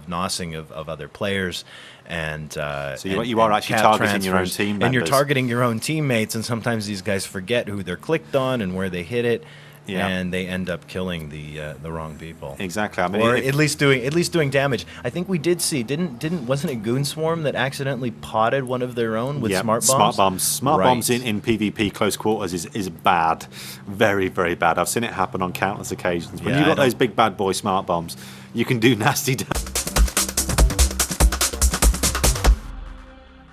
nosing of other players, and so you are actually targeting your own team members. And you're targeting your own teammates, and sometimes these guys forget who they're clicked on and where they hit it. Yeah. And they end up killing the wrong people. Exactly. I mean, or at least doing damage. I think we did see wasn't it Goonswarm that accidentally potted one of their own with smart bombs? Smart bombs in PvP close quarters is bad, very, very bad. I've seen it happen on countless occasions. When you've got those big bad boy smart bombs, you can do nasty damage.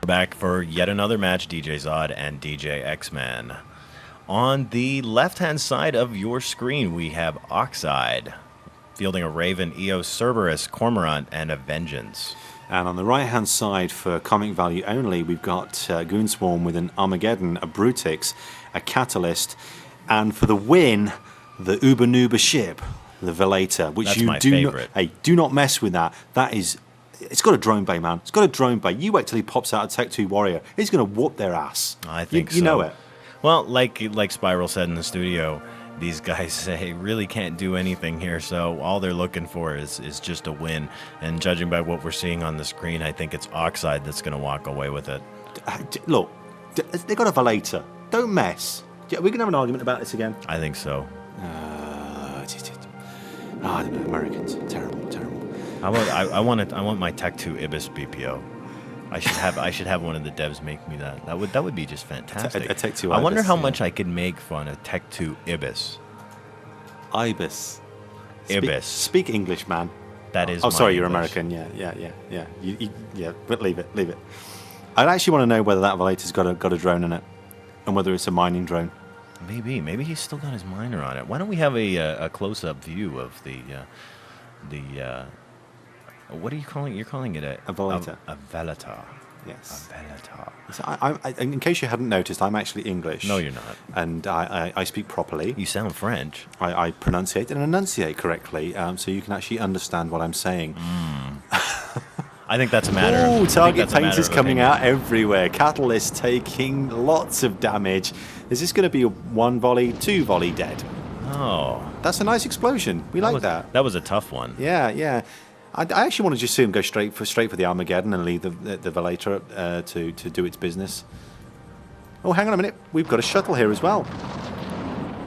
We're back for yet another match, DJ Zod and DJ X-Man. On the left-hand side of your screen, we have Oxide, fielding a Raven, Eos, Cerberus, Cormorant, and a Vengeance. And on the right-hand side, for comic value only, we've got Goonswarm with an Armageddon, a Brutix, a Catalyst, and for the win, the Uber Nuber ship, the Velator, which That's my favorite. Do not mess with that. That is... It's got a drone bay, man. It's got a drone bay. You wait till he pops out a Tech 2 Warrior. He's going to whoop their ass. I think you know it. Well, like Spiral said in the studio, these guys say really can't do anything here, so all they're looking for is just a win. And judging by what we're seeing on the screen, I think it's Oxide that's going to walk away with it. Look, they got a Velator. Don't mess. Are we going to have an argument about this again? I think so. I don't know, Americans. Terrible, terrible. I want my Tech 2 Ibis BPO. I should have one of the devs make me that. That would be just fantastic. A Tech 2 I wonder Ibis, how yeah. much I could make on a Tech 2 Ibis. Ibis. Ibis. Speak English, man. That is. Oh, my sorry, you're English. American. Yeah. Yeah, but leave it. I'd actually want to know whether that Velator's got a drone in it, and whether it's a mining drone. Maybe he's still got his miner on it. Why don't we have a close-up view of the what are you calling it? You're calling it A Velator. A Velator. Yes. A Velator. So I, in case you hadn't noticed, I'm actually English. No, you're not. And I speak properly. You sound French. I pronunciate and enunciate correctly, so you can actually understand what I'm saying. I think that's a matter. Oh, of, target paint is coming opinion. out everywhere. Catalyst taking lots of damage. Is this going to be a 1 volley, 2 volley dead? Oh, That's a nice explosion. We like that. That was a tough one. Yeah. I actually want to just see him go straight for the Armageddon and leave the Velator to do its business. Oh, hang on a minute. We've got a shuttle here as well.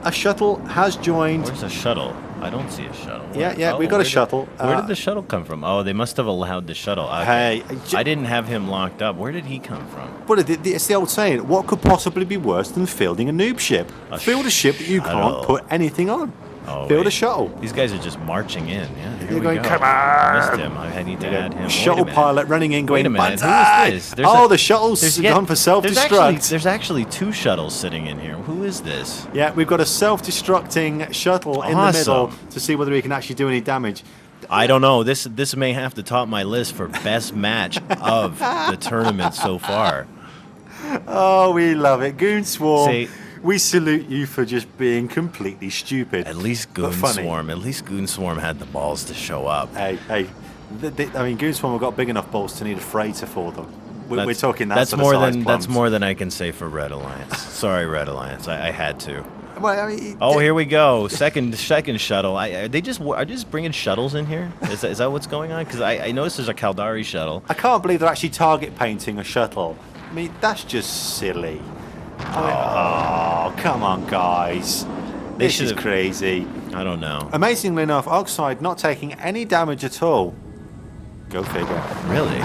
A shuttle has joined. Where's a shuttle? I don't see a shuttle. Yeah, we've got a shuttle. Where did the shuttle come from? Oh, they must have allowed the shuttle. Okay. Hey, I didn't have him locked up. Where did he come from? But it's the old saying, what could possibly be worse than fielding a noob ship? Field a ship that you shuttle. can't put anything on. Oh, Field a wait. shuttle. These guys are just marching in. Yeah, here You're we going, go. come I on. missed him. I need to add him. Wait a Shuttle minute. pilot running in, going, Wait a minute. "Banzai!" Who is this? The shuttle's gone for self-destruct. There's actually 2 shuttles sitting in here. Who is this? Yeah, we've got a self-destructing shuttle in the middle to see whether he can actually do any damage. I don't know. This may have to top my list for best match of the tournament so far. Oh, we love it. Goon Swarm, See- we salute you for just being completely stupid. At least but funny. Goon Swarm had the balls to show up. Hey. I mean, Goon Swarm have got big enough balls to need a freighter for them. We're talking that sort of size plums. That's more than I can say for Red Alliance. Sorry, Red Alliance. I had to. Well, I mean, Oh, here we go. Second shuttle. Are they just bringing shuttles in here? Is that what's going on? Because I noticed there's a Caldari shuttle. I can't believe they're actually target painting a shuttle. I mean, that's just silly. Oh, come on, guys. This is crazy. I don't know. Amazingly enough, Oxide not taking any damage at all. Go figure. Really?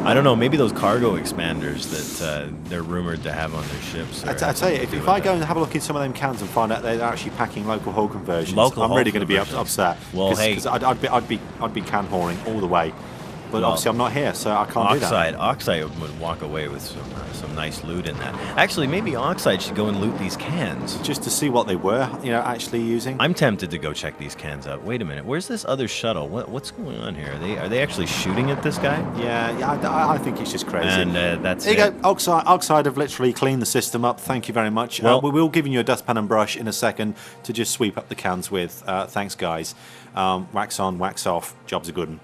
I don't know. Maybe those cargo expanders that they're rumored to have on their ships. I tell you, if I go and have a look in some of them cans and find out they're actually packing local hull conversions, I'm really going to be upset. Well, hey, because I'd be can whoring all the way. But obviously I'm not here, so I can't do that. Oxide would walk away with some nice loot in that. Actually, maybe Oxide should go and loot these cans. Just to see what they were, actually using. I'm tempted to go check these cans out. Wait a minute, where's this other shuttle? What's going on here? Are they actually shooting at this guy? Yeah, I think it's just crazy. And that's there you it. go. Oxide have literally cleaned the system up. Thank you very much. Well, we will give you a dustpan and brush in a second to just sweep up the cans with. Thanks, guys. Wax on, wax off. Job's a good one.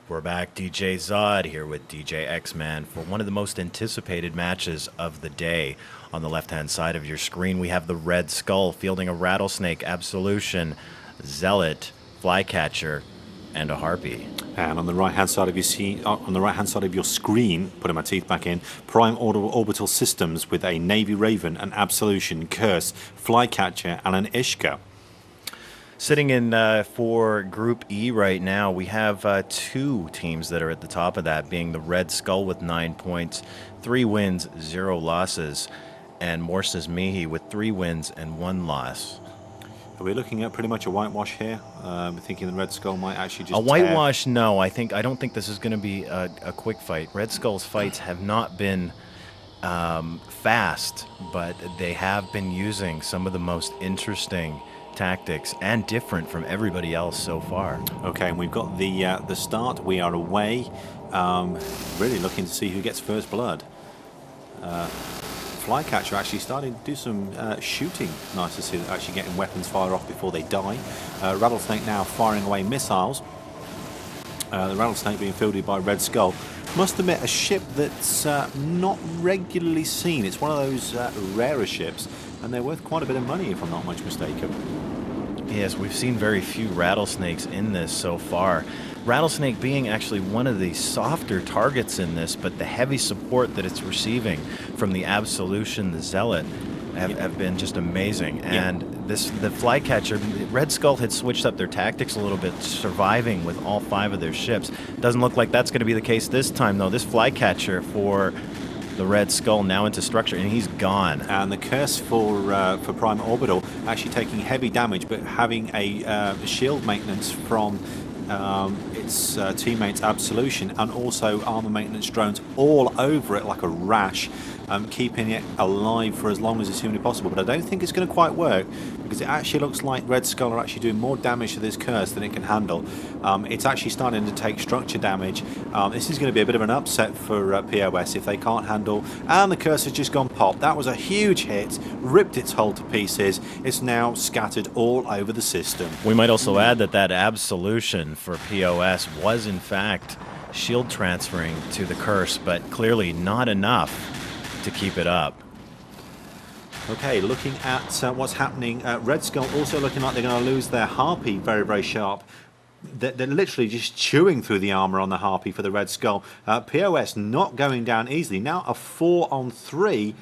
We're back. DJ Zod here with DJ X-Man for one of the most anticipated matches of the day. On the left-hand side of your screen, we have the Red Skull fielding a Rattlesnake, Absolution, Zealot, Flycatcher, and a Harpy. And on the right-hand side of your screen, putting my teeth back in, Prime Orbital Systems with a Navy Raven, an Absolution, Curse, Flycatcher, and an Ishka. Sitting in for Group E right now, we have 2 teams that are at the top of that, being the Red Skull with 9 points, 3 wins, 0 losses, and Morses Mihi with 3 wins and 1 loss. Are we looking at pretty much a whitewash here? Thinking the Red Skull might actually just a whitewash? No, I don't think this is going to be a quick fight. Red Skull's fights have not been fast, but they have been using some of the most interesting tactics and different from everybody else so far. Okay, and we've got the start. We are away, really looking to see who gets first blood. Flycatcher actually starting to do some shooting. Nice to see that actually getting weapons fired off before they die. Rattlesnake now firing away missiles. The Rattlesnake being fielded by Red Skull. Must admit, a ship that's not regularly seen. It's one of those rarer ships, and they're worth quite a bit of money if I'm not much mistaken. Yes, we've seen very few Rattlesnakes in this so far. Rattlesnake being actually one of the softer targets in this, but the heavy support that it's receiving from the Absolution, the Zealot, have been just amazing. And the Flycatcher, Red Skull had switched up their tactics a little bit, surviving with all 5 of their ships. Doesn't look like that's going to be the case this time, though. This Flycatcher for the Red Skull now into structure, and he's gone. And the curse for Prime Orbital actually taking heavy damage, but having a shield maintenance from its teammates Absolution, and also armor maintenance drones all over it like a rash, keeping it alive for as long as is humanly possible. But I don't think it's going to quite work, because it actually looks like Red Skull are actually doing more damage to this curse than it can handle. It's actually starting to take structure damage. This is going to be a bit of an upset for POS if they can't handle, and the curse has just gone pop. That was a huge hit, ripped its hull to pieces. It's now scattered all over the system. We might also add that Absolution for POS was in fact shield transferring to the curse, but clearly not enough to keep it up. Okay, looking at what's happening, Red Skull also looking like they're going to lose their Harpy very, very sharp. They're literally just chewing through the armor on the Harpy for the Red Skull. POS not going down easily. Now a 4-on-3.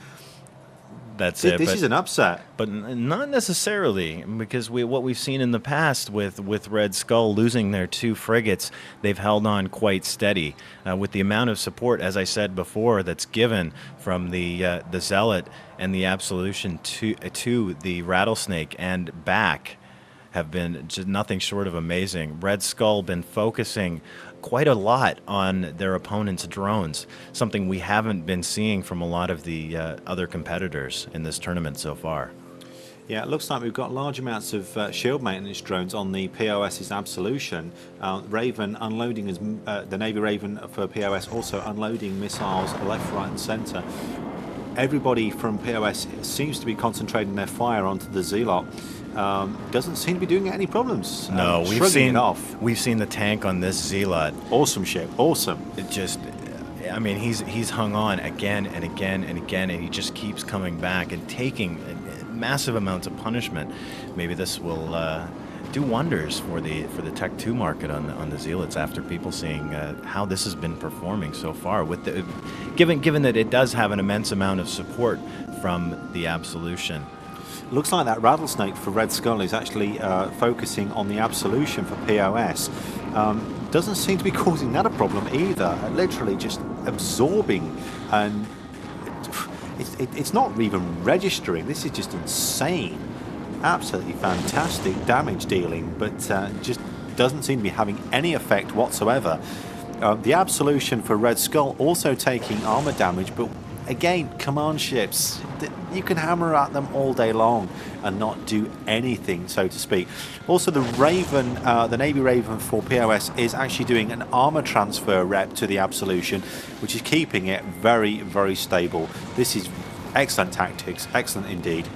That's it. This is an upset. But not necessarily, because what we've seen in the past with Red Skull losing their 2 frigates, they've held on quite steady. With the amount of support, as I said before, that's given from the Zealot and the Absolution to the Rattlesnake and back, have been just nothing short of amazing. Red Skull been focusing quite a lot on their opponent's drones, something we haven't been seeing from a lot of the other competitors in this tournament so far. Yeah, it looks like we've got large amounts of shield maintenance drones on the POS's Absolution. Raven unloading the Navy Raven for POS, also unloading missiles left, right and centre. Everybody from POS seems to be concentrating their fire onto the Zealot. Doesn't seem to be doing any problems. No, we've seen the tank on this Zealot. Awesome ship, awesome. It just, I mean, he's hung on again and again and again, and he just keeps coming back and taking massive amounts of punishment. Maybe this will do wonders for the Tech 2 market on the Zealots, after people seeing how this has been performing so far. With the given that it does have an immense amount of support from the Absolution. Looks like that Rattlesnake for Red Skull is actually focusing on the Absolution for POS. Doesn't seem to be causing that a problem either. Literally just absorbing, and it's not even registering. This is just insane. Absolutely fantastic damage dealing, but just doesn't seem to be having any effect whatsoever. The Absolution for Red Skull also taking armor damage, but again, command ships, you can hammer at them all day long and not do anything, so to speak. Also, the Raven, the Navy Raven for POS, is actually doing an armor transfer rep to the Absolution, which is keeping it very, very stable. This is excellent tactics, excellent indeed.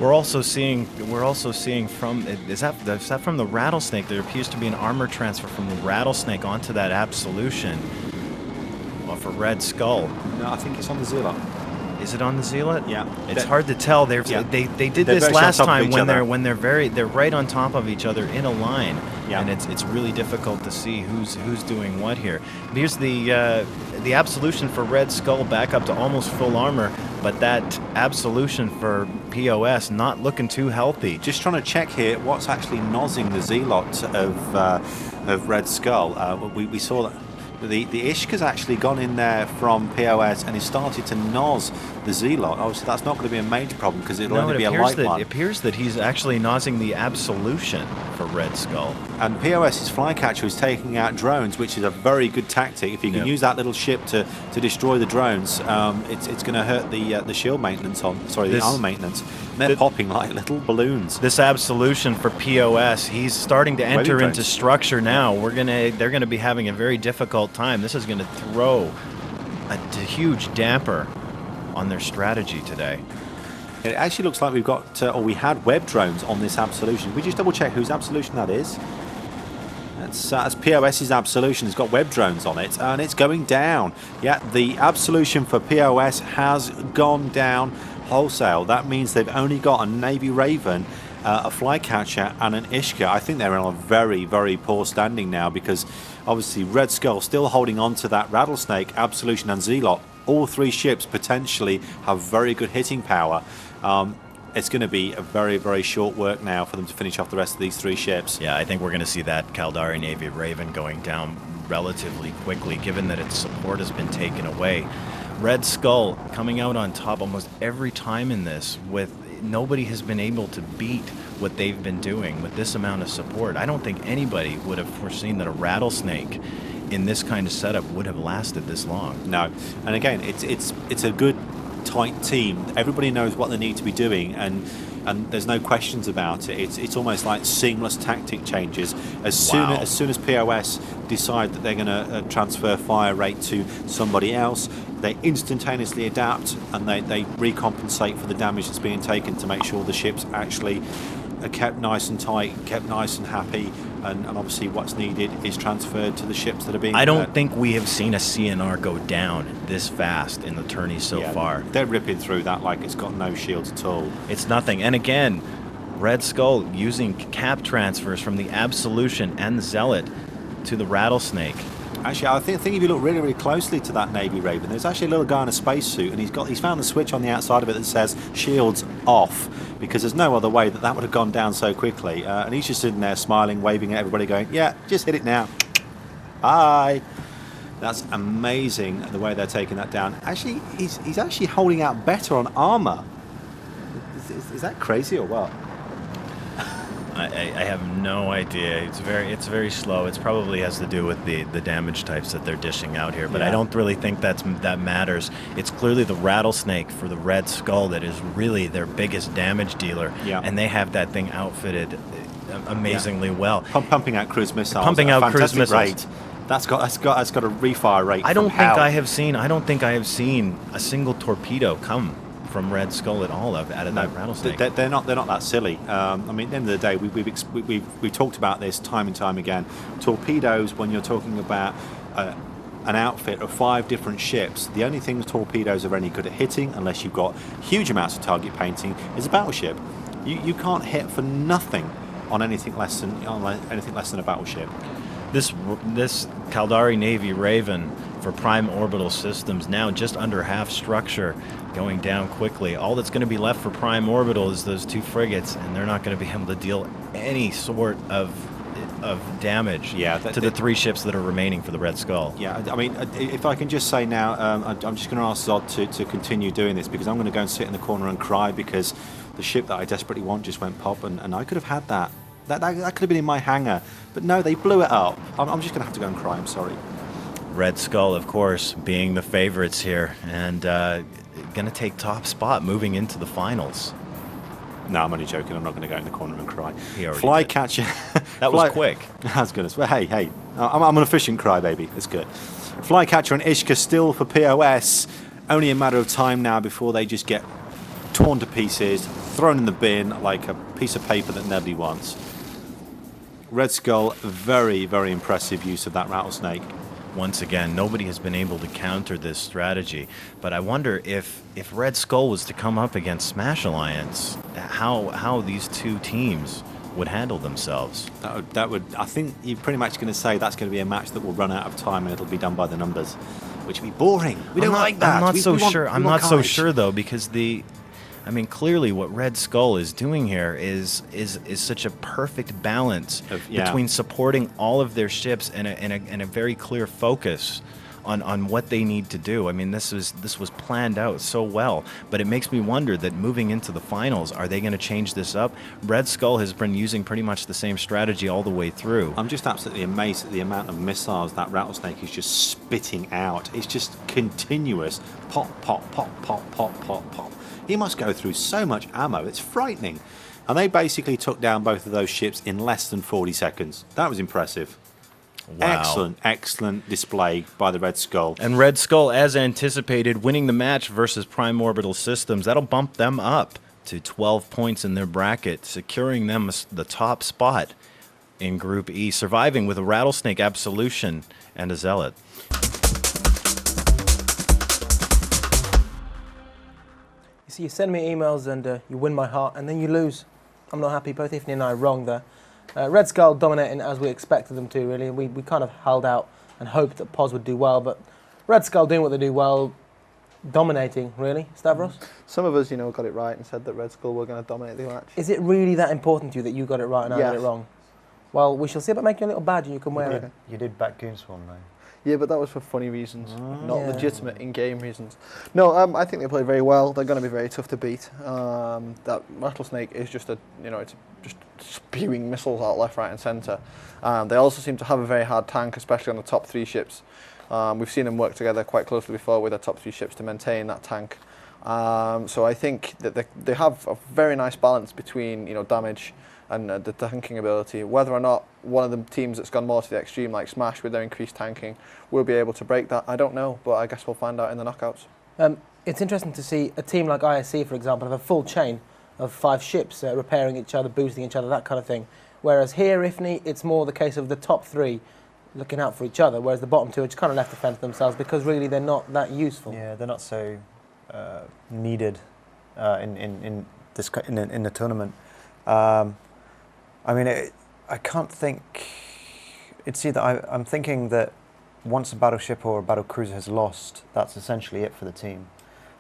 We're also seeing from is that from the Rattlesnake? There appears to be an armor transfer from the Rattlesnake onto that Absolution. Well, for Red Skull. No, I think it's on the Zealot. Is it on the Zealot? Yeah. It's hard to tell. They did this last time when they're right on top of each other in a line. Yeah. And it's really difficult to see who's doing what here. Here's the Absolution for Red Skull back up to almost full armor, but that Absolution for POS not looking too healthy. Just trying to check here what's actually nozzing the Zealot of Red Skull. We saw that the Ishka's actually gone in there from POS and he started to nose the Zealot. Obviously, that's not going to be a major problem because it'll only be a light one. It appears that he's actually nosing the Absolution for Red Skull. And POS's Flycatcher is taking out drones, which is a very good tactic. If you can use that little ship to destroy the drones, it's going to hurt the shield maintenance the armor maintenance. And they're popping like little balloons. This Absolution for POS, he's starting to enter into structure now. They're gonna be having a very difficult time. This is going to throw a huge damper on their strategy today. It actually looks like we've got, or we had web drones on this Absolution. We just double check whose Absolution that is. That's POS's Absolution. It's got web drones on it, and it's going down. Yeah, the Absolution for POS has gone down wholesale. That means they've only got a Navy Raven, a Flycatcher and an Ishka. I think they're on a very, very poor standing now, because obviously Red Skull still holding on to that Rattlesnake, Absolution and Zealot. All 3 ships potentially have very good hitting power. It's going to be a very, very short work now for them to finish off the rest of these 3 ships. Yeah, I think we're going to see that Caldari Navy Raven going down relatively quickly, given that its support has been taken away. Red Skull coming out on top almost every time in this, with nobody has been able to beat what they've been doing with this amount of support. I don't think anybody would have foreseen that a Rattlesnake in this kind of setup would have lasted this long. No, and again, it's a good tight team. Everybody knows what they need to be doing, and there's no questions about it. It's almost like seamless tactic changes. As soon as POS decide that they're going to transfer fire rate to somebody else, they instantaneously adapt and they recompensate for the damage that's being taken to make sure the ships actually are kept nice and tight, kept nice and happy, and obviously what's needed is transferred to the ships that are being... I don't think we have seen a CNR go down this fast in the tourney so far. They're ripping through that like it's got no shields at all. It's nothing. And again, Red Skull using cap transfers from the Absolution and the Zealot to the Rattlesnake. Actually, I think if you look really, really closely to that Navy Raven, there's actually a little guy in a spacesuit, and he's found the switch on the outside of it that says shields off, because there's no other way that would have gone down so quickly. And he's just sitting there smiling, waving at everybody, going, "Yeah, just hit it now. Bye." That's amazing the way they're taking that down. Actually, he's actually holding out better on armor. Is that crazy or what? I have no idea. It's very slow. It probably has to do with the damage types that they're dishing out here, but I don't really think that matters. It's clearly the Rattlesnake for the Red Skull that is really their biggest damage dealer, and they have that thing outfitted amazingly well. Pumping out cruise missiles. Pumping out cruise missiles. Rate. That's got a refire rate. I don't think I have seen a single torpedo come from Red Skull at all out of that Rattlesnake. They're not that silly. I mean, at the end of the day, we've talked about this time and time again. Torpedoes, when you're talking about an outfit of 5 different ships, the only things torpedoes are any good at hitting, unless you've got huge amounts of target painting, is a battleship. You can't hit for nothing on anything less than a battleship. This Caldari Navy Raven for Prime Orbital Systems now just under half structure, going down quickly. All that's going to be left for Prime Orbital is those 2 frigates, and they're not going to be able to deal any sort of damage to the 3 ships that are remaining for the Red Skull. Yeah, I mean, if I can just say now, I'm just going to ask Zod to continue doing this, because I'm going to go and sit in the corner and cry, because the ship that I desperately want just went pop, and I could have had that. That could have been in my hangar, but no, they blew it up. I'm just going to have to go and cry. I'm sorry. Red Skull, of course, being the favorites here, and going to take top spot moving into the finals. No, I'm only joking. I'm not going to go in the corner and cry. Flycatcher. That was quick. I was going to say, hey, I'm an efficient crybaby. It's good. Flycatcher and Ishka still for POS. Only a matter of time now before they just get torn to pieces, thrown in the bin like a piece of paper that nobody wants. Red Skull, very, very impressive use of that Rattlesnake. Once again, nobody has been able to counter this strategy, but I wonder if Red Skull was to come up against Smash Alliance, how these 2 teams would handle themselves. That would I think you're pretty much going to say that's going to be a match that will run out of time and it'll be done by the numbers, which would be boring. We don't like that. I'm not so sure. I'm not so sure though, because clearly what Red Skull is doing here is such a perfect balance between supporting all of their ships and a very clear focus on what they need to do. I mean, this was planned out so well, but it makes me wonder that moving into the finals, are they going to change this up? Red Skull has been using pretty much the same strategy all the way through. I'm just absolutely amazed at the amount of missiles that Rattlesnake is just spitting out. It's just continuous pop, pop, pop, pop, pop, pop, pop. He must go through so much ammo, it's frightening. And they basically took down both of those ships in less than 40 seconds. That was impressive. Wow. Excellent display by the Red Skull. And Red Skull, as anticipated, winning the match versus Prime Orbital Systems. That'll bump them up to 12 points in their bracket, securing them the top spot in Group E, surviving with a Rattlesnake, Absolution, and a Zealot. You see, you send me emails and you win my heart, and then you lose. I'm not happy. Both Ifney and I are wrong there. Red Skull dominating as we expected them to, really. We kind of held out and hoped that Pos would do well, but Red Skull doing what they do well, dominating, really, Stavros? Some of us, got it right and said that Red Skull were going to dominate the match. Is it really that important to you that you got it right and I got it wrong? Well, we shall see about making a little badge and you can wear it. You did back Goonswarm, though. Yeah, but that was for funny reasons, not legitimate in-game reasons. No, I think they play very well. They're going to be very tough to beat. That Rattlesnake is just it's just spewing missiles out left, right, and centre. They also seem to have a very hard tank, especially on the top 3 ships. We've seen them work together quite closely before with their top 3 ships to maintain that tank. So I think that they have a very nice balance between damage and the tanking ability. Whether or not one of the teams that's gone more to the extreme, like Smash with their increased tanking, will be able to break that, I don't know, but I guess we'll find out in the knockouts. It's interesting to see a team like ISC, for example, have a full chain of 5 ships repairing each other, boosting each other, that kind of thing. Whereas here, IFNI, it's more the case of the top 3 looking out for each other, whereas the bottom 2 are just kind of left to fend for themselves because really they're not that useful. Yeah, they're not so needed in the tournament. I mean, I can't think. It's either I'm thinking that once a battleship or a battle cruiser has lost, that's essentially it for the team.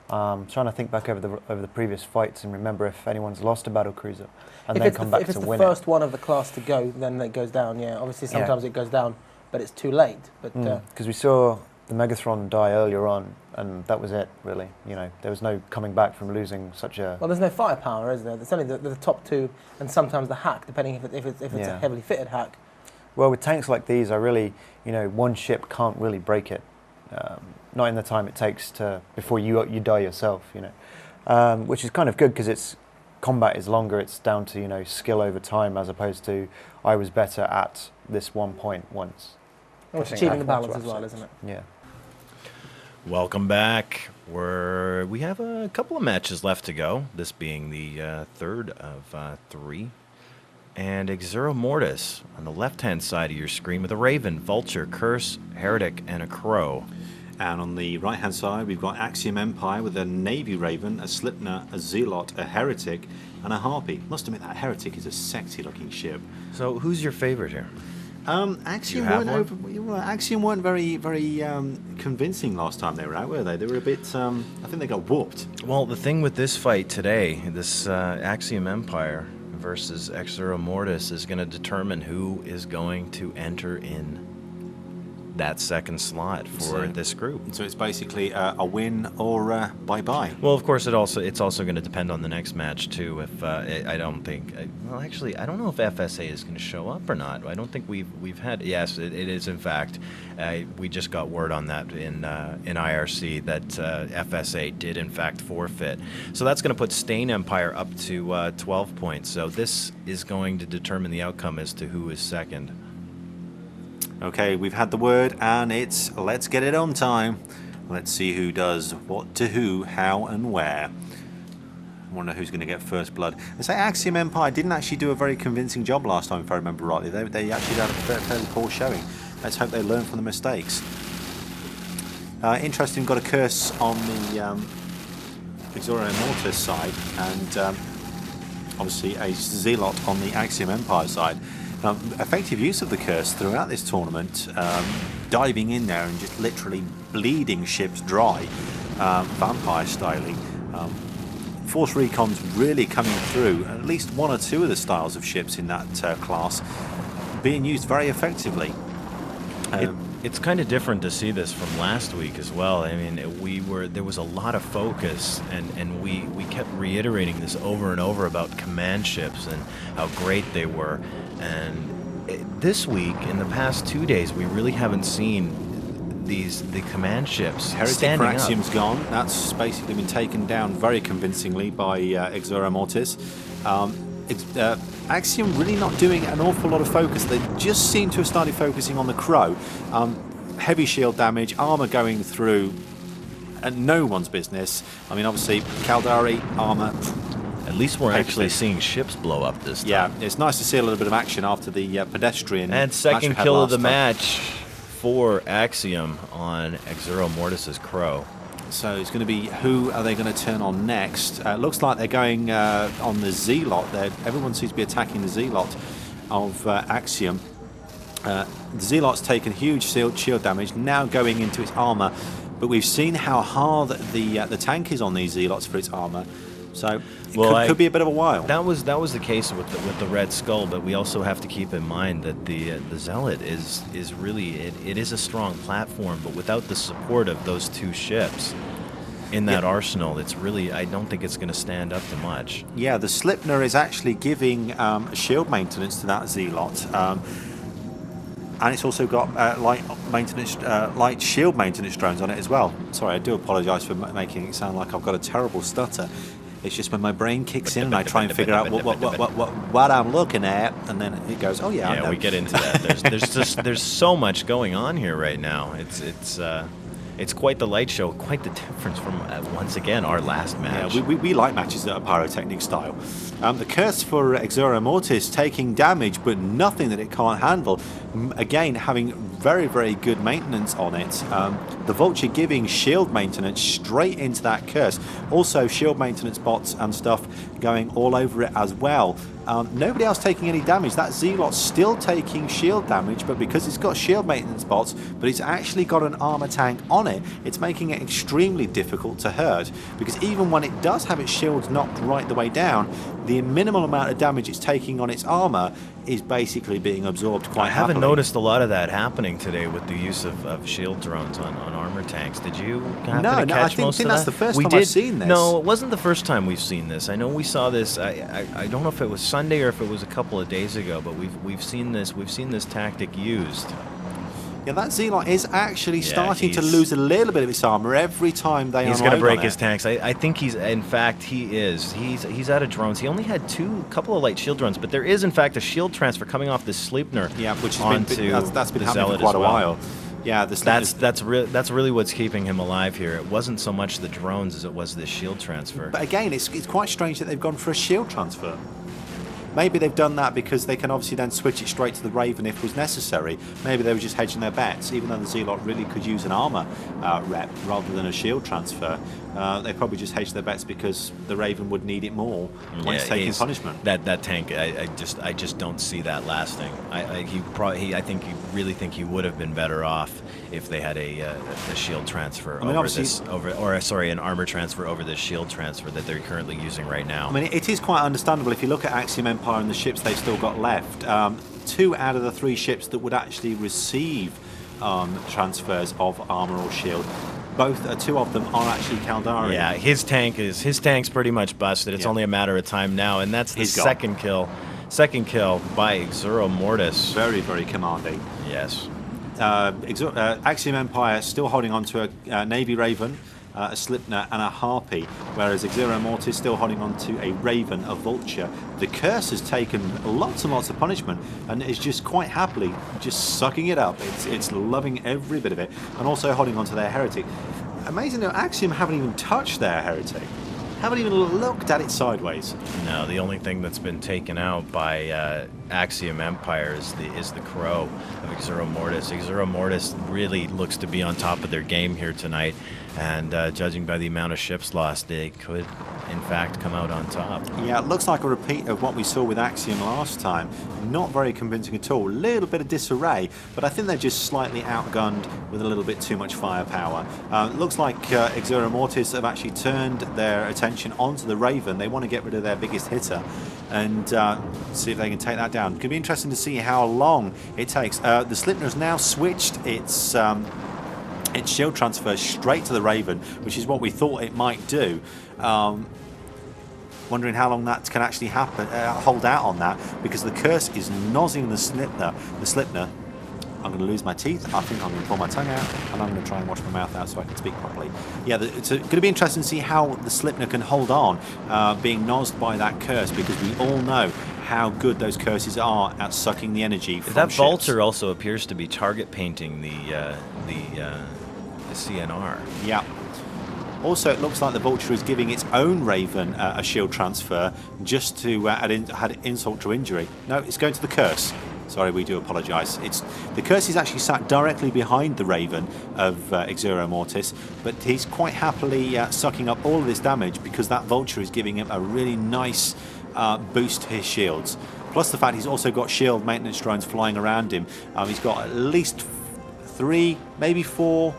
Trying to think back over the previous fights and remember if anyone's lost a battle cruiser and then come back to win it. If it's the first one of the class to go, then it goes down. Yeah, obviously sometimes it goes down, but it's too late. But because we saw the Megathron die earlier on, and that was it, really. There was no coming back from losing such a... Well, there's no firepower, is there? It's only the top 2 and sometimes the hack, depending if it's a heavily fitted hack. Well, with tanks like these, I really, one ship can't really break it. Not in the time it takes before you die yourself, which is kind of good because combat is longer. It's down to skill over time as opposed to I was better at this one point once. Well, it's achieving the balance as well, isn't it? Yeah. Welcome back. We have a couple of matches left to go, this being the third of 3. And Exura Mortis on the left-hand side of your screen with a Raven, Vulture, Curse, Heretic, and a Crow. And on the right-hand side, we've got Axiom Empire with a Navy Raven, a Slipner, a Zealot, a Heretic, and a Harpy. Must admit that Heretic is a sexy-looking ship. So who's your favorite here? Axiom weren't very convincing last time they were out, were they? They were a bit. I think they got whooped. Well, the thing with this fight today, this Axiom Empire versus Exura Mortis, is going to determine who is going to enter in that second slot for this group. So it's basically a win or bye-bye. Well, of course, it's also going to depend on the next match too. If I don't know if FSA is going to show up or not. I don't think we've had. Yes, it is in fact. We just got word on that in IRC that FSA did in fact forfeit. So that's going to put Stain Empire up to 12 points. So this is going to determine the outcome as to who is second. Okay, we've had the word, and it's let's get it on time. Let's see who does what to who, how, and where. I wonder who's going to get first blood. They say Axiom Empire didn't actually do a very convincing job last time, if I remember rightly. They actually had a fairly poor showing. Let's hope they learn from the mistakes. Interesting, got a curse on the Exura Mortis side, and obviously a Zealot on the Axiom Empire side. Effective use of the curse throughout this tournament, diving in there and just literally bleeding ships dry, vampire styling. Force Recon's really coming through, at least one or two of the styles of ships in that class being used very effectively. It's kind of different to see this from last week as well. I mean, there was a lot of focus, and we kept reiterating this over and over about command ships and how great they were. And this week, in the past 2 days, we really haven't seen the command ships standing up. Heretic for Axiom's gone. That's basically been taken down very convincingly by Exura Mortis. Axiom really not doing an awful lot of focus. They just seem to have started focusing on the Crow. Heavy shield damage, armor going through, and no one's business. I mean, obviously, Caldari, armor. At least we're actually seeing ships blow up this time. Yeah, it's nice to see a little bit of action after the pedestrian. And second kill of the match for Axiom on Exura Mortis' Crow. So it's going to be who are they going to turn on next? Looks like they're going on the Zealot. Everyone seems to be attacking the Zealot of Axiom. The Zealot's taken huge shield damage, now going into its armor. but we've seen how hard the tank is on these Zealots for its armor, so it could be a bit of a while. That was the case with the Red Skull, but we also have to keep in mind that the Zealot is really it is a strong platform, but without the support of those 2 ships in that arsenal, it's really, I don't think it's going to stand up to much. Yeah, the Slipner is actually giving shield maintenance to that Zealot. And it's also got light shield maintenance drones on it as well. Sorry, I do apologise for making it sound like I've got a terrible stutter. It's just when my brain kicks in and I try and figure out what I'm looking at, and then it goes, oh yeah. Yeah, we get into that. There's so much going on here right now. It's quite the light show, quite the difference from once again our last match. Yeah, we like matches that are pyrotechnic style. The curse for Exura Mortis taking damage, but nothing that it can't handle. Again, having very, very good maintenance on it. The Vulture giving shield maintenance straight into that curse. Also, shield maintenance bots and stuff going all over it as well. Nobody else taking any damage. That Zealot's still taking shield damage, but because it's got shield maintenance bots, but it's actually got an armor tank on it, it's making it extremely difficult to hurt. Because even when it does have its shields knocked right the way down, the minimal amount of damage it's taking on its armor is basically being absorbed quite happily. I haven't noticed a lot of that happening today with the use of shield drones on armor tanks. Did you happen to catch most of that? That's the first time I've seen this. No, it wasn't the first time we've seen this. I know we saw this. I don't know if it was Sunday or if it was a couple of days ago, but we've seen this. We've seen this tactic used. Yeah, that Zealot is actually starting to lose a little bit of its armor every time they unload on it. He's going to break his tanks. I think he's, in fact, he is. He's out of drones. He only had a couple of light shield drones, but there is, in fact, a shield transfer coming off the Sleipner. Yeah, which that's been happening for quite a while. Yeah, that's really what's keeping him alive here. It wasn't so much the drones as it was the shield transfer. But again, it's quite strange that they've gone for a shield transfer. Maybe they've done that because they can obviously then switch it straight to the Raven if it was necessary. Maybe they were just hedging their bets, even though the Zealot really could use an armor rep rather than a shield transfer. They probably just hedged their bets because the Raven would need it more when it's taking punishment. That tank, I just don't see that lasting. I think you really think he would have been better off if they had a shield transfer an armor transfer over this shield transfer that they're currently using right now. I mean, it is quite understandable if you look at Axiom Empire and the ships they've still got left. 2 out of the 3 ships that would actually receive transfers of armor or shield, 2 of them are actually Caldari. Yeah, his tank's pretty much busted. It's only a matter of time now, and that's the second kill by Exura Mortis. Very, very commanding. Yes. Axiom Empire still holding on to a Navy Raven, a Slipner and a Harpy, whereas Exura Mortis still holding on to a Raven, a Vulture. The Curse has taken lots and lots of punishment and is just quite happily just sucking it up. It's loving every bit of it, and also holding on to their Heretic. Amazing that Axiom haven't even touched their Heretic. Haven't even looked at it sideways. No, the only thing that's been taken out by Axiom Empire is the Crow of Exura Mortis. Exura Mortis really looks to be on top of their game here tonight, and judging by the amount of ships lost, they could, in fact, come out on top. Yeah, it looks like a repeat of what we saw with Axiom last time. Not very convincing at all. A little bit of disarray, but I think they're just slightly outgunned with a little bit too much firepower. It looks like Exura Mortis have actually turned their attention onto the Raven. They want to get rid of their biggest hitter and see if they can take that down. It could be interesting to see how long it takes. The Slipner has now switched its shield transfer straight to the Raven, which is what we thought it might do. Wondering how long that can actually happen, hold out on that, because the Curse is nozzing the Slipner. I'm going to lose my teeth. I think I'm going to pull my tongue out, and I'm going to try and wash my mouth out so I can speak properly. Yeah, it's going to be interesting to see how the Slipner can hold on, being nozzed by that Curse, because we all know how good those Curses are at sucking the energy from that ships. Vulture also appears to be target painting the CNR. Yeah. Also, it looks like the Vulture is giving its own Raven a shield transfer just to add insult to injury. No, it's going to the Curse. Sorry, we do apologise. The Curse is actually sat directly behind the Raven of Exura Mortis, but he's quite happily sucking up all of this damage because that Vulture is giving him a really nice boost to his shields. Plus the fact he's also got shield maintenance drones flying around him. He's got at least 3, maybe 4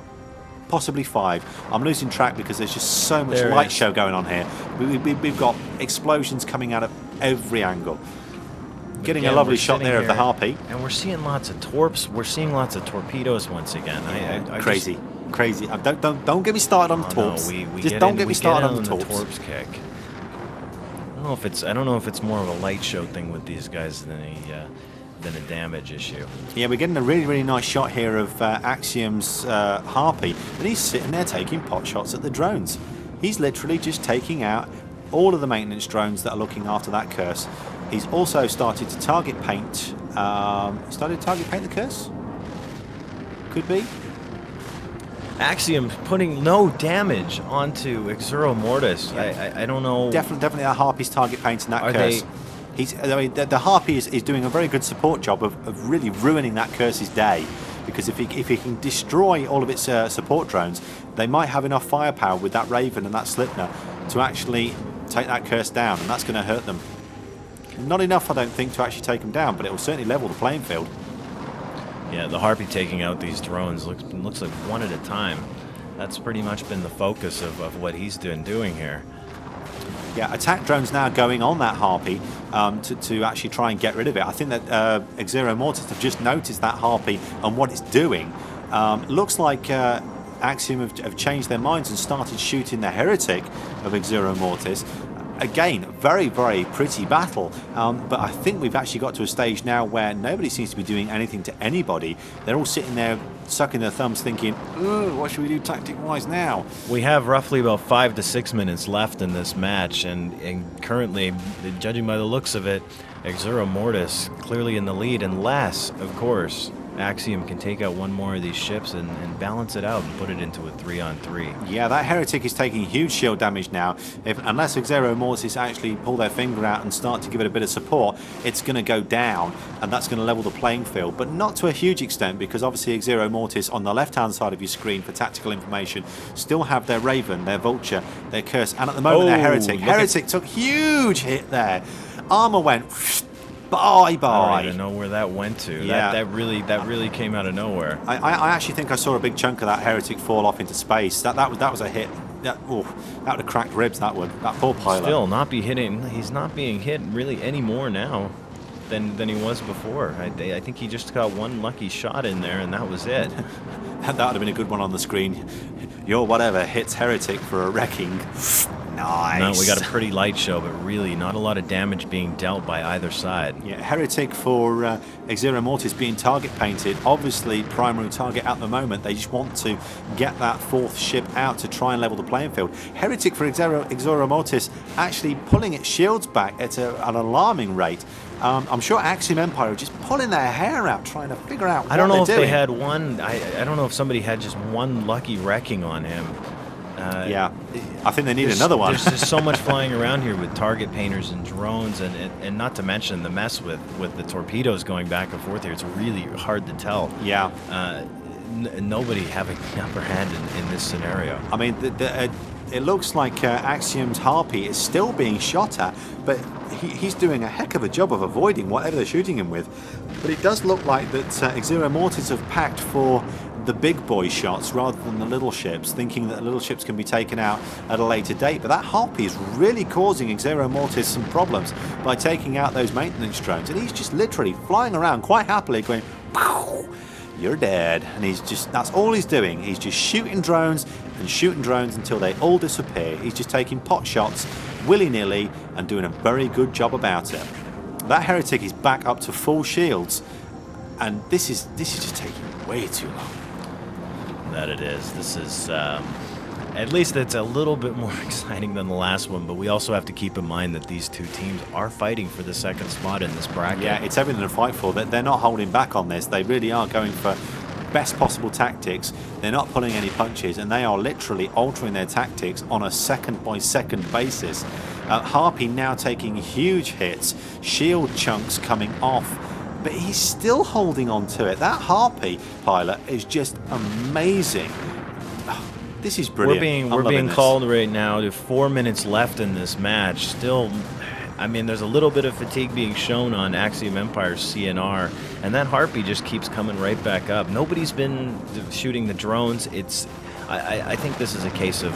possibly 5. I'm losing track because there's just so much There light is. show going on here. We've got explosions coming out of every angle. Getting Again, a lovely we're shot sitting there of the here, Harpy. And we're seeing lots of torps. We're seeing lots of torpedoes once again. I Crazy. Crazy. Don't get me started on the torps. We Just get don't in- get me we started get on the in torps. torps kick. I don't know if it's more of a light show thing with these guys than a damage issue. Yeah, we're getting a really, really nice shot here of Axiom's Harpy, and he's sitting there taking pot shots at the drones. He's literally just taking out all of the maintenance drones that are looking after that curse. He's also started to target paint. The curse? Could be. Axiom putting no damage onto Exuro Mortis. I don't know. Definitely that Harpy's target painting that Are curse. they- The Harpy is doing a very good support job of really ruining that curse's day, because if he can destroy all of its support drones, they might have enough firepower with that Raven and that Slipner to actually take that curse down, and that's going to hurt them. Not enough, I don't think, to actually take them down, but it will certainly level the playing field. Yeah, the Harpy taking out these drones looks like one at a time. That's pretty much been the focus of what he's doing here. Yeah, attack drones now going on that Harpy to actually try and get rid of it. I think that Exero Mortis have just noticed that Harpy and what it's doing. Looks like Axiom have changed their minds and started shooting the Heretic of Exero Mortis. Again, very, very pretty battle, but I think we've actually got to a stage now where nobody seems to be doing anything to anybody. They're all sitting there sucking their thumbs thinking, "Ooh, what should we do tactic-wise now?" We have roughly about 5 to 6 minutes left in this match, and currently, judging by the looks of it, Exuro Mortis clearly in the lead, unless, of course, Axiom can take out one more of these ships and balance it out and put it into a 3-on-3. Yeah, that Heretic is taking huge shield damage now. Unless Exero Mortis actually pull their finger out and start to give it a bit of support, it's going to go down, and that's going to level the playing field. But not to a huge extent, because obviously Exero Mortis on the left-hand side of your screen for tactical information still have their Raven, their Vulture, their Curse, and at the moment their Heretic. Heretic took huge hit there. Armor went bye-bye. I don't even know where that went to. Yeah. That really came out of nowhere. I actually think I saw a big chunk of that Heretic fall off into space. That was a hit. That would have cracked ribs. That poor pilot. Still not be hitting. He's not being hit really any more now than he was before. I think he just got one lucky shot in there, and that was it. That would have been a good one on the screen. Your whatever hits Heretic for a wrecking. Nice. No, we got a pretty light show, but really not a lot of damage being dealt by either side. Yeah, Heretic for Exero Mortis being target painted. Obviously, primary target at the moment. They just want to get that 4th ship out to try and level the playing field. Heretic for Exero Mortis actually pulling its shields back at an alarming rate. I'm sure Axiom Empire are just pulling their hair out trying to figure out what I don't know if they're doing. they had one. I don't know if somebody had just one lucky wrecking on him. Yeah, I think they need another one. There's just so much flying around here with target painters and drones, and not to mention the mess with the torpedoes going back and forth here. It's really hard to tell. Yeah. Nobody having the upper hand in this scenario. I mean, it looks like Axiom's Harpy is still being shot at, but he's doing a heck of a job of avoiding whatever they're shooting him with. But it does look like that Exero Mortis have packed for the big boy shots rather than the little ships, thinking that the little ships can be taken out at a later date. But that Harpy is really causing Exero Mortis some problems by taking out those maintenance drones, and he's just literally flying around quite happily going, "Pow, you're dead." And that's all he's doing. He's just shooting drones until they all disappear. He's just taking pot shots willy-nilly and doing a very good job about it. That Heretic is back up to full shields, and this is just taking way too long. That it is. This is, at least it's a little bit more exciting than the last one, but we also have to keep in mind that these two teams are fighting for the 2nd spot in this bracket. Yeah, it's everything to fight for. They're not holding back on this. They really are going for best possible tactics. They're not pulling any punches, and they are literally altering their tactics on a second-by-second basis. Harpy now taking huge hits, shield chunks coming off, but he's still holding on to it. That Harpy pilot is just amazing. This is brilliant. We're being called right now to 4 minutes left in this match. Still, I mean, there's a little bit of fatigue being shown on Axiom Empire's CNR, and that Harpy just keeps coming right back up. Nobody's been shooting the drones. I think this is a case of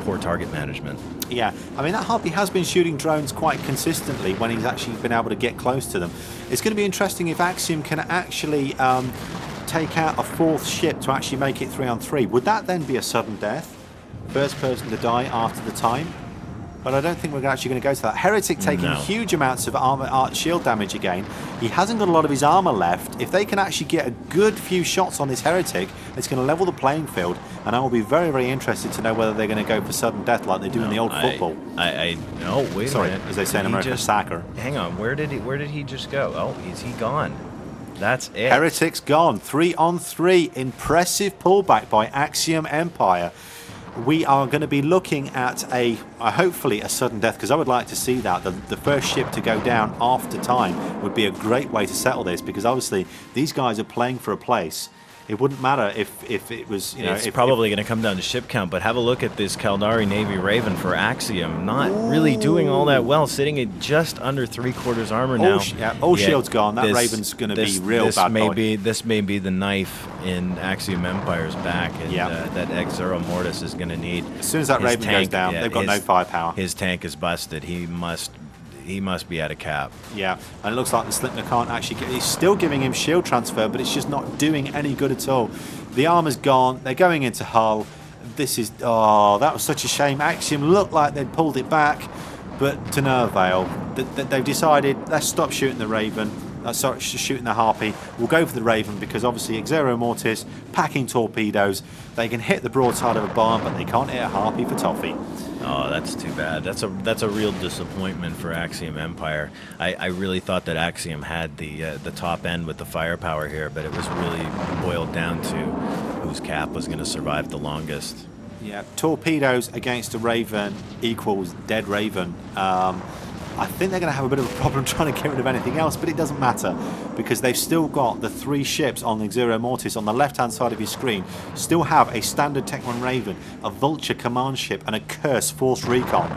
poor target management. Yeah, I mean, that Harpy has been shooting drones quite consistently when he's actually been able to get close to them. It's going to be interesting if Axiom can actually take out a fourth ship to actually make it 3-on-3. Would that then be a sudden death? First person to die after the time? But I don't think we're actually going to go to that. Heretic taking huge amounts of armor, shield damage again. He hasn't got a lot of his armor left. If they can actually get a good few shots on this Heretic, it's going to level the playing field. And I will be very, very interested to know whether they're going to go for sudden death like they do in the old football. No, wait a minute. As they say in America, sacker. Hang on, where did he just go? Oh, is he gone? That's it. Heretic's gone. 3-on-3. Impressive pullback by Axiom Empire. We are going to be looking at hopefully a sudden death, because I would like to see that. The first ship to go down after time would be a great way to settle this, because obviously these guys are playing for a place. It wouldn't matter if it was, it's probably going to come down to ship count, but have a look at this Kaldari Navy Raven for Axiom. Not really doing all that well, sitting at just under 3/4 armor now. All shield's gone. That Raven's going to be real bad boy. This may be the knife in Axiom Empire's back, and that Exura Mortis is going to need. As soon as that Raven goes down, they've got no firepower. His tank is busted. He must be at a cap. Yeah, and it looks like the Slipner can't actually get... He's still giving him shield transfer, but it's just not doing any good at all. The armor's gone. They're going into Hull. This is... Oh, that was such a shame. Axiom looked like they'd pulled it back, but to no avail. They've decided, let's stop shooting the Raven. Sorry, shooting the Harpy. We'll go for the Raven, because obviously Exero Mortis packing torpedoes. They can hit the broadside of a barn, but they can't hit a Harpy for toffee. Oh, that's too bad. That's a real disappointment for Axiom Empire. I really thought that Axiom had the top end with the firepower here, but it was really boiled down to whose cap was going to survive the longest. Yeah, torpedoes against a Raven equals dead Raven. I think they're going to have a bit of a problem trying to get rid of anything else, but it doesn't matter, because they've still got the 3 ships on the Exero Mortis on the left-hand side of your screen. Still have a standard Tech 1 Raven, a Vulture command ship, and a Curse Force Recon.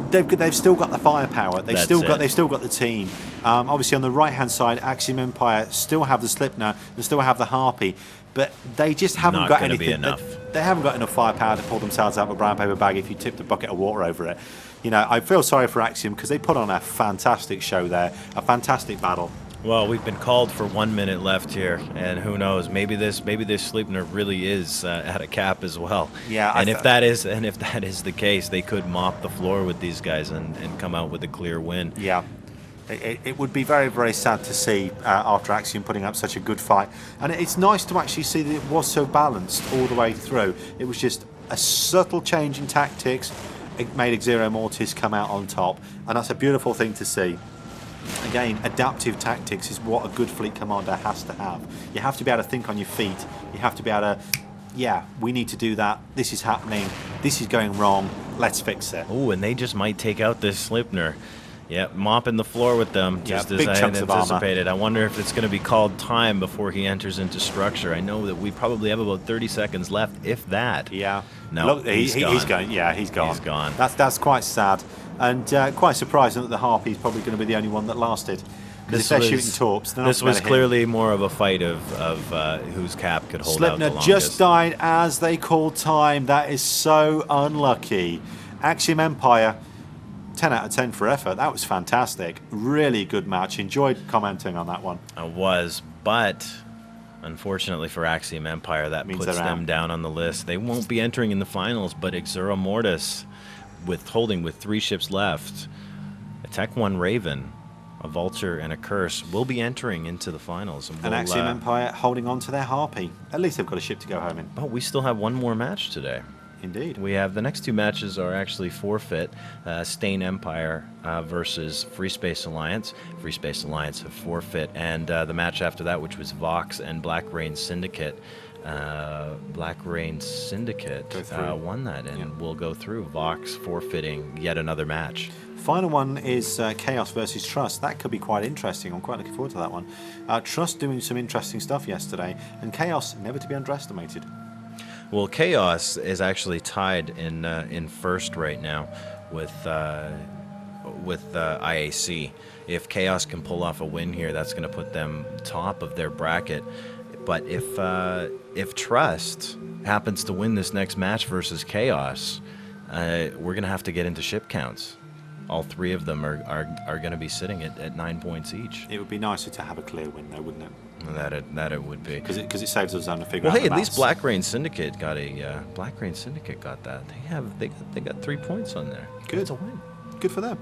They've still got the firepower. They've still got the team. Obviously, on the right-hand side, Axiom Empire still have the Slipner. They still have the Harpy. But they just haven't got anything. They haven't got enough firepower to pull themselves out of a brown paper bag if you tipped a bucket of water over it. I feel sorry for Axiom, because they put on a fantastic show there, a battle. Well, we've been called for 1 minute left here, and who knows? Maybe this Sleipner really is at a cap as well. Yeah, and if that is the case, they could mop the floor with these guys and come out with a clear win. Yeah. It would be very, very sad to see after Axiom putting up such a good fight. And it's nice to actually see that it was so balanced all the way through. It was just a subtle change in tactics. It made Exero Mortis come out on top. And that's a beautiful thing to see. Again, adaptive tactics is what a good fleet commander has to have. You have to be able to think on your feet. You have to be able to, yeah, we need to do that. This is happening. This is going wrong. Let's fix it. Oh, and they just might take out this Sleipner. Yeah, mopping the floor with them, just as I had anticipated. I wonder if it's going to be called time before he enters into structure. I know that we probably have about 30 seconds left, if that. Yeah. No, look, he's going. Yeah, he's gone. He's gone. That's quite sad, and quite surprising that the Harpy is probably going to be the only one that lasted. Because if they're shooting torps, this was clearly more of a fight of whose cap could hold out the longest. Slipner just died as they called time. That is so unlucky. Axiom Empire. 10 out of 10 for effort. That was fantastic. Really good match. Enjoyed commenting on that one. I was, but unfortunately for Axiom Empire, that puts them down on the list. They won't be entering in the finals, but Exura Mortis, with 3 ships left, a Tech 1 Raven, a Vulture, and a Curse will be entering into the finals. And Axiom Empire holding on to their Harpy. At least they've got a ship to go home in. Oh, we still have one more match today. Indeed. We have the next 2 matches are actually forfeit. Stain Empire versus Free Space Alliance. Free Space Alliance have forfeit. And the match after that, which was Vox and Black Rain Syndicate. Black Rain Syndicate won that and will go through. Vox forfeiting yet another match. Final one is Chaos versus Trust. That could be quite interesting. I'm quite looking forward to that one. Trust doing some interesting stuff yesterday, and Chaos never to be underestimated. Well, Chaos is actually tied in first right now with IAC. If Chaos can pull off a win here, that's going to put them top of their bracket. But if Trust happens to win this next match versus Chaos, we're going to have to get into ship counts. All three of them are going to be sitting at 9 points each. It would be nicer to have a clear win, though, wouldn't it? That it would be. Because it saves us having to figure out. Well, hey, the at least maths. Black Rain Syndicate got that. They got 3 points on there. Good. It's a win. Good for them.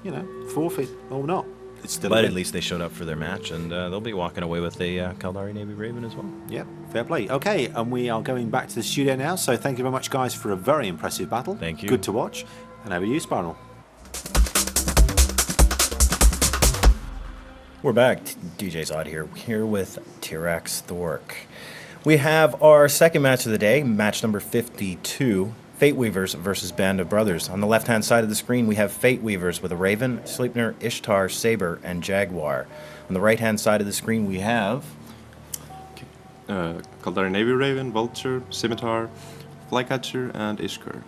You know, forfeit or not. It's still. But at least they showed up for their match, and they'll be walking away with a Kaldari Navy Raven as well. Yep, fair play. Okay, and we are going back to the studio now. So thank you very much, guys, for a very impressive battle. Thank you. Good to watch. And over to you, Spiral. We're back. DJ Zod here with T-Rex Thork. We have our second match of the day, match number 52, Fate Weavers versus Band of Brothers. On the left-hand side of the screen, we have Fate Weavers with a Raven, Sleipnir, Ishtar, Saber, and Jaguar. On the right-hand side of the screen, we have Kaldari Navy Raven, Vulture, Scimitar, Flycatcher, and Ishkur.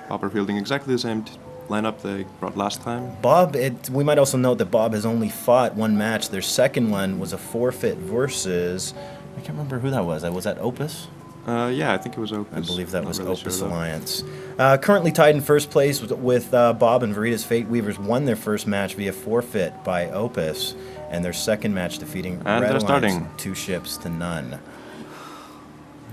Bob are fielding exactly the same lineup they brought last time. Bob. We might also note that Bob has only fought one match. Their second one was a forfeit versus, I can't remember who that was. Was that Opus? Yeah, I think it was Opus. I believe that Not was really Opus sure, though. Alliance. Currently tied in first place with Bob and Veritas. Fate Weavers won their first match via forfeit by Opus, and their second match defeating And Red they're Alliance starting. 2 ships to none.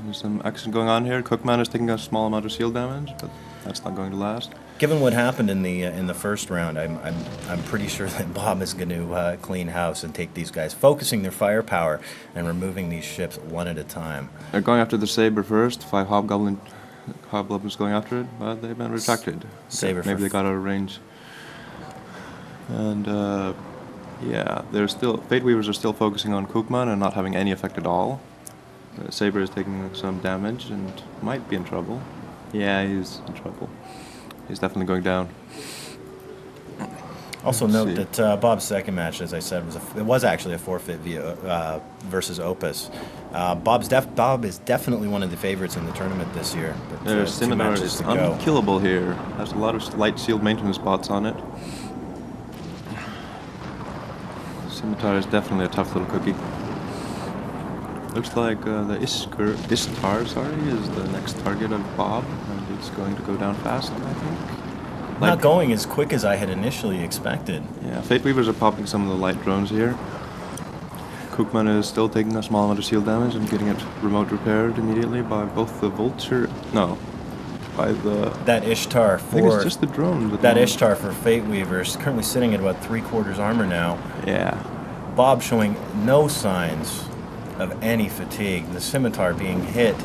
There's some action going on here. Cookman is taking a small amount of shield damage, but that's not going to last. Given what happened in the first round, I'm pretty sure that Bob is going to clean house and take these guys, focusing their firepower and removing these ships one at a time. They're going after the Saber first. 5 hobgoblins going after it, but they've been retracted. Saber Maybe for they got out of range. And yeah, Fate Weavers are still focusing on Cookman and not having any effect at all. Saber is taking some damage and might be in trouble. Yeah, he's in trouble. He's definitely going down. Also Let's note see. that Bob's second match, as I said, was actually a forfeit via versus Opus. Bob is definitely one of the favorites in the tournament this year. But, Their 2 Scimitar matches is to go. unkillable here. Has a lot of light shield maintenance bots on it. Scimitar is definitely a tough little cookie. Looks like the Ishtar, is the next target of Bob, and it's going to go down fast, I think. Not going as quick as I had initially expected. Yeah, Fate Weavers are popping some of the light drones here. Cookman is still taking a small amount of shield damage and getting it remote repaired immediately by both the Vulture... No, by the... That Ishtar I think it's for just the drones. at the that moment. Ishtar for Fate Weavers, currently sitting at about 3/4 armor now. Yeah. Bob showing no signs of any fatigue. The Scimitar being hit,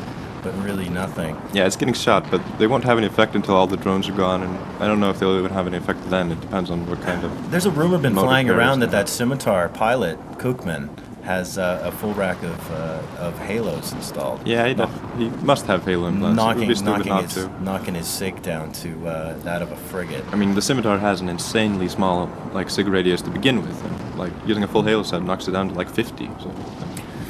but really nothing. Yeah, it's getting shot, but they won't have any effect until all the drones are gone, and I don't know if they'll even have any effect then. It depends on what kind of... There's a rumor been motor flying pairs around they that have. Scimitar pilot, Kookman, has a full rack of halos installed. Yeah, he must have Halo implants. It would be stupid not to. knocking his sig down to that of a frigate. I mean, the Scimitar has an insanely small, sig radius to begin with, and, using a full Halo set knocks it down to, 50, so...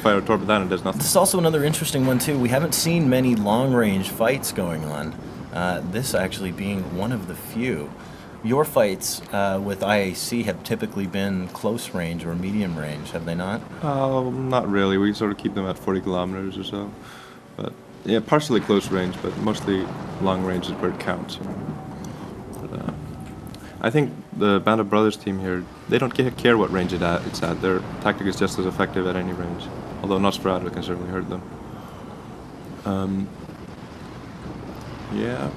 Fire a torpedo down and does nothing. This is also another interesting one too. We haven't seen many long-range fights going on. This actually being one of the few. Your fights with IAC have typically been close range or medium range, have they not? Not really. We sort of keep them at 40 kilometers or so. But yeah, partially close range, but mostly long range is where it counts. But, I think the Band of Brothers team here, they don't care what range it's at. Their tactic is just as effective at any range. Although Nosferatu can certainly hurt them. Yeah,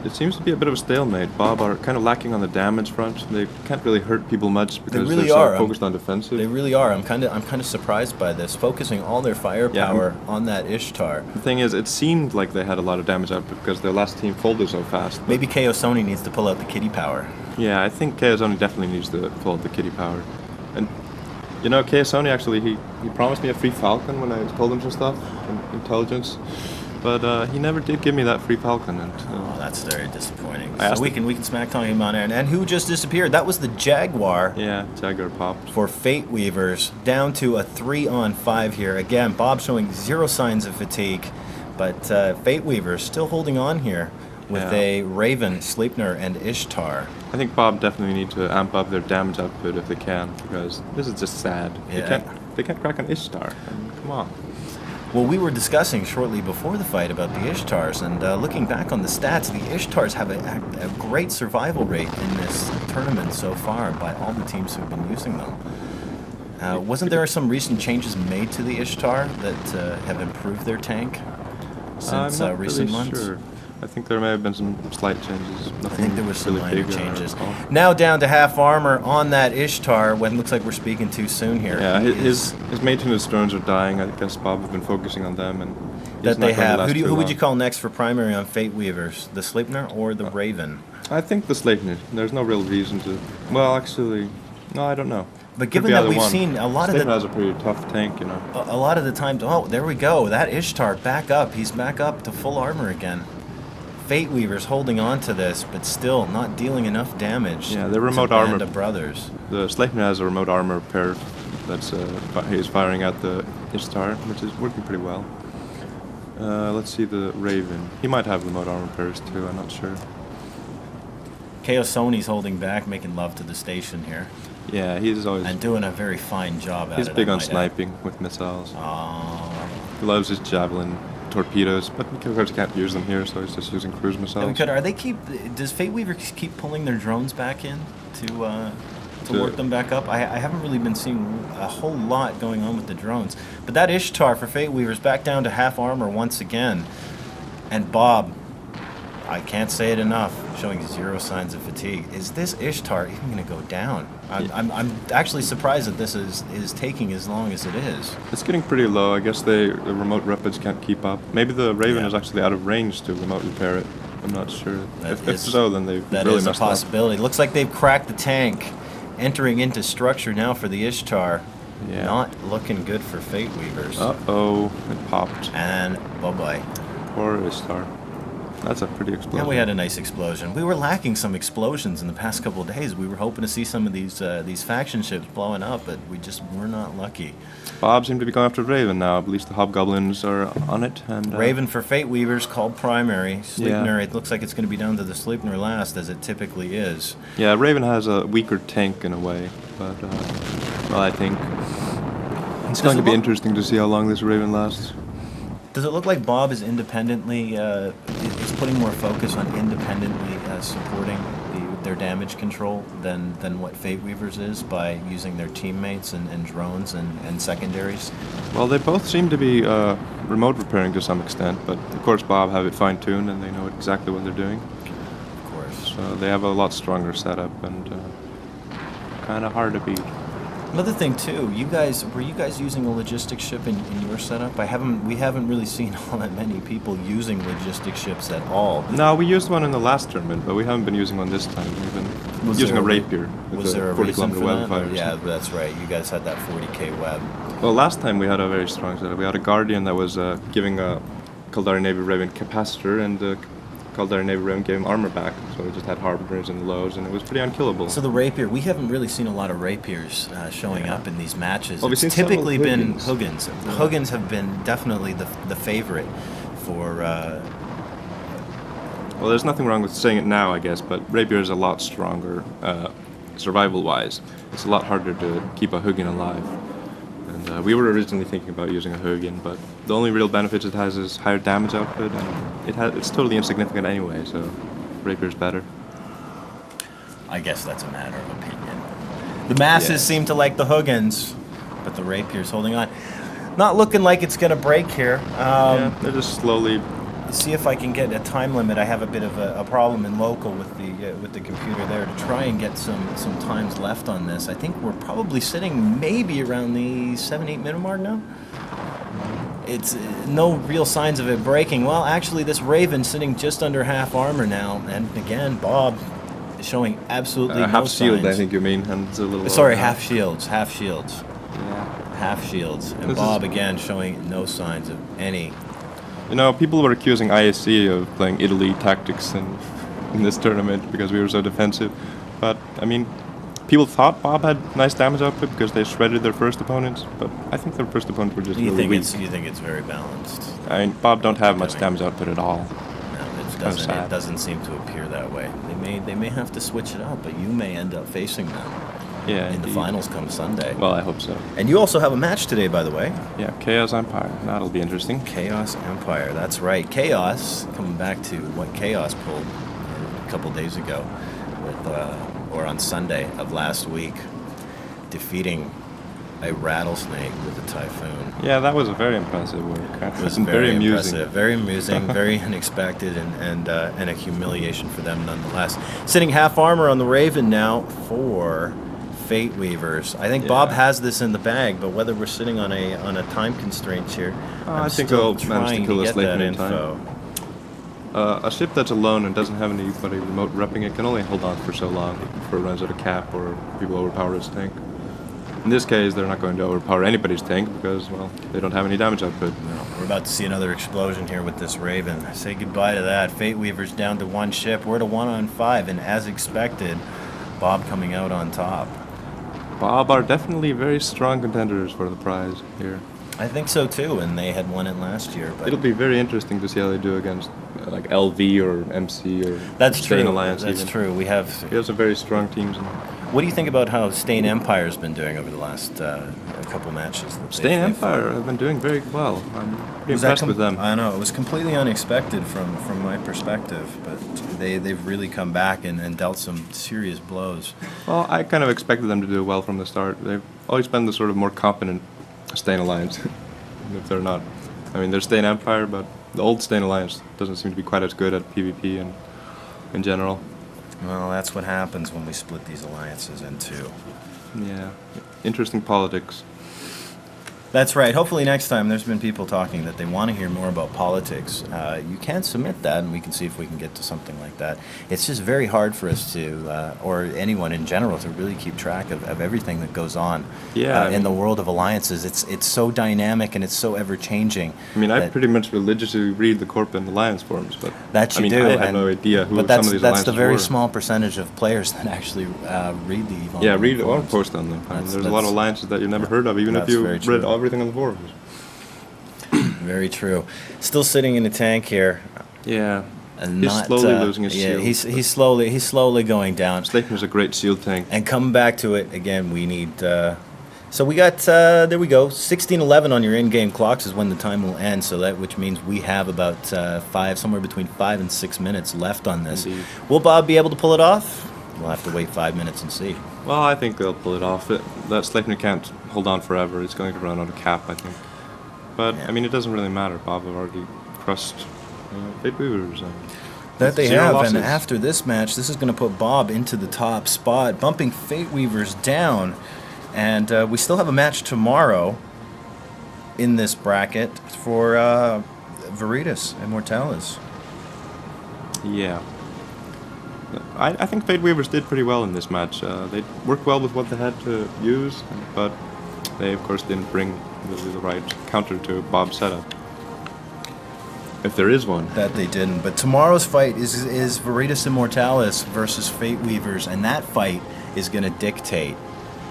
it seems to be a bit of a stalemate. Bob are kind of lacking on the damage front. They can't really hurt people much because really they're are. so focused on defensive. They really are. I'm kind of surprised by this, focusing all their firepower on that Ishtar. The thing is, it seemed like they had a lot of damage output because their last team folded so fast. but- Maybe KO Sony needs to pull out the kitty power. Yeah, I think KSONI definitely needs to pull out the kitty power. And, KSONI actually, he promised me a free Falcon when I told him some stuff, intelligence. But he never did give me that free Falcon. And Oh, that's very disappointing. I asked So we can smack talk him on air. And who just disappeared? That was the Jaguar yeah, Jaguar popped. for Fate Weavers, down to a 3-on-5 here. Again, Bob showing zero signs of fatigue, but Fate Weavers still holding on here with Yeah. a Raven, Sleipnir, and Ishtar. I think Bob definitely need to amp up their damage output if they can, because this is just sad. Yeah. They can't crack an Ishtar. I mean, come on. Well, we were discussing shortly before the fight about the Ishtars, and looking back on the stats, the Ishtars have a great survival rate in this tournament so far by all the teams who've been using them. Wasn't there some recent changes made to the Ishtar that have improved their tank since I'm not recent really months? sure. I think there may have been some slight changes. I think there was some really minor big, changes. I recall. Now down to half armor on that Ishtar when it looks like we're speaking too soon here. Yeah, He his maintenance drones are dying. I guess Bob has been focusing on them, and he's that not they going to have. last Who too would you long. call next for primary on Fate Weavers? The Sleipnir or the Raven? I think the Sleipnir. There's no real reason to. Well, actually, no, I don't know. But Could given be that either we've one. seen a lot of Sleipnir the has a pretty tough tank, you know. a lot of the times, oh, there we go. That Ishtar back up. He's back up to full armor again. Fate Weaver's holding on to this, but still not dealing enough damage. Yeah, to the remote Band armor- of Brothers. The Sleipnir has a remote armor pair that's he's firing at the Ishtar, which is working pretty well. Let's see the Raven. He might have remote armor pairs too. I'm not sure. KO Sony's holding back, making love to the station here, Yeah, he's always. and doing a very fine job at He's it. big I on might add. sniping with missiles. Oh. He loves his javelin torpedoes, but of course he can't use them here, so he's just using cruise missiles. Does Fate Weaver keep pulling their drones back in to To- work them back up? I haven't really been seeing a whole lot going on with the drones. But that Ishtar for Fate Weaver's back down to half armor once again. And Bob, I can't say it enough, showing zero signs of fatigue. Is this Ishtar even going to go down? I'm actually surprised that this is taking as long as it is. It's getting pretty low. I guess the remote rapids can't keep up. Maybe the Raven Yeah. is actually out of range to remote repair it. I'm not sure. That If is- so, then they've That really is a messed up. possibility. Looks like they've cracked the tank, entering into structure now for the Ishtar. Yeah. Not looking good for Fate Weavers. Uh-oh, it popped. And bye-bye. Poor Ishtar. That's a pretty explosion. And we had a nice explosion. We were lacking some explosions in the past couple of days. We were hoping to see some of these faction ships blowing up, but we just were not lucky. Bob seemed to be going after Raven now. At least the Hobgoblins are on it. And Raven for Fate Weavers called primary. Sleipnir, Yeah. it looks like it's going to be down to the Sleipnir last, as it typically is. Yeah, Raven has a weaker tank in a way, but well, I think it's going to be interesting to see how long this Raven lasts. Does it look like Bob is independently, is putting more focus on independently supporting their damage control than what Fate Weavers is by using their teammates and drones and secondaries? Well, they both seem to be remote repairing to some extent, but of course Bob have it fine-tuned and they know exactly what they're doing. Of course. So they have a lot stronger setup and kind of hard to beat. Another thing too, were you guys using a logistics ship in your setup? We haven't really seen all that many people using logistics ships at all. No, we used one in the last tournament, but we haven't been using one this time. We've been Was using there a rapier with Was there a 40 reason kilometer for web that? fire. Yeah, that's right. You guys had that 40K web. Well, last time we had a very strong setup. We had a Guardian that was giving a Kaldari Navy Raven capacitor, and the Kaldari Navy Raven gave him armor back. So we just had Harbingers and lows, and it was pretty unkillable. So the rapier, we haven't really seen a lot of rapiers showing up in these matches. Well, we've It's seen several typically been Huggins. Huggins. The Huggins have been definitely the favorite for. Well, there's nothing wrong with saying it now, I guess, but Rapier is a lot stronger survival-wise. It's a lot harder to keep a Hugin alive. And we were originally thinking about using a Hugin, but the only real benefits it has is higher damage output, and it's totally insignificant anyway, so Rapier's better. I guess that's a matter of opinion. The masses seem to like the Huggins, but the rapier's holding on. Not looking like it's going to break here. Yeah, they're just slowly. See if I can get a time limit. I have a bit of a problem in local with the computer there to try and get some times left on this. I think we're probably sitting maybe around the 7-8 minute mark now. It's no real signs of it breaking. Well, actually, this Raven sitting just under half armor now, and again, Bob is showing absolutely no half shield, signs. I think you mean, and it's a little. Sorry, lower. half shields. Yeah. Half shields, and This Bob is- again showing no signs of any. You know, people were accusing ISC of playing Italy tactics in this tournament because we were so defensive. But, I mean, people thought Bob had nice damage output because they shredded their first opponents, but I think their first opponents were just You really think weak. it's very balanced? I mean, Bob don't have much Doing. damage output at all. No, kinda it sad. doesn't seem to appear that way. They may have to switch it up, but you may end up facing them. Yeah, in the indeed. finals come Sunday. Well, I hope so. And you also have a match today, by the way. Yeah, Chaos Empire. That'll be interesting. Chaos Empire, that's right. Chaos, coming back to what Chaos pulled a couple days ago, or on Sunday of last week, defeating a rattlesnake with a typhoon. Yeah, that was a very impressive work. It was And very amusing. impressive, very amusing, very unexpected, and a humiliation for them nonetheless. Sitting half armor on the Raven now for Fate Weavers. I think Bob Yeah. has this in the bag, but whether we're sitting on a time constraint here, I I'm think still I'll manage to trying kill to us get late that in time. info. A ship that's alone and doesn't have anybody remote repping it can only hold on for so long before it runs out of cap or people overpower its tank. In this case, they're not going to overpower anybody's tank because, well, they don't have any damage output. No, we're about to see another explosion here with this Raven. Say goodbye to that. Fate Weavers down to one ship. We're at a 1-on-5, and as expected, Bob coming out on top. Bob are definitely very strong contenders for the prize here. I think so too, and they had won it last year. But It'll be very interesting to see how they do against like LV or MC or that's Stain true. Alliance. That's even. true. We have. Some very strong teams. What do you think about how Stain Empire's been doing over the last couple matches? That Stain they've Empire fought? have been doing very well. I'm pretty Was that impressed with them. I know it was completely unexpected from my perspective, but they've really come back and dealt some serious blows. Well, I kind of expected them to do well from the start. They've always been the sort of more competent Stain Alliance. If they're not, I mean, they're Stain Empire, but the old Stain Alliance doesn't seem to be quite as good at PvP and in general. Well, that's what happens when we split these alliances in two. Yeah, interesting politics. That's right. Hopefully next time there's been people talking that they want to hear more about politics. You can submit that, and we can see if we can get to something like that. It's just very hard for us to, or anyone in general, to really keep track of everything that goes on in the world of alliances. It's so dynamic and it's so ever-changing. I mean, I pretty much religiously read the Corp and Alliance forums, but that you I mean, do. I have no idea who but some of these that's alliances the very were. small percentage of players that actually read the Evolve. Yeah, read or forums. post on them. I mean, That's- there's a lot of that's- alliances that you never heard of, even if that's you very read true. everything on the forums. Very true. Still sitting in the tank here. Yeah, And he's not, slowly losing his yeah, shield. he's slowly going down. Slaken's a great shield tank. And coming back to it again, we need. So we got there we go. 16:11 on your in-game clocks is when the time will end. So which means we have about somewhere between 5 and 6 minutes left on this. Indeed. Will Bob be able to pull it off? We'll have to wait 5 minutes and see. Well, I think they'll pull it off. That Slakener can't hold on forever. It's going to run out of cap, I think. But, Yeah. I mean, it doesn't really matter. Bob have already crushed Fate Weavers. That they 0 have, losses. and after this match, this is going to put Bob into the top spot, bumping Fate Weavers down. And we still have a match tomorrow in this bracket for Veritas Immortalis. Yeah. I think Fate Weavers did pretty well in this match. They worked well with what they had to use, but they, of course, didn't bring the right counter to Bob's setup. If there is one. That they didn't. But tomorrow's fight is Veritas Immortalis versus Fate Weavers, and that fight is going to dictate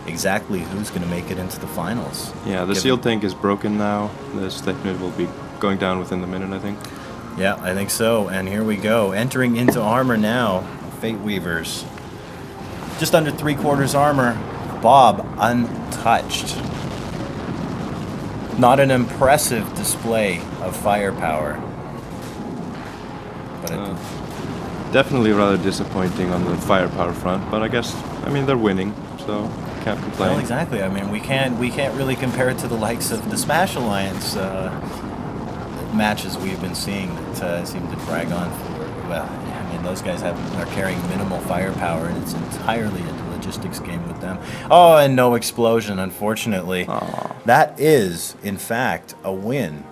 exactly who's going to make it into the finals. Yeah, the shield tank is broken now. The Slakener will be going down within the minute, I think. Yeah, I think so. And here we go. Entering into armor now, Fate Weavers. Just under 3/4 armor. Bob untouched. Not an impressive display of firepower. But Definitely rather disappointing on the firepower front, but I guess, I mean, they're winning, so can't complain. well, exactly. I mean, we can't really compare it to the likes of the Smash Alliance matches we've been seeing that seem to brag on for. Well, I mean, those guys are carrying minimal firepower, and it's entirely a logistics game with them. Oh, and no explosion, unfortunately. Aw. That is, in fact, a win.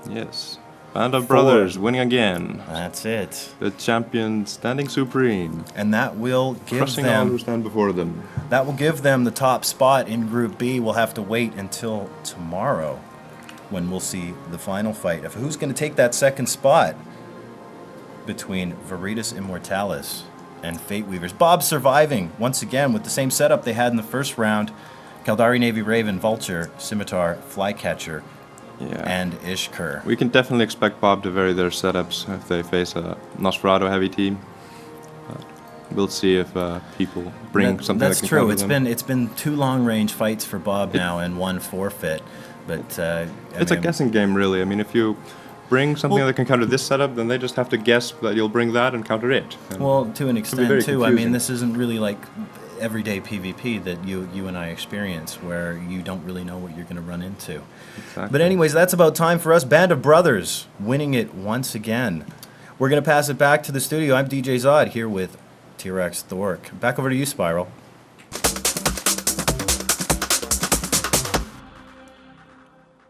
Yes. Band of Brothers winning again. That's it. The champion standing supreme. And that will give Crushing all who them. stand before them. That will give them the top spot in Group B. We'll have to wait until tomorrow, when we'll see the final fight of who's going to take that second spot between Veritas Immortalis and Fate Weavers. Bob surviving once again with the same setup they had in the first round. Kaldari Navy Raven, Vulture, Scimitar, Flycatcher, Yeah. and Ishkur. We can definitely expect Bob to vary their setups if they face a Nosferatu heavy team. we'll see if people bring something That's that can true. counter It's them. been 2 long-range fights for Bob now and 1 forfeit. But It's a guessing game, really. I mean, if you bring something that can counter this setup, then they just have to guess that you'll bring that and counter it. And well, to an it can be extent very too. I mean, confusing. this isn't really like everyday PvP that you and I experience, where you don't really know what you're going to run into. Exactly. But anyways, that's about time for us. Band of Brothers winning it once again. We're going to pass it back to the studio. I'm DJ Zod here with T-Rex Thork. Back over to you, Spiral.